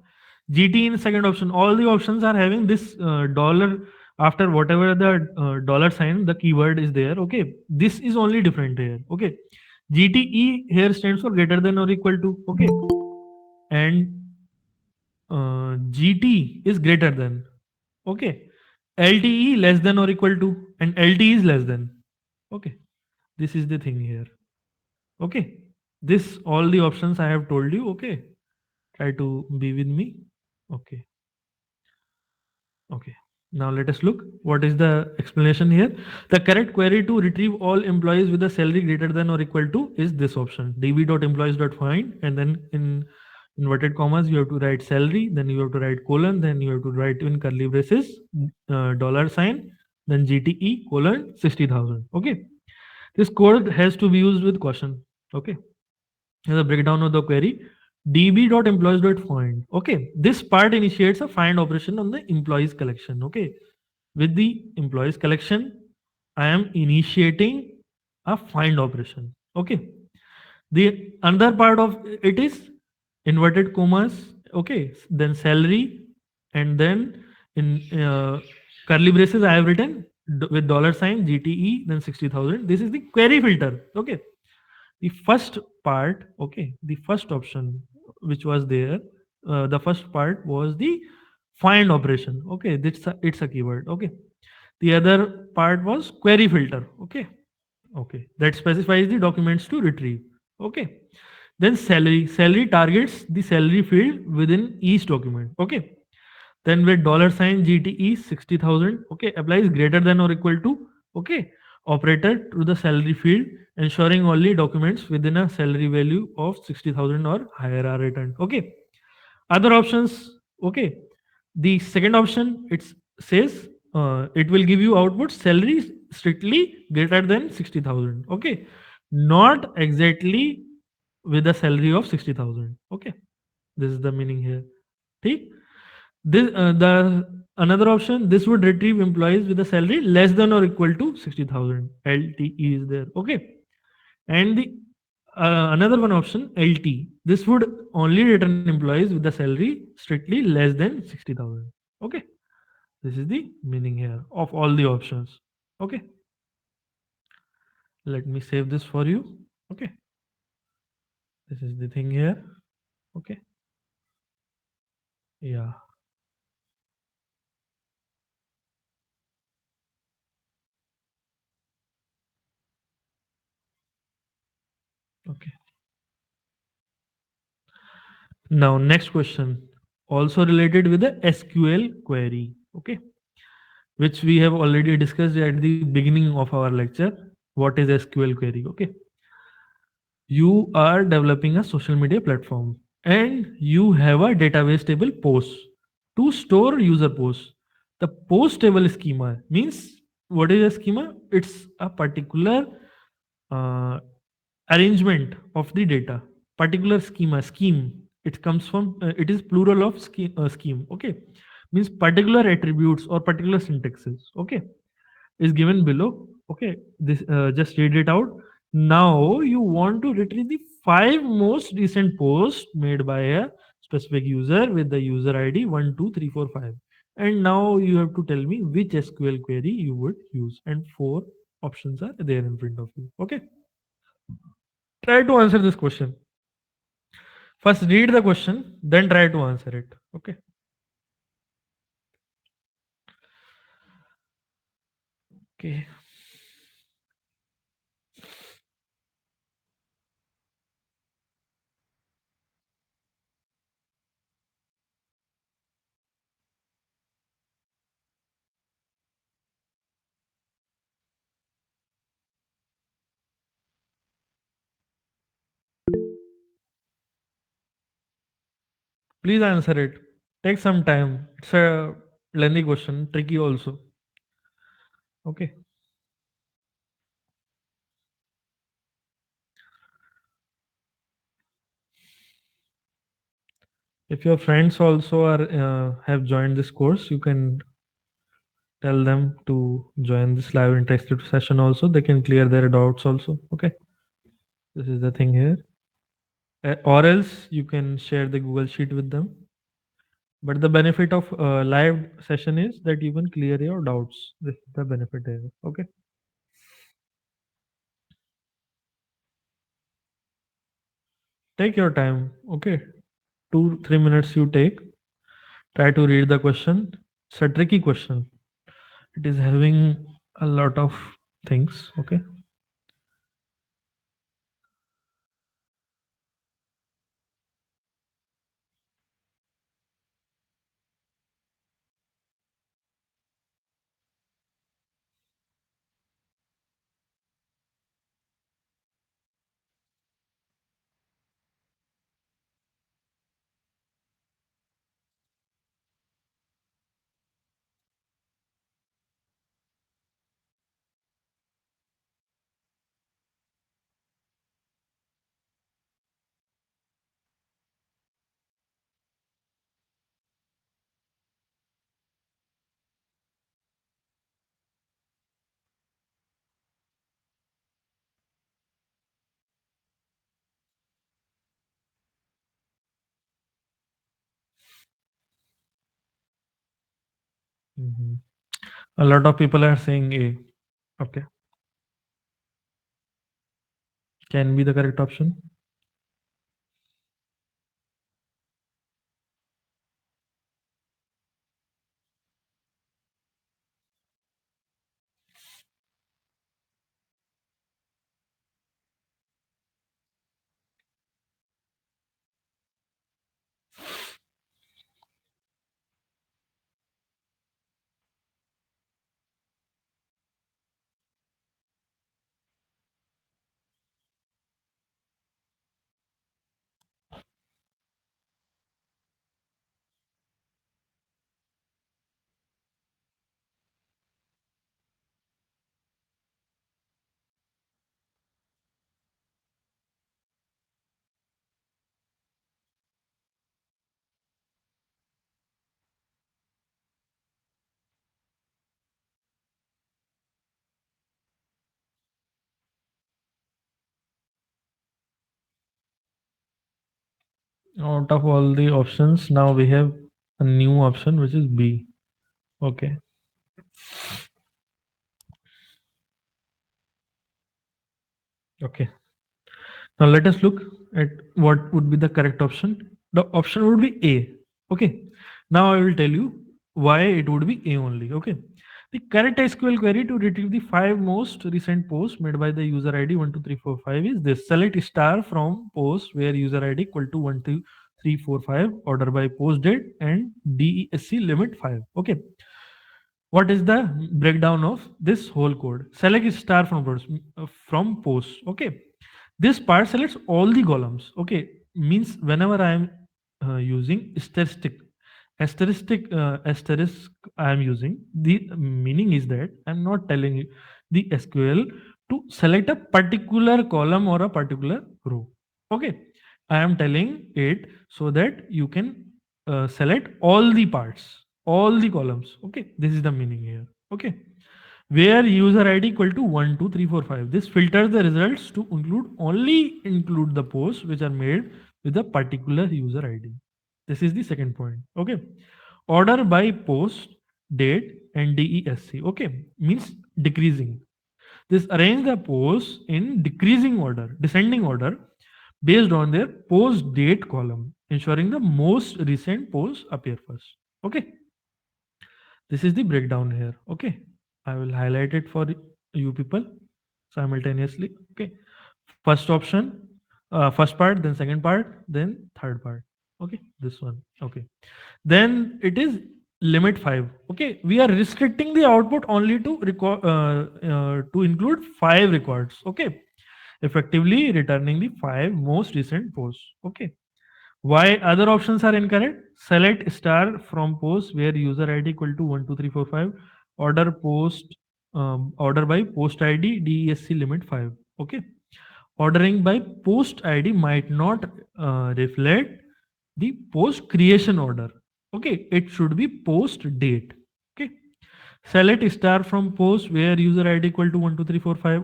A: GT in second option, all the options are having this dollar after whatever the dollar sign, the keyword is there. Okay, this is only different here. Okay, GTE here stands for greater than or equal to. Okay, and GT is greater than. Okay, LTE less than or equal to, and LT is less than. Okay, this is the thing here. Okay, this all the options I have told you. Okay, try to be with me. Okay, okay. Now let us look what is the explanation here. The correct query to retrieve all employees with a salary greater than or equal to is this option, db.employees.find, and then in inverted commas you have to write salary, then you have to write colon, then you have to write in curly braces dollar sign, then GTE colon 60,000. Okay, this code has to be used with caution. Okay, here's a breakdown of the query. db.employees.find. Okay, this part initiates a find operation on the employees collection. Okay, with the employees collection, I am initiating a find operation. Okay, the another part of it is inverted commas. Okay, then salary, and then in curly braces I have written with dollar sign GTE, then 60,000. This is the query filter. Okay, the first part, okay, the first option which was there, the first part was the find operation. Okay, it's a keyword. Okay, the other part was query filter. Okay, okay, that specifies the documents to retrieve. Okay, then salary targets the salary field within each document. Okay, then with dollar sign GTE 60,000, okay, applies greater than or equal to, okay, operator to the salary field, ensuring only documents within a salary value of 60,000 or higher are returned. Okay, other options. Okay, the second option, it says it will give you output salary strictly greater than 60,000. Okay, not exactly with a salary of 60,000. Okay, this is the meaning here. ठीक? This the another option, this would retrieve employees with a salary less than or equal to 60,000. LTE is there. Okay, and the another one option, LT, this would only return employees with the salary strictly less than 60,000. Okay, this is the meaning here of all the options. Okay, let me save this for you. Okay, this is the thing here. Okay, yeah. Okay, now next question, also related with the SQL query. Okay, which we have already discussed at the beginning of our lecture. What is SQL query? Okay, you are developing a social media platform and you have a database table posts to store user posts. The post table schema means, what is a schema? It's a particular uh, arrangement of the data, particular scheme. It comes from it is plural of scheme. Okay, means particular attributes or particular syntaxes. Okay, is given below. Okay, this just read it out. Now you want to retrieve the 5 most recent posts made by a specific user with the user ID 12345, and now you have to tell me which SQL query you would use, and 4 options are there in front of you. Okay, try to answer this question. First read the question, then try to answer it. Okay, okay, please answer it. Take some time. It's a lengthy question, tricky also. Okay. If your friends also are have joined this course, you can tell them to join this live interactive session also. They can clear their doubts also. Okay, this is the thing here. Or else you can share the Google Sheet with them. But the benefit of live session is that you can clear your doubts. This is the benefit here. Okay, take your time. Okay, 2 3 minutes you take. Try to read the question. It's a tricky question. It is having a lot of things. Okay. Mhm. A lot of people are saying A. Okay, can be the correct option. Out of all the options, now we have a new option which is B. Okay, okay. Now let us look at what would be the correct option. The option would be A. Okay. Now I will tell you why it would be A only. Okay. The correct SQL query to retrieve the five most recent posts made by the user ID 12345 is this: select star from post where user ID equal to 12345, order by post date and DESC limit 5. Okay. What is the breakdown of this whole code? Select star from post. Okay, this part selects all the columns. Okay, means whenever I am using asterisk I am using, the meaning is that I'm not telling you the SQL to select a particular column or a particular row. Okay, I am telling it so that you can select all the parts, all the columns. Okay, this is the meaning here. Okay, where user ID equal to 1 2 3 4 5, this filters the results to include the posts which are made with a particular user ID. This is the second point. Okay, order by post date and DESC. Okay, means decreasing. This arrange the posts in decreasing order, descending order, based on their post date column, ensuring the most recent posts appear first. Okay, this is the breakdown here. Okay, I will highlight it for you people simultaneously. Okay, first option, first part, then second part, then third part. Okay, this one. Okay, then it is limit 5. Okay, we are restricting the output only to record to include 5 records. Okay, effectively returning the 5 most recent posts. Okay, why other options are incorrect? Select star from post where user ID equal to 12345, order post, order by post ID DESC limit 5. Okay, ordering by post ID might not reflect the post creation order. Okay, it should be post date. Okay, select star from post where user ID equal to 12345,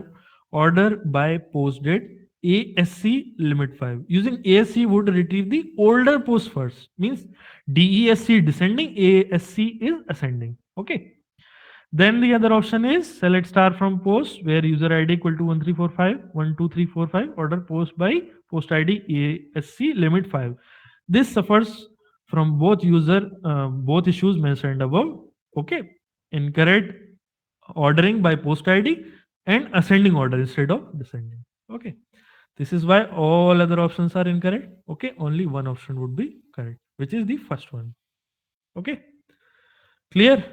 A: order by post date ASC limit 5. Using ASC would retrieve the older post first, means DESC descending, ASC is ascending. Okay, then the other option is select star from post where user ID equal to 12345, order post by post ID ASC limit 5. This suffers from both issues mentioned above. Okay, incorrect ordering by post ID and ascending order instead of descending. Okay, this is why all other options are incorrect. Okay, only one option would be correct, which is the first one. Okay, clear?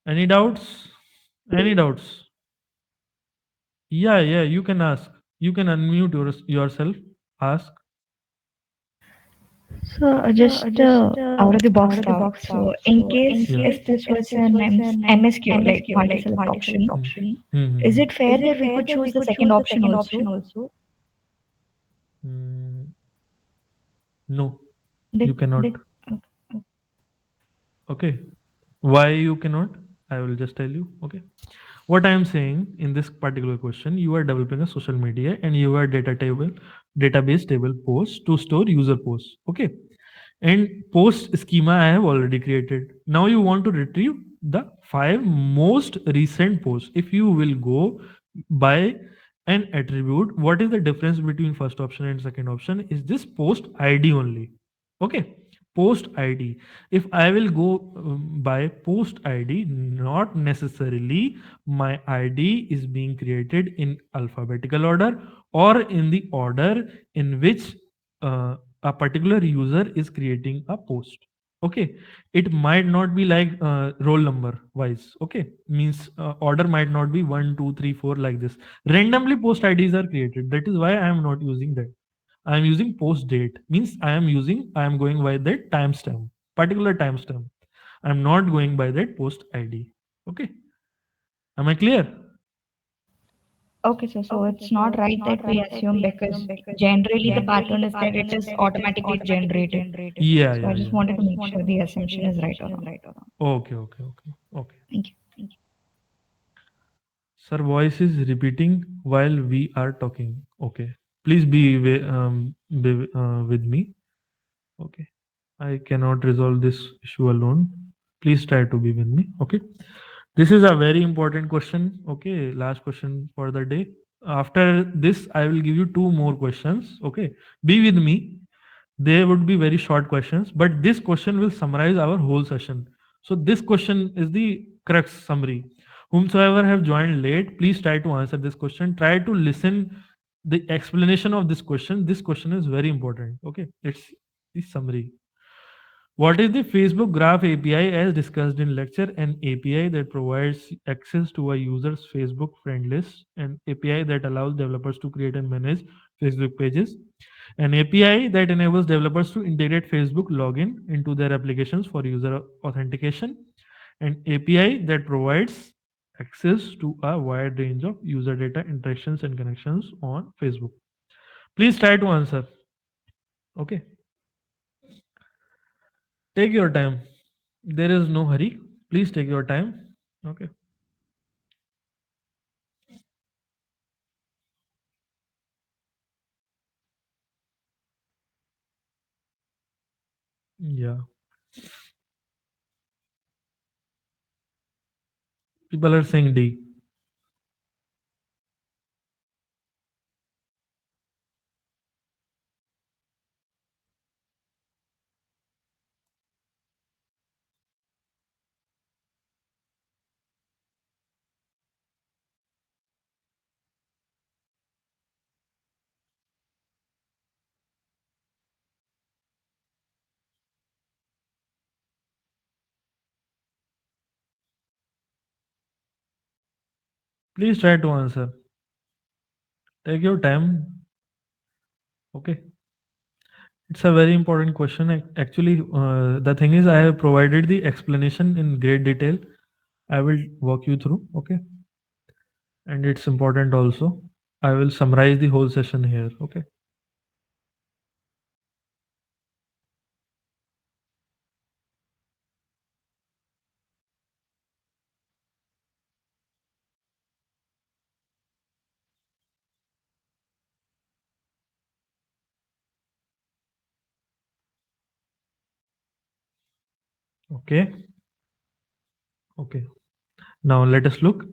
A: Any doubts? Any doubts? Yeah, yeah, you can ask. You can unmute yourself. Ask.
C: So just out of the box talk. So in case
A: Yeah.
C: if this was an MSQ, like multi-select option, is it fair that we could choose the second option also?
A: Mm, no, you
C: Did,
A: cannot. Okay. Why you cannot? I will just tell you. Okay. What I am saying in this particular question, you are developing a social media and you are database table posts to store user posts. Okay. and post schema I have already created. Now you want to retrieve the five most recent posts. If you will go by an attribute, what is the difference between first option and second option? Is this post ID only? Okay, post ID. If I will go by post ID, not necessarily my ID is being created in alphabetical order or in the order in which a particular user is creating a post. Okay, it might not be like roll number wise. Okay, means order might not be 1 2 3 4 like this. Randomly post IDs are created. That is why I am not using that. I am using post date. Means I am going by that timestamp, particular timestamp. I am not going by that post ID. Okay, am I clear?
C: Okay, so it's not right that we assume, because generally the pattern is that it is automatically generated.
A: Yeah,
C: So I
A: yeah,
C: just
A: yeah.
C: wanted to make sure the assumption is right or wrong.
A: Okay, okay, okay, okay.
C: Thank you.
A: Sir, voice is repeating while we are talking. Okay. Please be with me. Okay. I cannot resolve this issue alone. Please try to be with me. Okay. This is a very important question. Okay. Last question for the day. After this, I will give you two more questions. Okay. Be with me. They would be very short questions, but this question will summarize our whole session. So this question is the crux summary. Whomsoever have joined late, please try to answer this question. Try to listen the explanation of this question. This question is very important. Okay, it's the summary. What is the Facebook Graph API? As discussed in lecture? An API that provides access to a user's Facebook friend list, an API that allows developers to create and manage Facebook pages, an API that enables developers to integrate Facebook login into their applications for user authentication, an API that provides access to a wide range of user data, interactions, and connections on Facebook. Please try to answer. Okay, take your time. There is no hurry. Please take your time. Okay. Yeah. People are saying D. Please try to answer. Take your time. Okay. It's a very important question. Actually, the thing is, I have provided the explanation in great detail. I will walk you through. Okay. And it's important also. I will summarize the whole session here. Okay. Okay. Okay. Now let us look.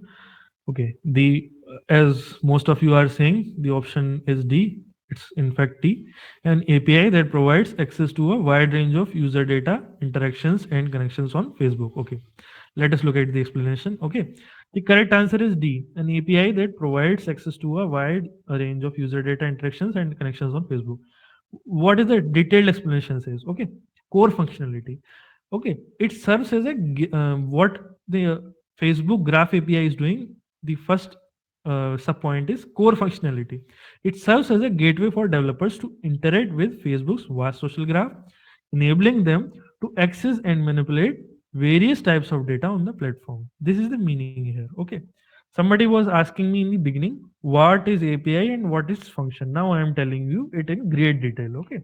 A: Okay, the as most of you are saying, the option is D. It's in fact D, an API that provides access to a wide range of user data, interactions, and connections on Facebook. Okay, let us look at the explanation. Okay, the correct answer is D, an API that provides access to a wide range of user data, interactions, and connections on Facebook. What is the detailed explanation says? Okay, core functionality. Okay, it serves as a what the Facebook Graph API is doing. The first sub point is core functionality. It serves as a gateway for developers to interact with Facebook's vast social graph, enabling them to access and manipulate various types of data on the platform. This is the meaning here. Okay. Somebody was asking me in the beginning, what is API and what is function? Now I am telling you it in great detail. Okay.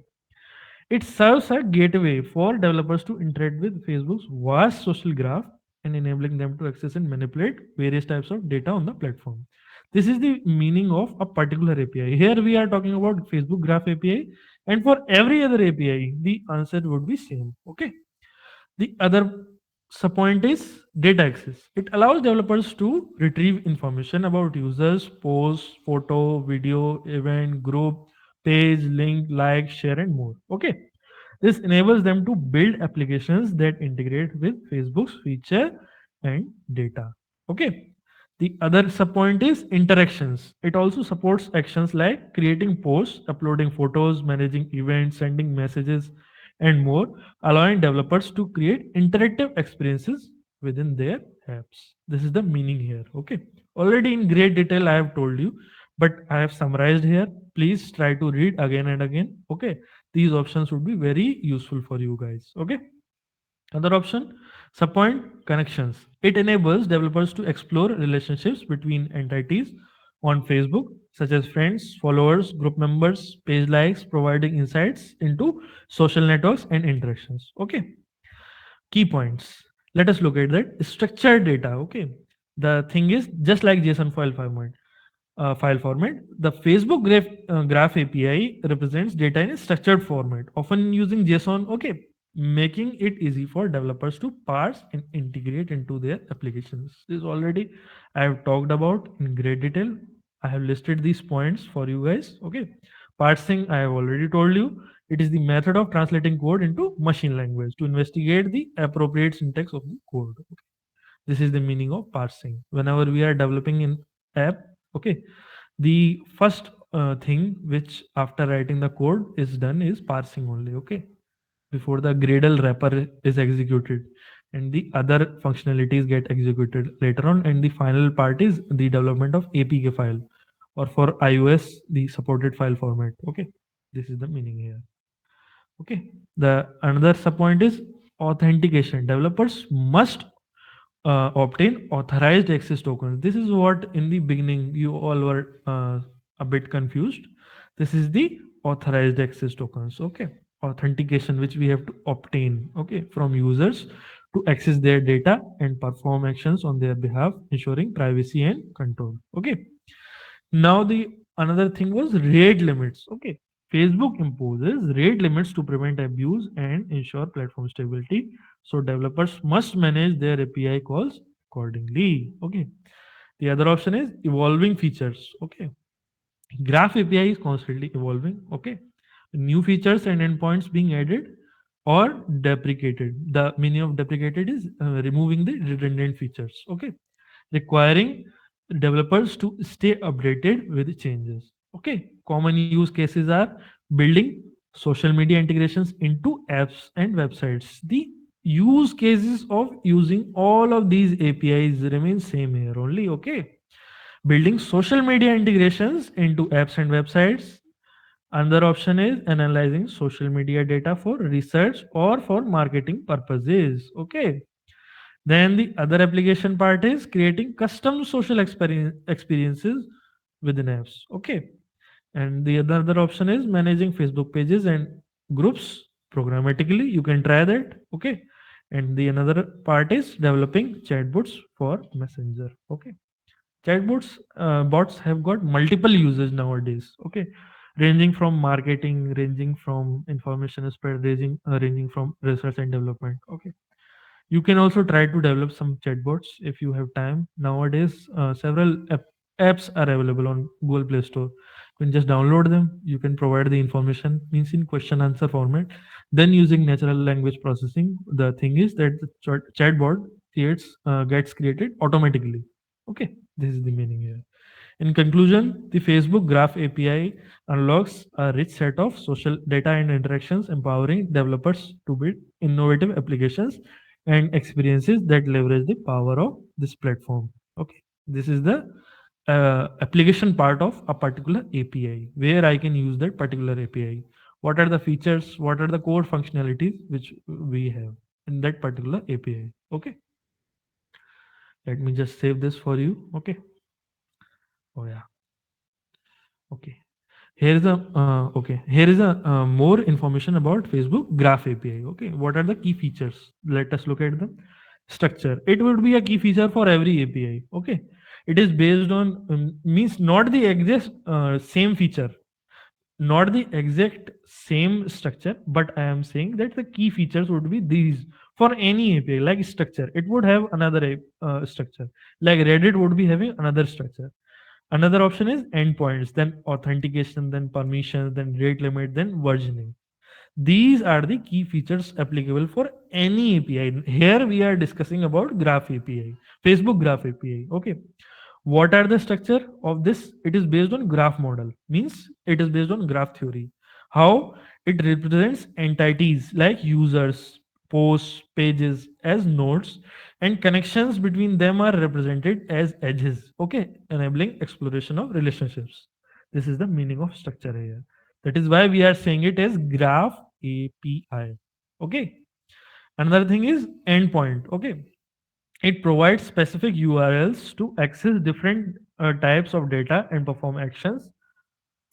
A: It serves a gateway for developers to interact with Facebook's vast social graph and enabling them to access and manipulate various types of data on the platform. This is the meaning of a particular API. Here we are talking about Facebook Graph API, And for every other API, the answer would be same. Okay. The other subpoint is data access. It allows developers to retrieve information about users, posts, photo, video, event, group, page, link, like, share, and more. Okay. This enables them to build applications that integrate with Facebook's feature and data. Okay. The other subpoint is interactions. It also supports actions like creating posts, uploading photos, managing events, sending messages, and more, allowing developers to create interactive experiences within their apps. This is the meaning here. Okay. Already in great detail, I have told you, but I have summarized here. Please try to read again and again. Okay. These options would be very useful for you guys. Okay. Other option, subpoint connections. It enables developers to explore relationships between entities on Facebook, such as friends, followers, group members, page likes, providing insights into social networks and interactions. Okay. Key points. Let us look at that. Structured data. Okay. The thing is just like JSON file format. The Facebook graph API represents data in a structured format, often using JSON, okay, making it easy for developers to parse and integrate into their applications. This already I have talked about in great detail. I have listed these points for you guys. Okay. Parsing, I have already told you. It is the method of translating code into machine language to investigate the appropriate syntax of the code. This is the meaning of parsing. Whenever we are developing an app, okay, the first thing which after writing the code is done is parsing only. Okay, before the Gradle wrapper is executed, and the other functionalities get executed later on, and the final part is the development of APK file, or for iOS the supported file format. Okay, this is the meaning here. Okay, the another subpoint is authentication. Developers must obtain authorized access tokens. This is what in the beginning you all were a bit confused. This is the authorized access tokens. Okay, authentication which we have to obtain. Okay, from users to access their data and perform actions on their behalf, ensuring privacy and control. Okay, now the another thing was rate limits. Okay, Facebook imposes rate limits to prevent abuse and ensure platform stability. So developers must manage their API calls accordingly. Okay. The other option is evolving features. Okay. Graph API is constantly evolving. Okay. New features and endpoints being added or deprecated. The meaning of deprecated is removing the redundant features. Okay, requiring developers to stay updated with changes. Okay, common use cases are building social media integrations into apps and websites. The use cases of using all of these APIs remain same here only. Okay, building social media integrations into apps and websites. Another option is analyzing social media data for research or for marketing purposes. Okay, then the other application part is creating custom social experiences within apps. Okay. And the other option is managing Facebook pages and groups programmatically. You can try that. Okay. And the another part is developing chatbots for Messenger. Okay. Chatbots bots have got multiple uses nowadays. Okay. Ranging from marketing, ranging from information spread, ranging from research and development. Okay, you can also try to develop some chatbots if you have time. Nowadays, several apps are available on Google Play Store. You can just download them. You can provide the information, means in question answer format. Then using natural language processing, the thing is that the chatbot gets created automatically. Okay, this is the meaning here. In conclusion, the Facebook Graph API unlocks a rich set of social data and interactions, empowering developers to build innovative applications and experiences that leverage the power of this platform. Okay, this is the application part of a particular API where I can use that particular API. What are the features? What are the core functionalities which we have in that particular API? Okay, let me just save this for you. Okay. Oh yeah. Okay. Here is a more information about Facebook Graph API. Okay, what are the key features? Let us look at them. Structure. It would be a key feature for every API. Okay, it is based on means not the exact same feature. not the exact same structure, but I am saying that the key features would be these. For any API, like structure, it would have another structure. Like Reddit would be having another structure. Another option is endpoints, then authentication, then permissions, then rate limit, then versioning. These are the key features applicable for any API. Here we are discussing about Graph API, Facebook Graph API. Okay. What are the structure of this? It is based on graph model, means it is based on graph theory. How it represents entities like users, posts, pages as nodes, and connections between them are represented as edges. Okay, enabling exploration of relationships. This is the meaning of structure here. That is why we are saying it as graph API. Okay. Another thing is endpoint. Okay, it provides specific URLs to access different types of data and perform actions,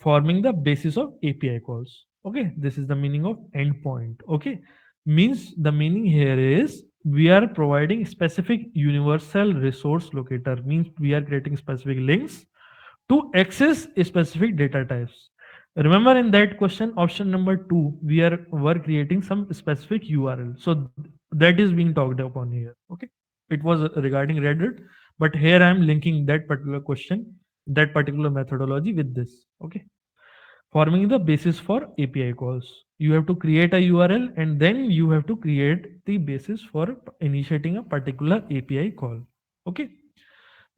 A: forming the basis of API calls. Okay, this is the meaning of endpoint. Okay, means the meaning here is we are providing specific universal resource locator, means we are creating specific links to access a specific data types. Remember in that question, option number two, were creating some specific URL. So that is being talked upon here. Okay. It was regarding Reddit, but here I am linking that particular question, that particular methodology with this. Okay. Forming the basis for API calls. You have to create a URL and then you have to create the basis for initiating a particular API call. Okay.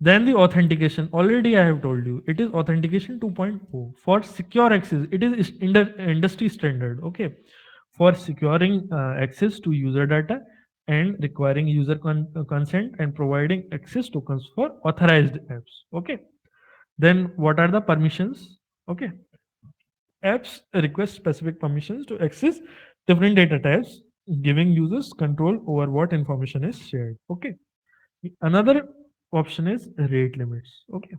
A: Then the authentication. Already I have told you it is authentication 2.0 for secure access. It is industry standard. Okay, for securing access to user data and requiring user consent and providing access tokens for authorized apps. Okay. Then what are the permissions? Okay, apps request specific permissions to access different data types, giving users control over what information is shared. Okay. Another option is rate limits. Okay,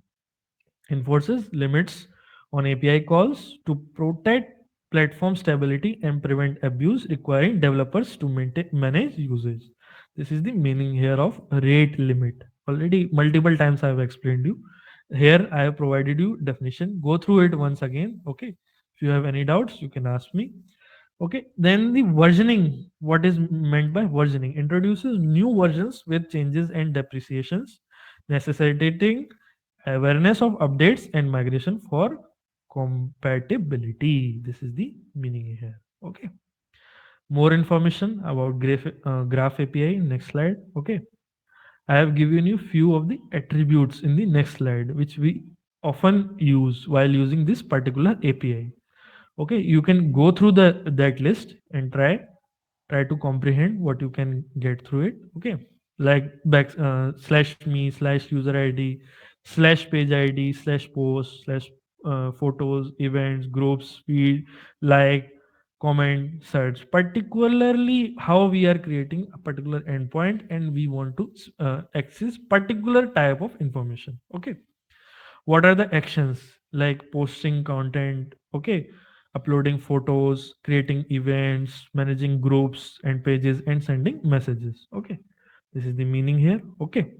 A: enforces limits on API calls to protect platform stability and prevent abuse, requiring developers to manage usage. This is the meaning here of rate limit. Already multiple times I have explained you. Here I have provided you definition. Go through it once again. Okay. If you have any doubts, you can ask me. Okay, then the versioning. What is meant by versioning? Introduces new versions with changes and depreciations, necessitating awareness of updates and migration for compatibility. This is the meaning here. Okay. More information about Graph API. Next slide. Okay. I have given you few of the attributes in the next slide, which we often use while using this particular API. Okay, you can go through that list and try to comprehend what you can get through it. Okay, like slash me slash user id slash page id slash post slash photos events groups feed like comment search, particularly how we are creating a particular endpoint and we want to access particular type of information. Okay, what are the actions? Like posting content, okay, uploading photos, creating events, managing groups and pages, and sending messages. Okay, this is the meaning here. Okay,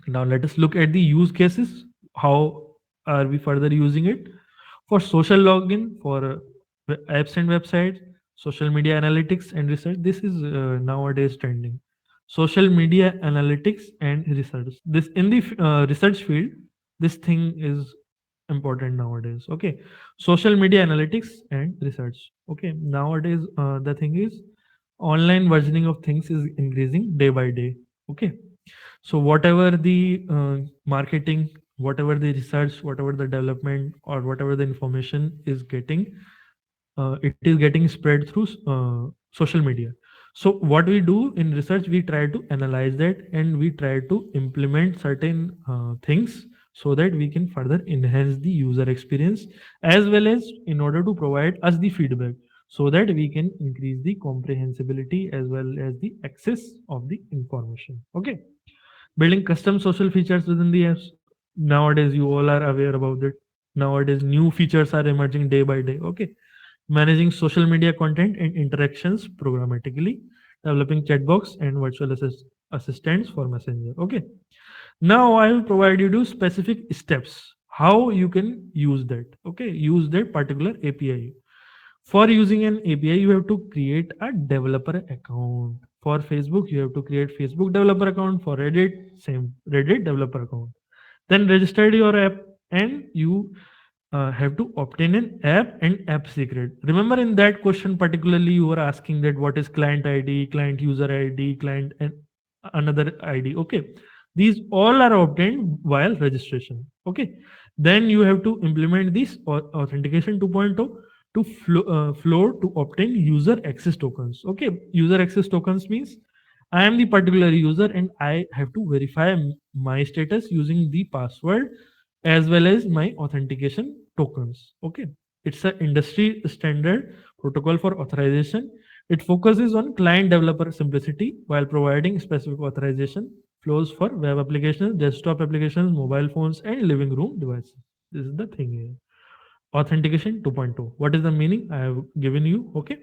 A: now let us look at the use cases. How are we further using it? For social login, for apps and websites, social media analytics and research. This is nowadays trending. Social media analytics and research. This in the research field, this thing is important nowadays. Okay, social media analytics and research. Okay, nowadays the thing is online versioning of things is increasing day by day. Okay, so whatever the marketing, whatever the research, whatever the development, or whatever the information is getting, it is getting spread through social media. So what we do in research, we try to analyze that and we try to implement certain things so that we can further enhance the user experience, as well as in order to provide us the feedback so that we can increase the comprehensibility as well as the access of the information. Okay, building custom social features within the apps. Nowadays you all are aware about it. Nowadays new features are emerging day by day. Okay, managing social media content and interactions programmatically, developing chatbots and virtual assistants for messenger. Okay, now I will provide you specific steps how you can use that. Okay, use that particular API. For using an API, you have to create a developer account. For Facebook, you have to create Facebook developer account. For Reddit, same Reddit developer account. Then register your app, and you have to obtain an app and app secret. Remember, in that question particularly, you were asking that what is client ID, client user ID, client and another ID. Okay, these all are obtained while registration. Okay, then you have to implement this authentication 2.0 to flow to obtain user access tokens. Okay, user access tokens means I am the particular user and I have to verify my status using the password as well as my authentication tokens. Okay, it's an industry standard protocol for authorization. It focuses on client developer simplicity while providing specific authorization flows for web applications, desktop applications, mobile phones, and living room devices. This is the thing here. Authentication 2.0. What is the meaning? I have given you. Okay,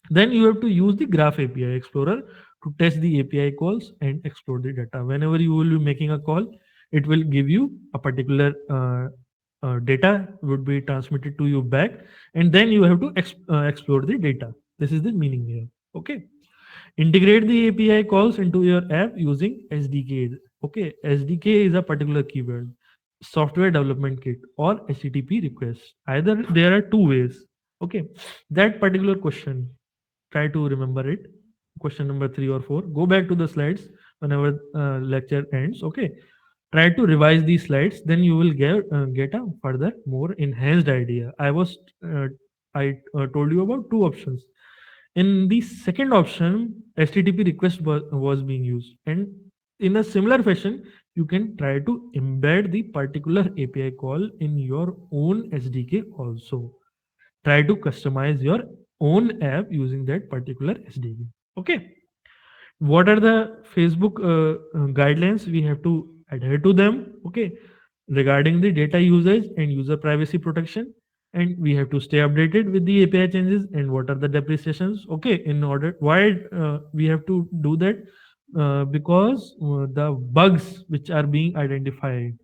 A: then you have to use the Graph API Explorer to test the API calls and explore the data. Whenever you will be making a call, it will give you a particular data would be transmitted to you back, and then you have to explore the data. This is the meaning here. Okay. Integrate the API calls into your app using SDK. Okay, SDK is a particular keyword, software development kit or HTTP request. Either there are two ways. Okay, that particular question, try to remember it. Question number 3 or 4. Go back to the slides whenever lecture ends. Okay, try to revise these slides. Then you will get a further more enhanced idea. I told you about two options. In the second option, HTTP request was being used, and in a similar fashion, you can try to embed the particular API call in your own SDK also. Try to customize your own app using that particular SDK. Okay, what are the Facebook guidelines? We have to adhere to them. Okay, regarding the data usage and user privacy protection, and we have to stay updated with the API changes and what are the depreciations. Okay, in order why we have to do that, because the bugs which are being identified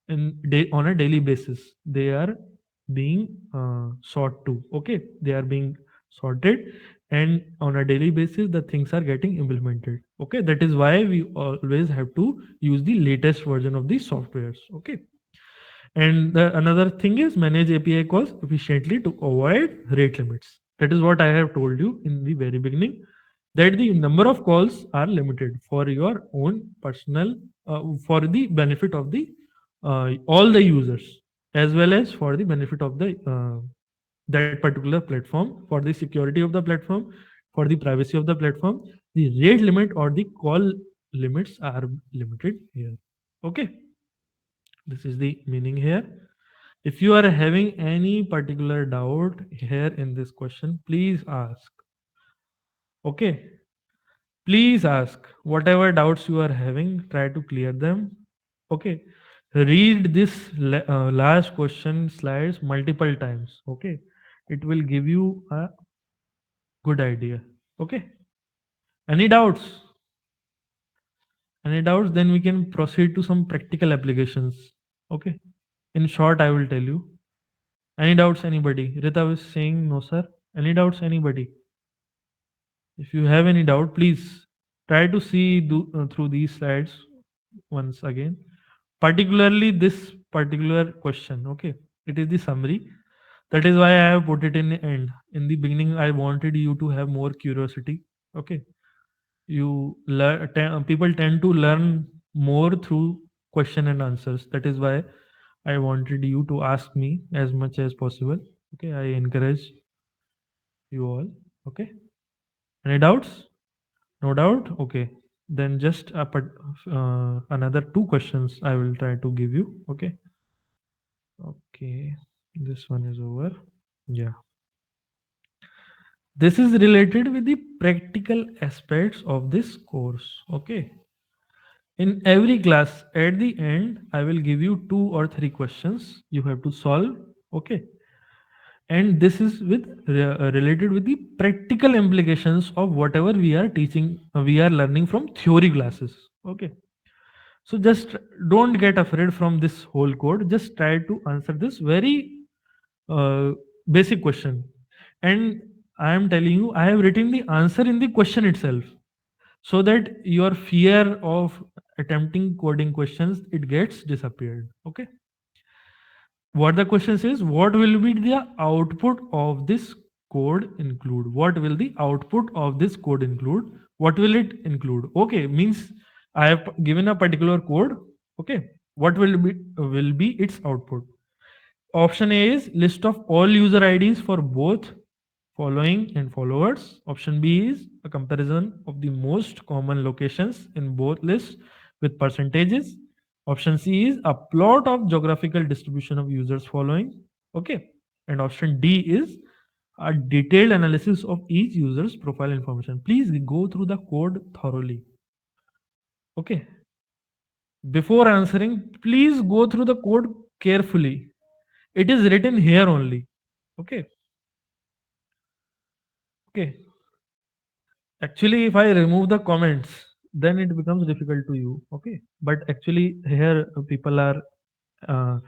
A: on a daily basis, they are being sought to. Okay, they are being sorted, and on a daily basis the things are getting implemented. Okay, that is why we always have to use the latest version of the softwares. Okay, and another thing is manage API calls efficiently to avoid rate limits. That is what I have told you in the very beginning, that the number of calls are limited for your own personal, for the benefit of the all the users, as well as for the benefit of the that particular platform, for the security of the platform, for the privacy of the platform. The rate limit or the call limits are limited here. Okay, this is the meaning here. If you are having any particular doubt here in this question, please ask. Okay, please ask whatever doubts you are having, try to clear them. Okay, read this last question slides multiple times. Okay, it will give you a good idea. Okay, any doubts? Any doubts? Then we can proceed to some practical applications. Okay, in short, I will tell you. Any doubts, anybody? Rita was saying no, sir. Any doubts, anybody? If you have any doubt, please try to see through these slides once again. Particularly this particular question. Okay, it is the summary. That is why I have put it in the end. In the beginning, I wanted you to have more curiosity. Okay, people tend to learn more through question and answers. That is why I wanted you to ask me as much as possible. Okay, I encourage you all. Okay, any doubts? No doubt. Okay, then just another two questions I will try to give you. Okay. Okay, this one is over. Yeah, this is related with the practical aspects of this course. Okay, in every class at the end I will give you two or three questions you have to solve. Okay, and this is related with the practical implications of whatever we are teaching, we are learning from theory classes. Okay, So just don't get afraid from this whole code. Just try to answer this very uh, basic question. And I am telling you, I have written the answer in the question itself, so that your fear of attempting coding questions, it gets disappeared. Okay. What the question says, what will be the output of this code include? What will the output of this code include? What will it include? Okay, means I have given a particular code. Okay, what will be its output? Option A is list of all user IDs for both following and followers. Option B is a comparison of the most common locations in both lists with percentages. Option C is a plot of geographical distribution of users following. Okay. And option D is a detailed analysis of each user's profile information. Please go through the code thoroughly. Okay. Before answering, please go through the code carefully. It is written here only. Okay. Okay. Actually, if I remove the comments, then it becomes difficult to you. Okay. But actually, here people are uh,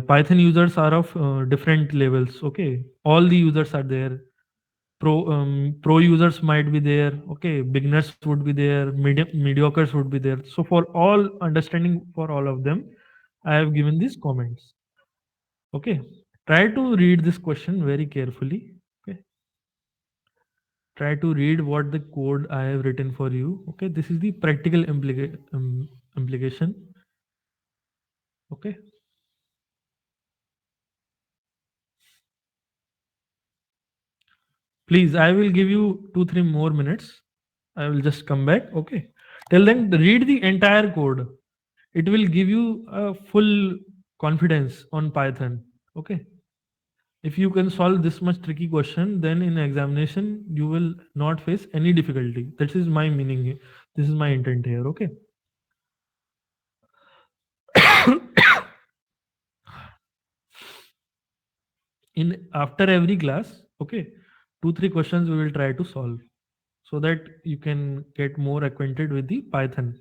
A: Python users are of different levels. Okay. All the users are there. Pro users might be there. Okay. Beginners would be there. Mediocres would be there. So for all understanding for all of them, I have given these comments. Okay. Try to read this question very carefully. Okay. Try to read what the code I have written for you. Okay, this is the practical implication. Okay, please, I will give you 2 3 more minutes. I will just come back. Okay, till then, read the entire code. It will give you a full confidence on Python. Okay, if you can solve this much tricky question, then in examination you will not face any difficulty. That is my meaning. This is my intent here. Okay. In after every class, okay, 2 3 questions we will try to solve, so that you can get more acquainted with the Python.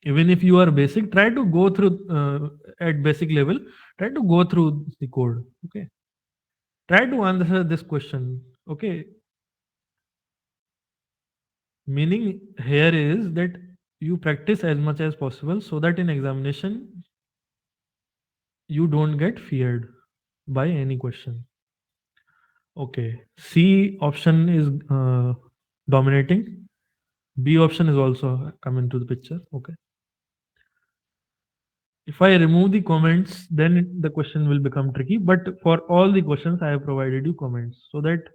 A: Even if you are basic, try to go through at basic level, try to go through the code. Okay, try to answer this question. Okay, meaning here is that you practice as much as possible, so that in examination you don't get feared by any question. Okay, C option is dominating. B option is also come into the picture. Okay. If I remove the comments, then the question will become tricky. But for all the questions, I have provided you comments, so that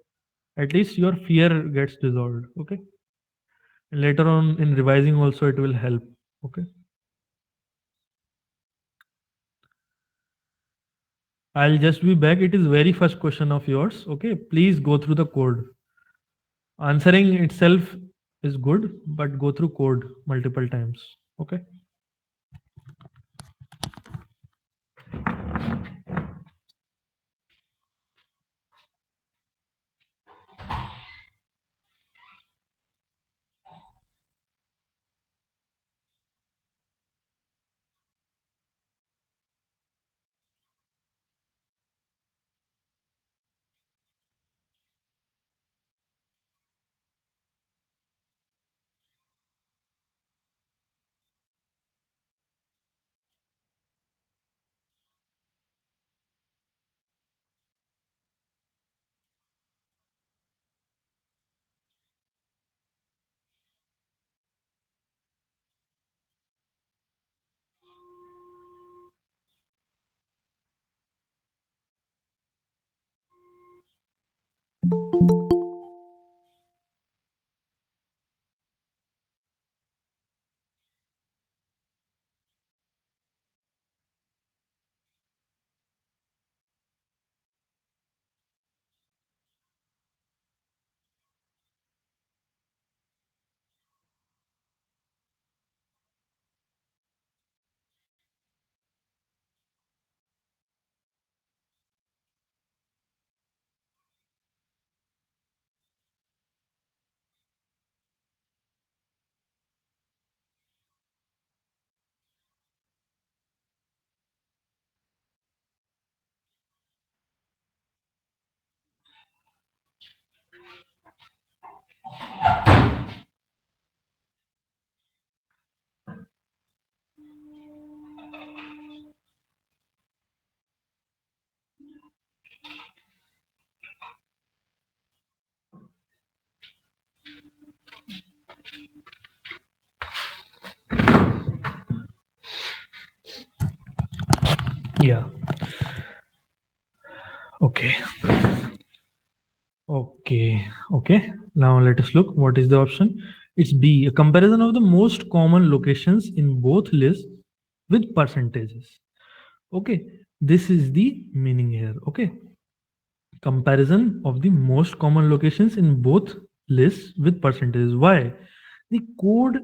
A: at least your fear gets dissolved. Okay. And later on in revising also it will help. Okay. I'll just be back. It is very first question of yours. Okay. Please go through the code. Answering itself is good, but go through code multiple times. Okay. Yeah. Okay. Okay. Okay. Now let us look. What is the option? It's B. A comparison of the most common locations in both lists with percentages. Okay. This is the meaning here. Okay. Comparison of the most common locations in both lists with percentages. Why? The code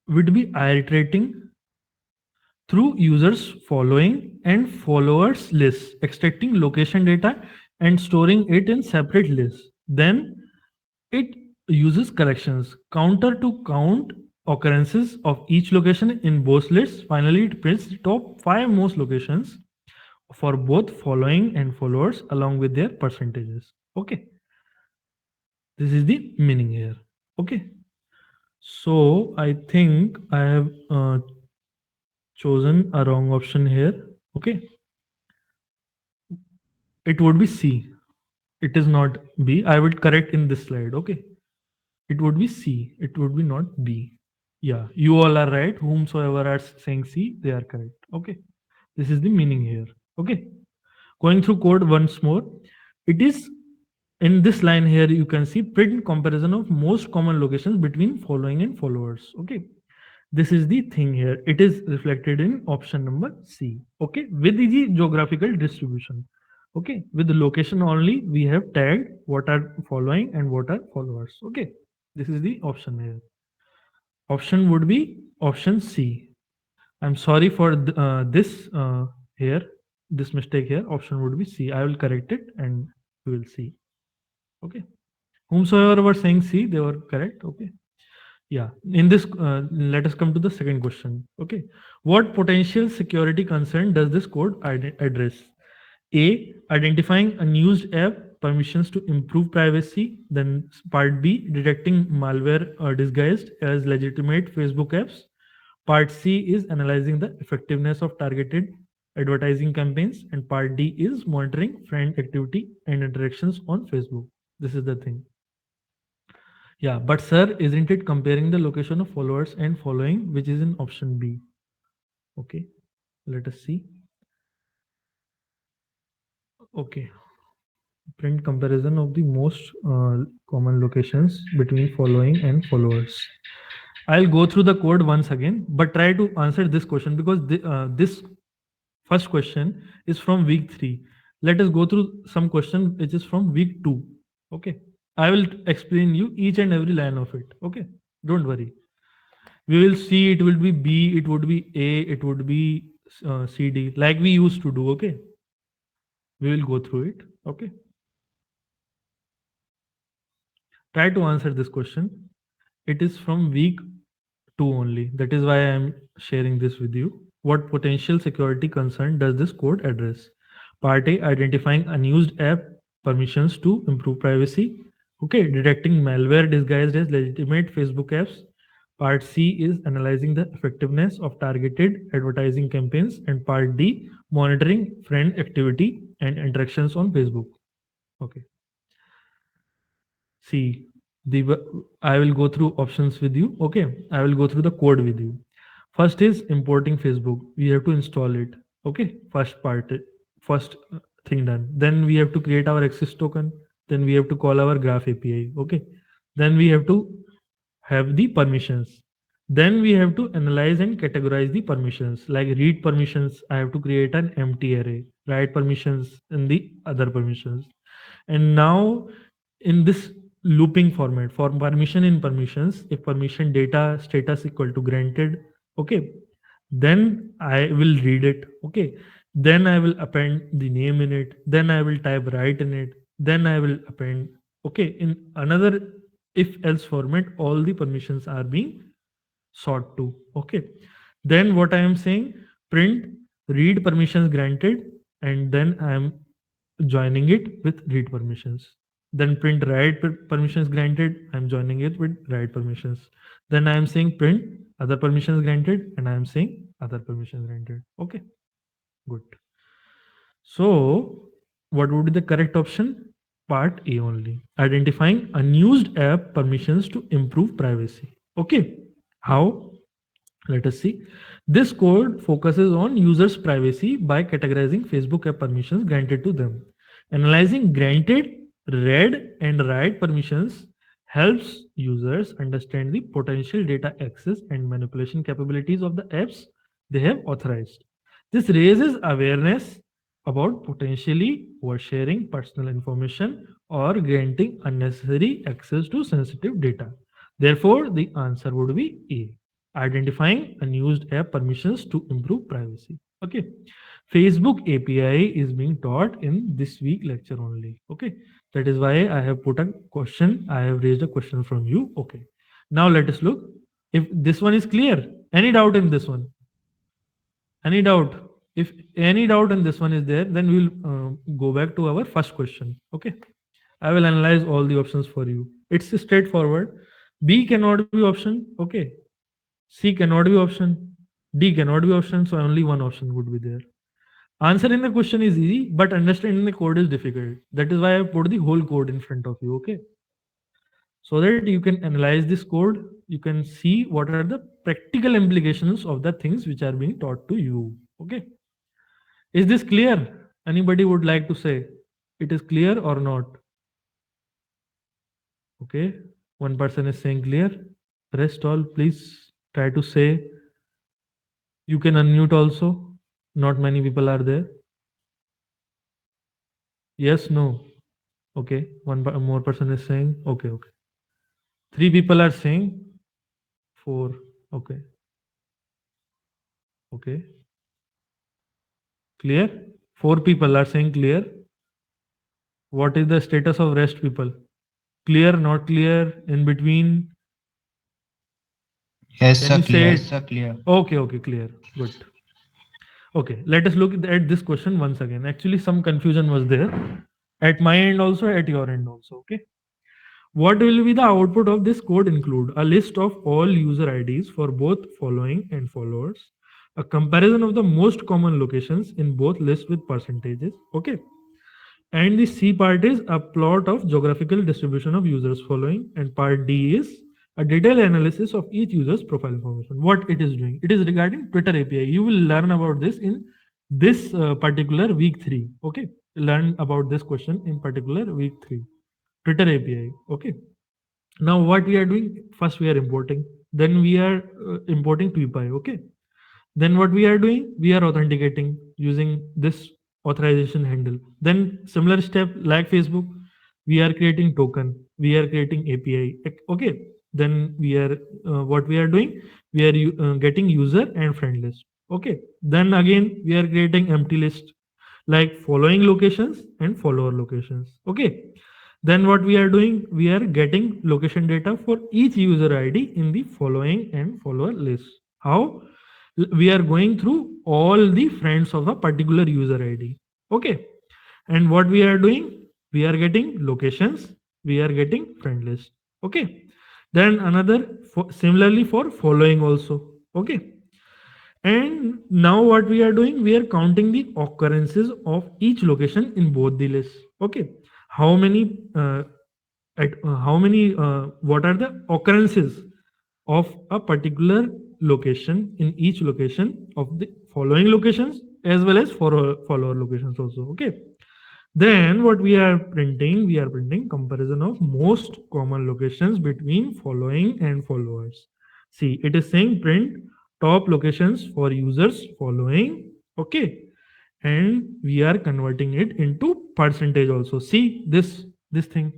A: would be iterating through users following and followers lists, extracting location data and storing it in separate lists. Then it uses corrections counter to count occurrences of each location in both lists. Finally, it prints the top 5 most locations for both following and followers along with their percentages. Okay, this is the meaning here. Okay, so I think I have chosen a wrong option here. Okay, it would be C. It is not B. I will correct in this slide. Okay, it would be C. It would be not B. Yeah, you all are right. Whomsoever are saying C, they are correct. Okay, this is the meaning here. Okay, going through code once more. It is in this line here. You can see print comparison of most common locations between following and followers. Okay, this is the thing here. It is reflected in option number C. Okay, with the geographical distribution. Okay, with the location only, we have tagged what are following and what are followers. Okay, this is the option here. Option would be option C. I'm sorry for this here, this mistake here. Option would be C. I will correct it and we will see. Okay. Whomsoever were saying C, they were correct. Okay. Yeah. In this, let us come to the second question. Okay. What potential security concern does this code address? A. Identifying unused app permissions to improve privacy. Then part B. Detecting malware disguised as legitimate Facebook apps. Part C is analyzing the effectiveness of targeted advertising campaigns. And part D is monitoring friend activity and interactions on Facebook. This is the thing. Yeah, but sir, isn't it comparing the location of followers and following, which is in option B? Okay, let us see. Okay, print comparison of the most common locations between following and followers. I'll go through the code once again, but try to answer this question because this first question is from week 3. Let us go through some question which is from week 2. Okay, I will explain you each and every line of it. Okay, don't worry. We will see. It will be B. It would be A. It would be CD, like we used to do. Okay, we will go through it. Okay, try to answer this question. It is from week 2 only. That is why I am sharing this with you. What potential security concern does this code address? Part A, identifying unused app permissions to improve privacy. Okay, detecting malware disguised as legitimate Facebook apps. Part C is analyzing the effectiveness of targeted advertising campaigns. And part D, monitoring friend activity and interactions on Facebook. Okay. See, I will go through options with you. Okay, I will go through the code with you. First is importing Facebook. We have to install it. Okay, first part, first thing done. Then we have to create our access token. Then we have to call our Graph API. Okay, then we have to have the permissions. Then we have to analyze and categorize the permissions. Like read permissions, I have to create an empty array. Write permissions and the other permissions. And now in this looping format for permission in permissions, if permission data status equal to granted, okay, then I will read it. Okay, then I will append the name in it. Then I will type write in it. Then I will append. Okay, in another if else format, all the permissions are being sought to. Okay, then what I am saying, print read permissions granted, and then I am joining it with read permissions. Then print write permissions granted, I'm joining it with write permissions. Then I am saying print other permissions granted, and I am saying other permissions granted. Okay, good. So what would be the correct option? Part A only. Identifying unused app permissions to improve privacy. Okay. How? Let us see. This code focuses on users' privacy by categorizing Facebook app permissions granted to them. Analyzing granted, read, and write permissions helps users understand the potential data access and manipulation capabilities of the apps they have authorized. This raises awareness about potentially oversharing personal information or granting unnecessary access to sensitive data. Therefore, the answer would be A, identifying unused app permissions to improve privacy. Okay. Facebook API is being taught in this week lecture only. Okay. That is why I have put a question. I have raised a question from you. Okay. Now let us look if this one is clear. Any doubt in this one? Any doubt? If any doubt in this one is there, then we'll go back to our first question. Okay. I will analyze all the options for you. It's straightforward. B cannot be option. Okay. C cannot be option. D cannot be option. So only one option would be there. Answering the question is easy, but understanding the code is difficult. That is why I put the whole code in front of you. Okay. So that you can analyze this code, you can see what are the practical implications of the things which are being taught to you. Okay. Is this clear? Anybody would like to say it is clear or not? Okay. One person is saying clear. Rest all, please try to say. You can unmute also. Not many people are there. Yes, no. Okay. More person is saying. Okay, okay. Three people are saying. Four. Okay. Okay. Clear? Four people are saying clear. What is the status of rest people? Clear, not clear, in between?
B: Yes,
A: Can
B: sir,
A: you say
B: clear.
A: it? Okay, okay, clear. Good. Okay, let us look at this question once again. Actually, some confusion was there at my end also, at your end also. Okay. What will be the output of this code include? A list of all user IDs for both following and followers, a comparison of the most common locations in both lists with percentages. Okay. And the C part is a plot of geographical distribution of users following, and part D is a detailed analysis of each user's profile information. What it is doing? It is regarding Twitter API. You will learn about this in this particular week 3. Okay, learn about this question in particular week 3. Twitter API. Okay. Now what we are doing? First we are importing. Then we are importing TweetPy. Okay. Then what we are doing? We are authenticating using this authorization handle. Then similar step like Facebook, we are creating token, we are creating API. Okay. Then we are what we are doing? We are getting user and friend list. Okay. Then again we are creating empty list like following locations and follower locations. Okay. Then what we are doing? We are getting location data for each user ID in the following and follower list. How? We are going through all the friends of a particular user ID. Okay. And what we are doing? We are getting locations. We are getting friend list. Okay. Then another similarly for following also. Okay. And now what we are doing? We are counting the occurrences of each location in both the lists. Okay. How many what are the occurrences of a particular location in each location of the following locations as well as follower locations also. Okay. Then what we are printing comparison of most common locations between following and followers. See, it is saying print top locations for users following. Okay. And we are converting it into percentage also. See this thing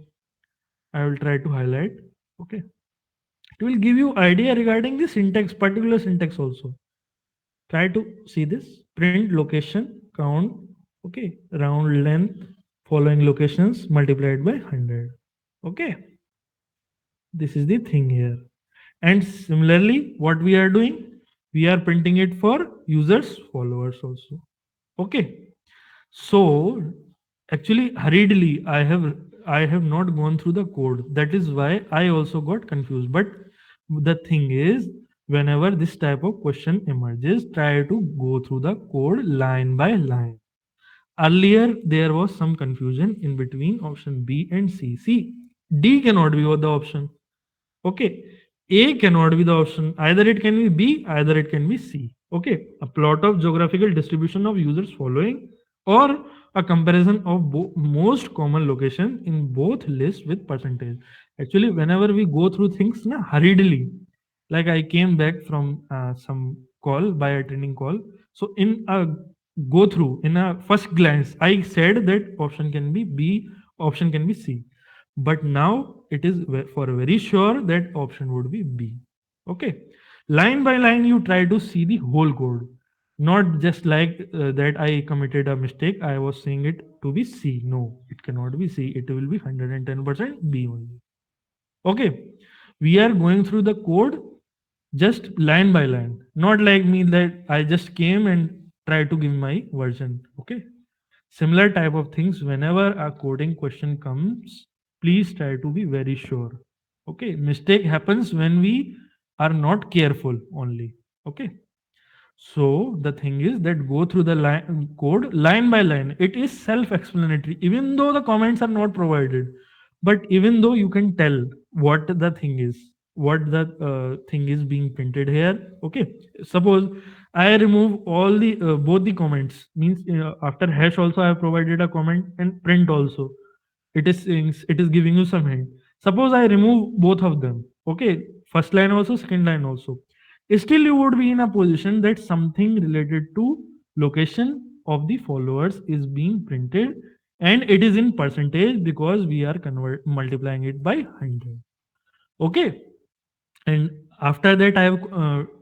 A: I will try to highlight. Okay. It will give you idea regarding the syntax, particular syntax also. Try to see this. Print location count. Okay. Round length following locations multiplied by 100. Okay. This is the thing here. And similarly, what we are doing, we are printing it for users, followers also. Okay. So actually hurriedly I have not gone through the code. That is why I also got confused. But the thing is, whenever this type of question emerges, try to go through the code line by line. Earlier there was some confusion in between option B and C. See, D cannot be the option. Okay. A cannot be the option. Either it can be B, either it can be C. Okay, a plot of geographical distribution of users following, or a comparison of most common location in both lists with percentage. Actually, whenever we go through things na hurriedly, like I came back from some call by attending call. So in a go through, in a first glance, I said that option can be B, option can be C, but now it is for very sure that option would be B. Okay, line by line you try to see the whole code, not just like that I committed a mistake, I was saying it to be C. No, it cannot be C, it will be 110% B only. Okay, we are going through the code just line by line, not like me that I just came and tried to give my version. Okay, similar type of things, whenever a coding question comes, please try to be very sure. Okay, mistake happens when we are not careful only. Okay, so the thing is that go through the code line by line. It is self-explanatory, even though the comments are not provided. But even though you can tell what the thing is, what the thing is being printed here. Okay. Suppose I remove all the both the comments. Means after hash also I have provided a comment and print also. It is giving you some hint. Suppose I remove both of them. Okay. First line also, second line also, still you would be in a position that something related to location of the followers is being printed, and it is in percentage because we are multiplying it by 100. Okay, and after that I have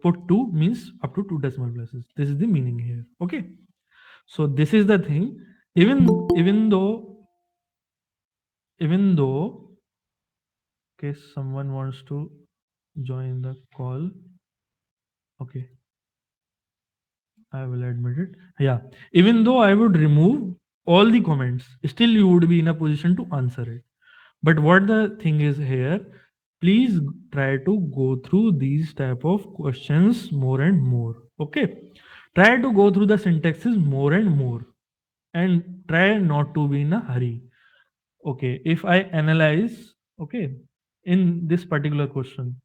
A: put 2 means up to 2 decimal places. This is the meaning here. Okay, so this is the thing. Even though even though okay, someone wants to join the call. Okay, I will admit it. Yeah. Even though I would remove all the comments, still you would be in a position to answer it. But what the thing is here, please try to go through these type of questions more and more. Okay. Try to go through the syntaxes more and more, and try not to be in a hurry. Okay. If I analyze, okay, in this particular question,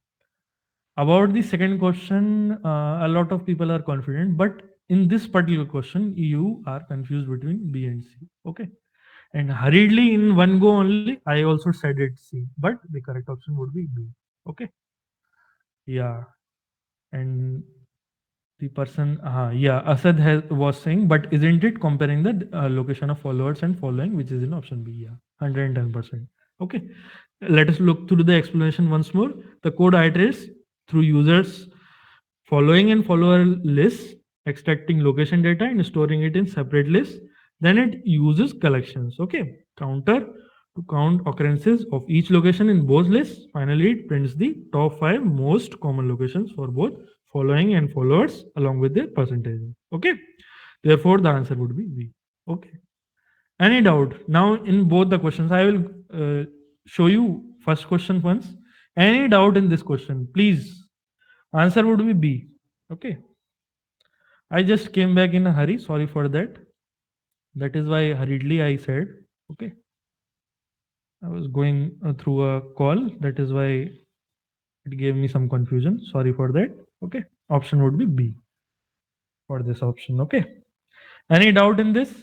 A: about the second question, a lot of people are confident, but in this particular question, you are confused between B and C. Okay. And hurriedly in one go only, I also said it C, but the correct option would be B. Okay. Yeah. And the person, yeah, Asad was saying, but isn't it comparing the location of followers and following, which is in option B? Yeah, 110%. Okay, let us look through the explanation once more. The code iterates through users following and follower lists, extracting location data and storing it in separate lists. Then it uses collections. Okay, counter to count occurrences of each location in both lists. Finally, it prints the top 5 most common locations for both following and followers along with their percentage. Okay, therefore the answer would be B. Okay, any doubt? Now in both the questions I will show you first question once. Any doubt in this question, please? Answer would be B. Okay, I just came back in a hurry, sorry for that. That is why hurriedly I said. Okay, I was going through a call, that is why it gave me some confusion, sorry for that. Okay, option would be B for this option. Okay, any doubt in this?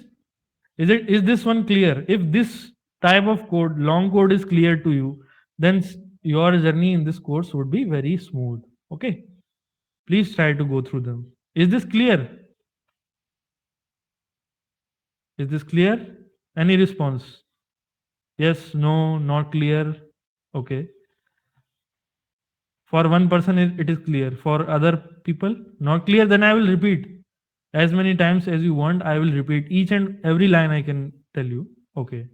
A: Is this one clear? If this type of code, long code, is clear to you, then your journey in this course would be very smooth. Okay, please try to go through them. Is this clear? Is this clear? Any response? Yes, no, not clear. Okay, for one person it is clear, for other people not clear, then I will repeat as many times as you want. I will repeat each and every line I can tell you. Okay,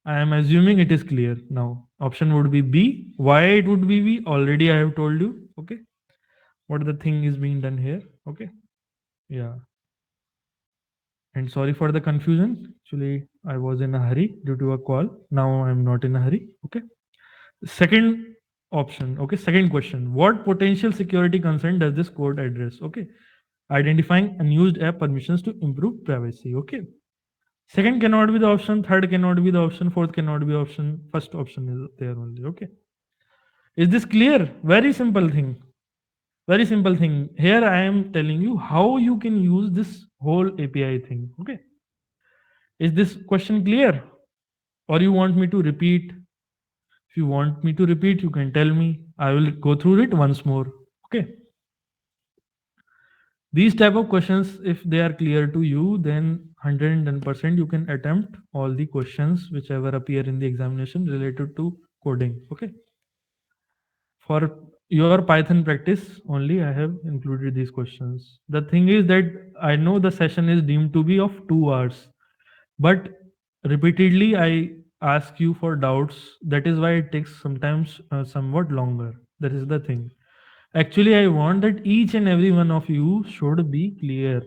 A: I am assuming it is clear now. Option would be B. Why it would be B? Already I have told you. Okay. What the thing is being done here. Okay. Yeah. And sorry for the confusion. Actually, I was in a hurry due to a call. Now I'm not in a hurry. Okay. Second option. Okay. Second question. What potential security concern does this code address? Okay. Identifying unused app permissions to improve privacy. Okay. Second cannot be the option. Third cannot be the option. Fourth cannot be option. First option is there only. Okay. Is this clear? Very simple thing. Very simple thing. Here I am telling you how you can use this whole API thing. Okay. Is this question clear? Or you want me to repeat? If you want me to repeat, you can tell me. I will go through it once more. Okay. These type of questions, if they are clear to you, then 110% you can attempt all the questions whichever appear in the examination related to coding. Okay. For your Python practice only, I have included these questions. The thing is that I know the session is deemed to be of 2 hours, but repeatedly I ask you for doubts. That is why it takes sometimes somewhat longer. That is the thing. Actually, I want that each and every one of you should be clear.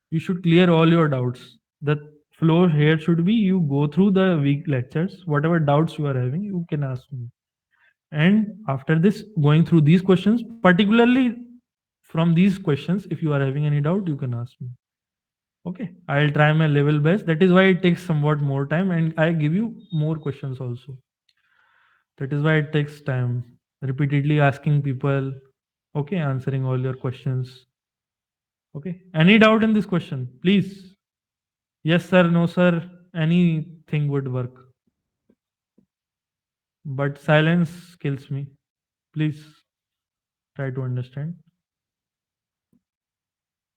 A: You should clear all your doubts. The flow here should be you go through the week lectures, whatever doubts you are having, you can ask me. And after this, going through these questions, particularly from these questions, if you are having any doubt, you can ask me. Okay, I'll try my level best. That is why it takes somewhat more time, and I give you more questions also. That is why it takes time. Repeatedly asking people, okay, answering all your questions. Okay, any doubt in this question? Please. Yes, sir, no, sir. Anything would work. But silence kills me. Please try to understand.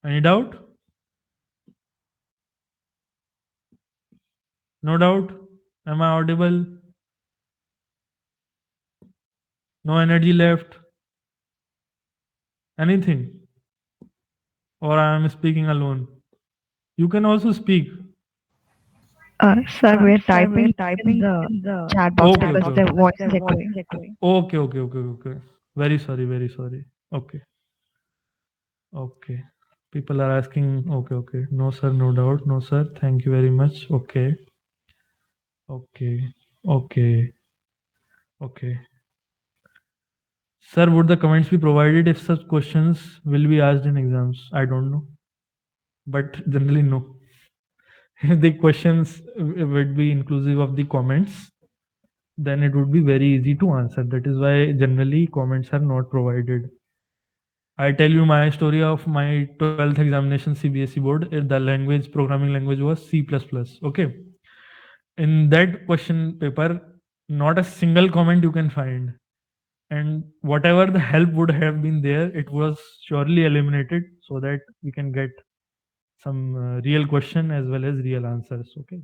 A: Any doubt? No doubt. Am I audible? No energy left? Anything? Or I am speaking alone? You can also speak.
C: Sir, we're typing in the chat box
A: Okay,
C: because
A: okay,
C: the
A: okay.
C: voice is echoing.
A: Okay, okay, okay, okay. Very sorry, very sorry. Okay, okay. People are asking, okay, okay. No, sir, no doubt. No, sir. Thank you very much. Okay, okay, okay, okay. Sir, would the comments be provided if such questions will be asked in exams? I don't know, but generally, no. If the questions would be inclusive of the comments, then it would be very easy to answer. That is why generally comments are not provided. I tell you my story of my 12th examination CBSE board. The language, programming language was C++. Okay. In that question paper, not a single comment you can find. And whatever the help would have been there, it was surely eliminated so that we can get some real question as well as real answers. Okay.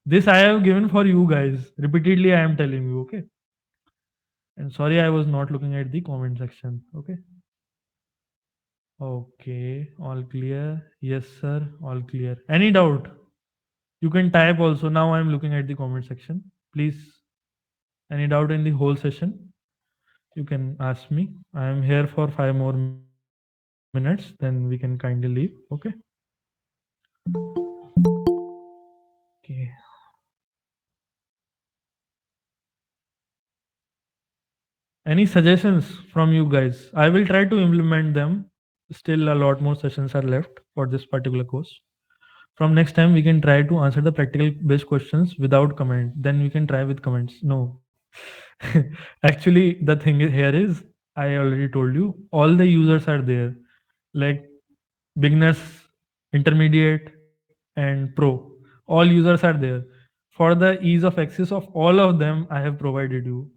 A: This I have given for you guys. Repeatedly, I am telling you. Okay. And sorry, I was not looking at the comment section. Okay. Okay. All clear. Yes, sir. All clear. Any doubt? You can type also. Now I'm looking at the comment section. Please, any doubt in the whole session? You can ask me. I am here for 5 more minutes. Then we can kindly leave. Okay. Okay. Any suggestions from you guys? I will try to implement them. Still, a lot more sessions are left for this particular course. From next time, we can try to answer the practical based questions without comment. Then we can try with comments. No. Actually, the thing here is, I already told you, all the users are there. Like beginners, intermediate, and pro. All users are there. For the ease of access of all of them, I have provided you.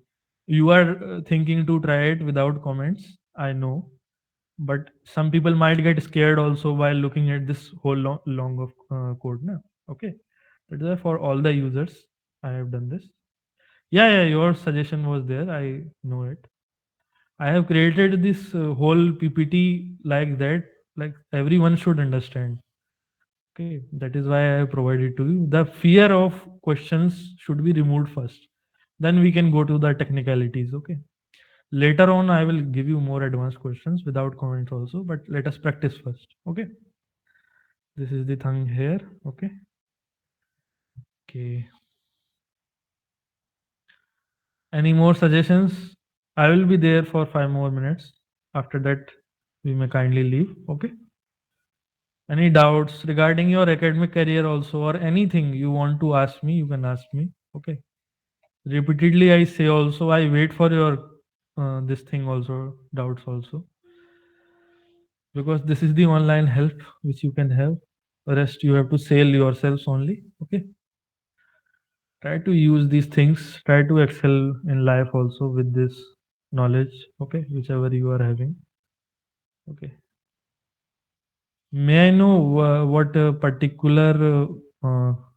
A: You are thinking to try it without comments. I know, but some people might get scared also while looking at this whole long of code. Na? Okay, that's why for all the users, I have done this. Yeah, yeah, your suggestion was there. I know it. I have created this whole PPT like that, like everyone should understand. Okay, that is why I have provided to you. The fear of questions should be removed first. Then we can go to the technicalities. Okay. Later on, I will give you more advanced questions without comments also, but let us practice first. Okay. This is the thing here. Okay. Okay. Any more suggestions? I will be there for 5 more minutes. After that, we may kindly leave. Okay. Any doubts regarding your academic career also, or anything you want to ask me, you can ask me. Okay. Repeatedly, I say also, I wait for your this thing also, doubts also. because this is the online help which you can have. Rest you have to sell yourselves only. Okay, try to use these things. Try to excel in life also with this knowledge. Okay, whichever you are having. Okay, may I know what particular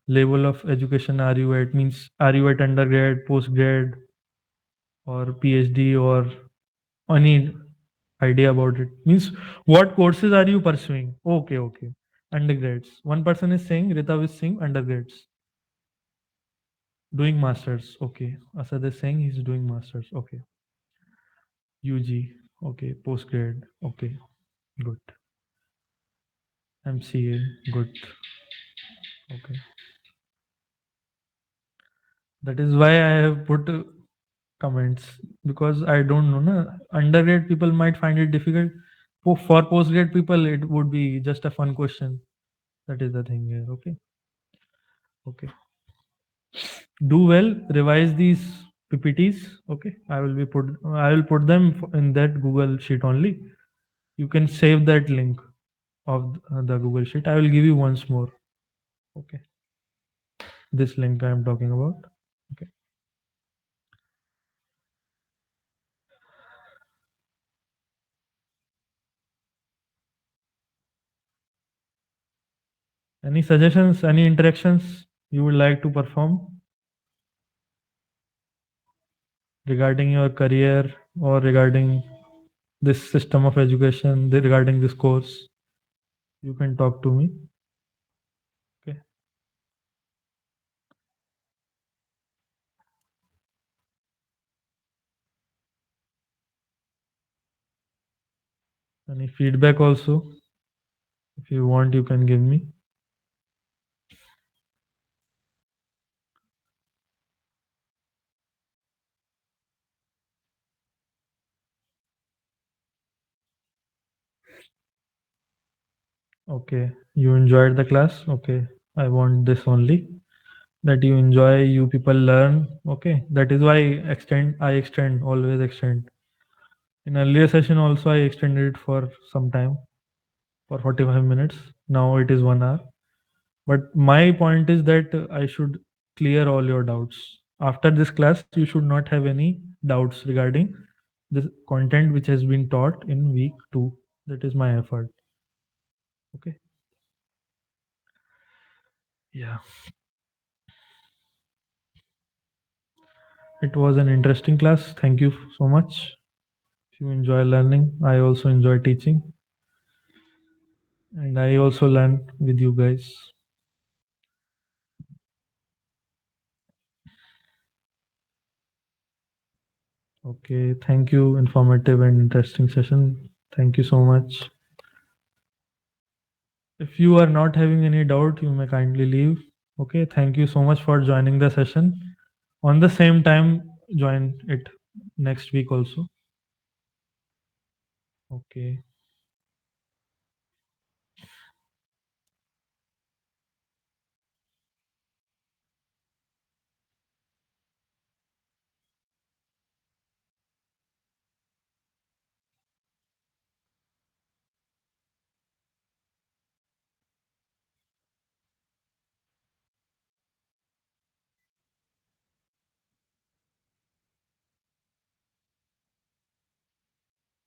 A: level of education are you at? Means, are you at undergrad, postgrad, or PhD, or any idea about it? Means, what courses are you pursuing? Okay, okay. Undergrads. One person is saying, Ritav is saying undergrads. Doing masters. Okay. Asad is saying he's doing masters. Okay. UG. Okay. Postgrad. Okay. Good. MCA. Good. Okay. That is why I have put comments, because I don't know. Na? Undergrad people might find it difficult. For postgrad people, it would be just a fun question. That is the thing here. Okay. Okay. Do well, revise these ppts. Okay, I will put them in that Google sheet only. You can save that link of the Google sheet. I will give you once more. Okay, this link I am talking about. Okay, any suggestions, any interactions you would like to perform regarding your career, or regarding this system of education, regarding this course? You can talk to me. Okay, any feedback also, if you want, you can give me. Okay, you enjoyed the class. Okay, I want this only, that you enjoy, you people learn. Okay, that is why I extend, always extend. In earlier session also I extended it for some time, for 45 minutes. Now it is 1 hour. But my point is that I should clear all your doubts. After this class, you should not have any doubts regarding the content which has been taught in week 2. That is my effort. Okay. Yeah. It was an interesting class. Thank you so much. If you enjoy learning, I also enjoy teaching, and I also learn with you guys. Okay, thank you. Informative and interesting session. Thank you so much. If you are not having any doubt, you may kindly leave. Okay, thank you so much for joining the session. On the same time, join it next week also. Okay.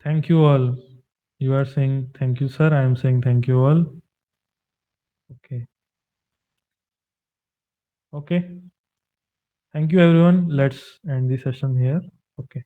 A: Thank you all. You are saying thank you, sir. I am saying thank you all. Okay. Okay. Thank you, everyone. Let's end the session here. Okay.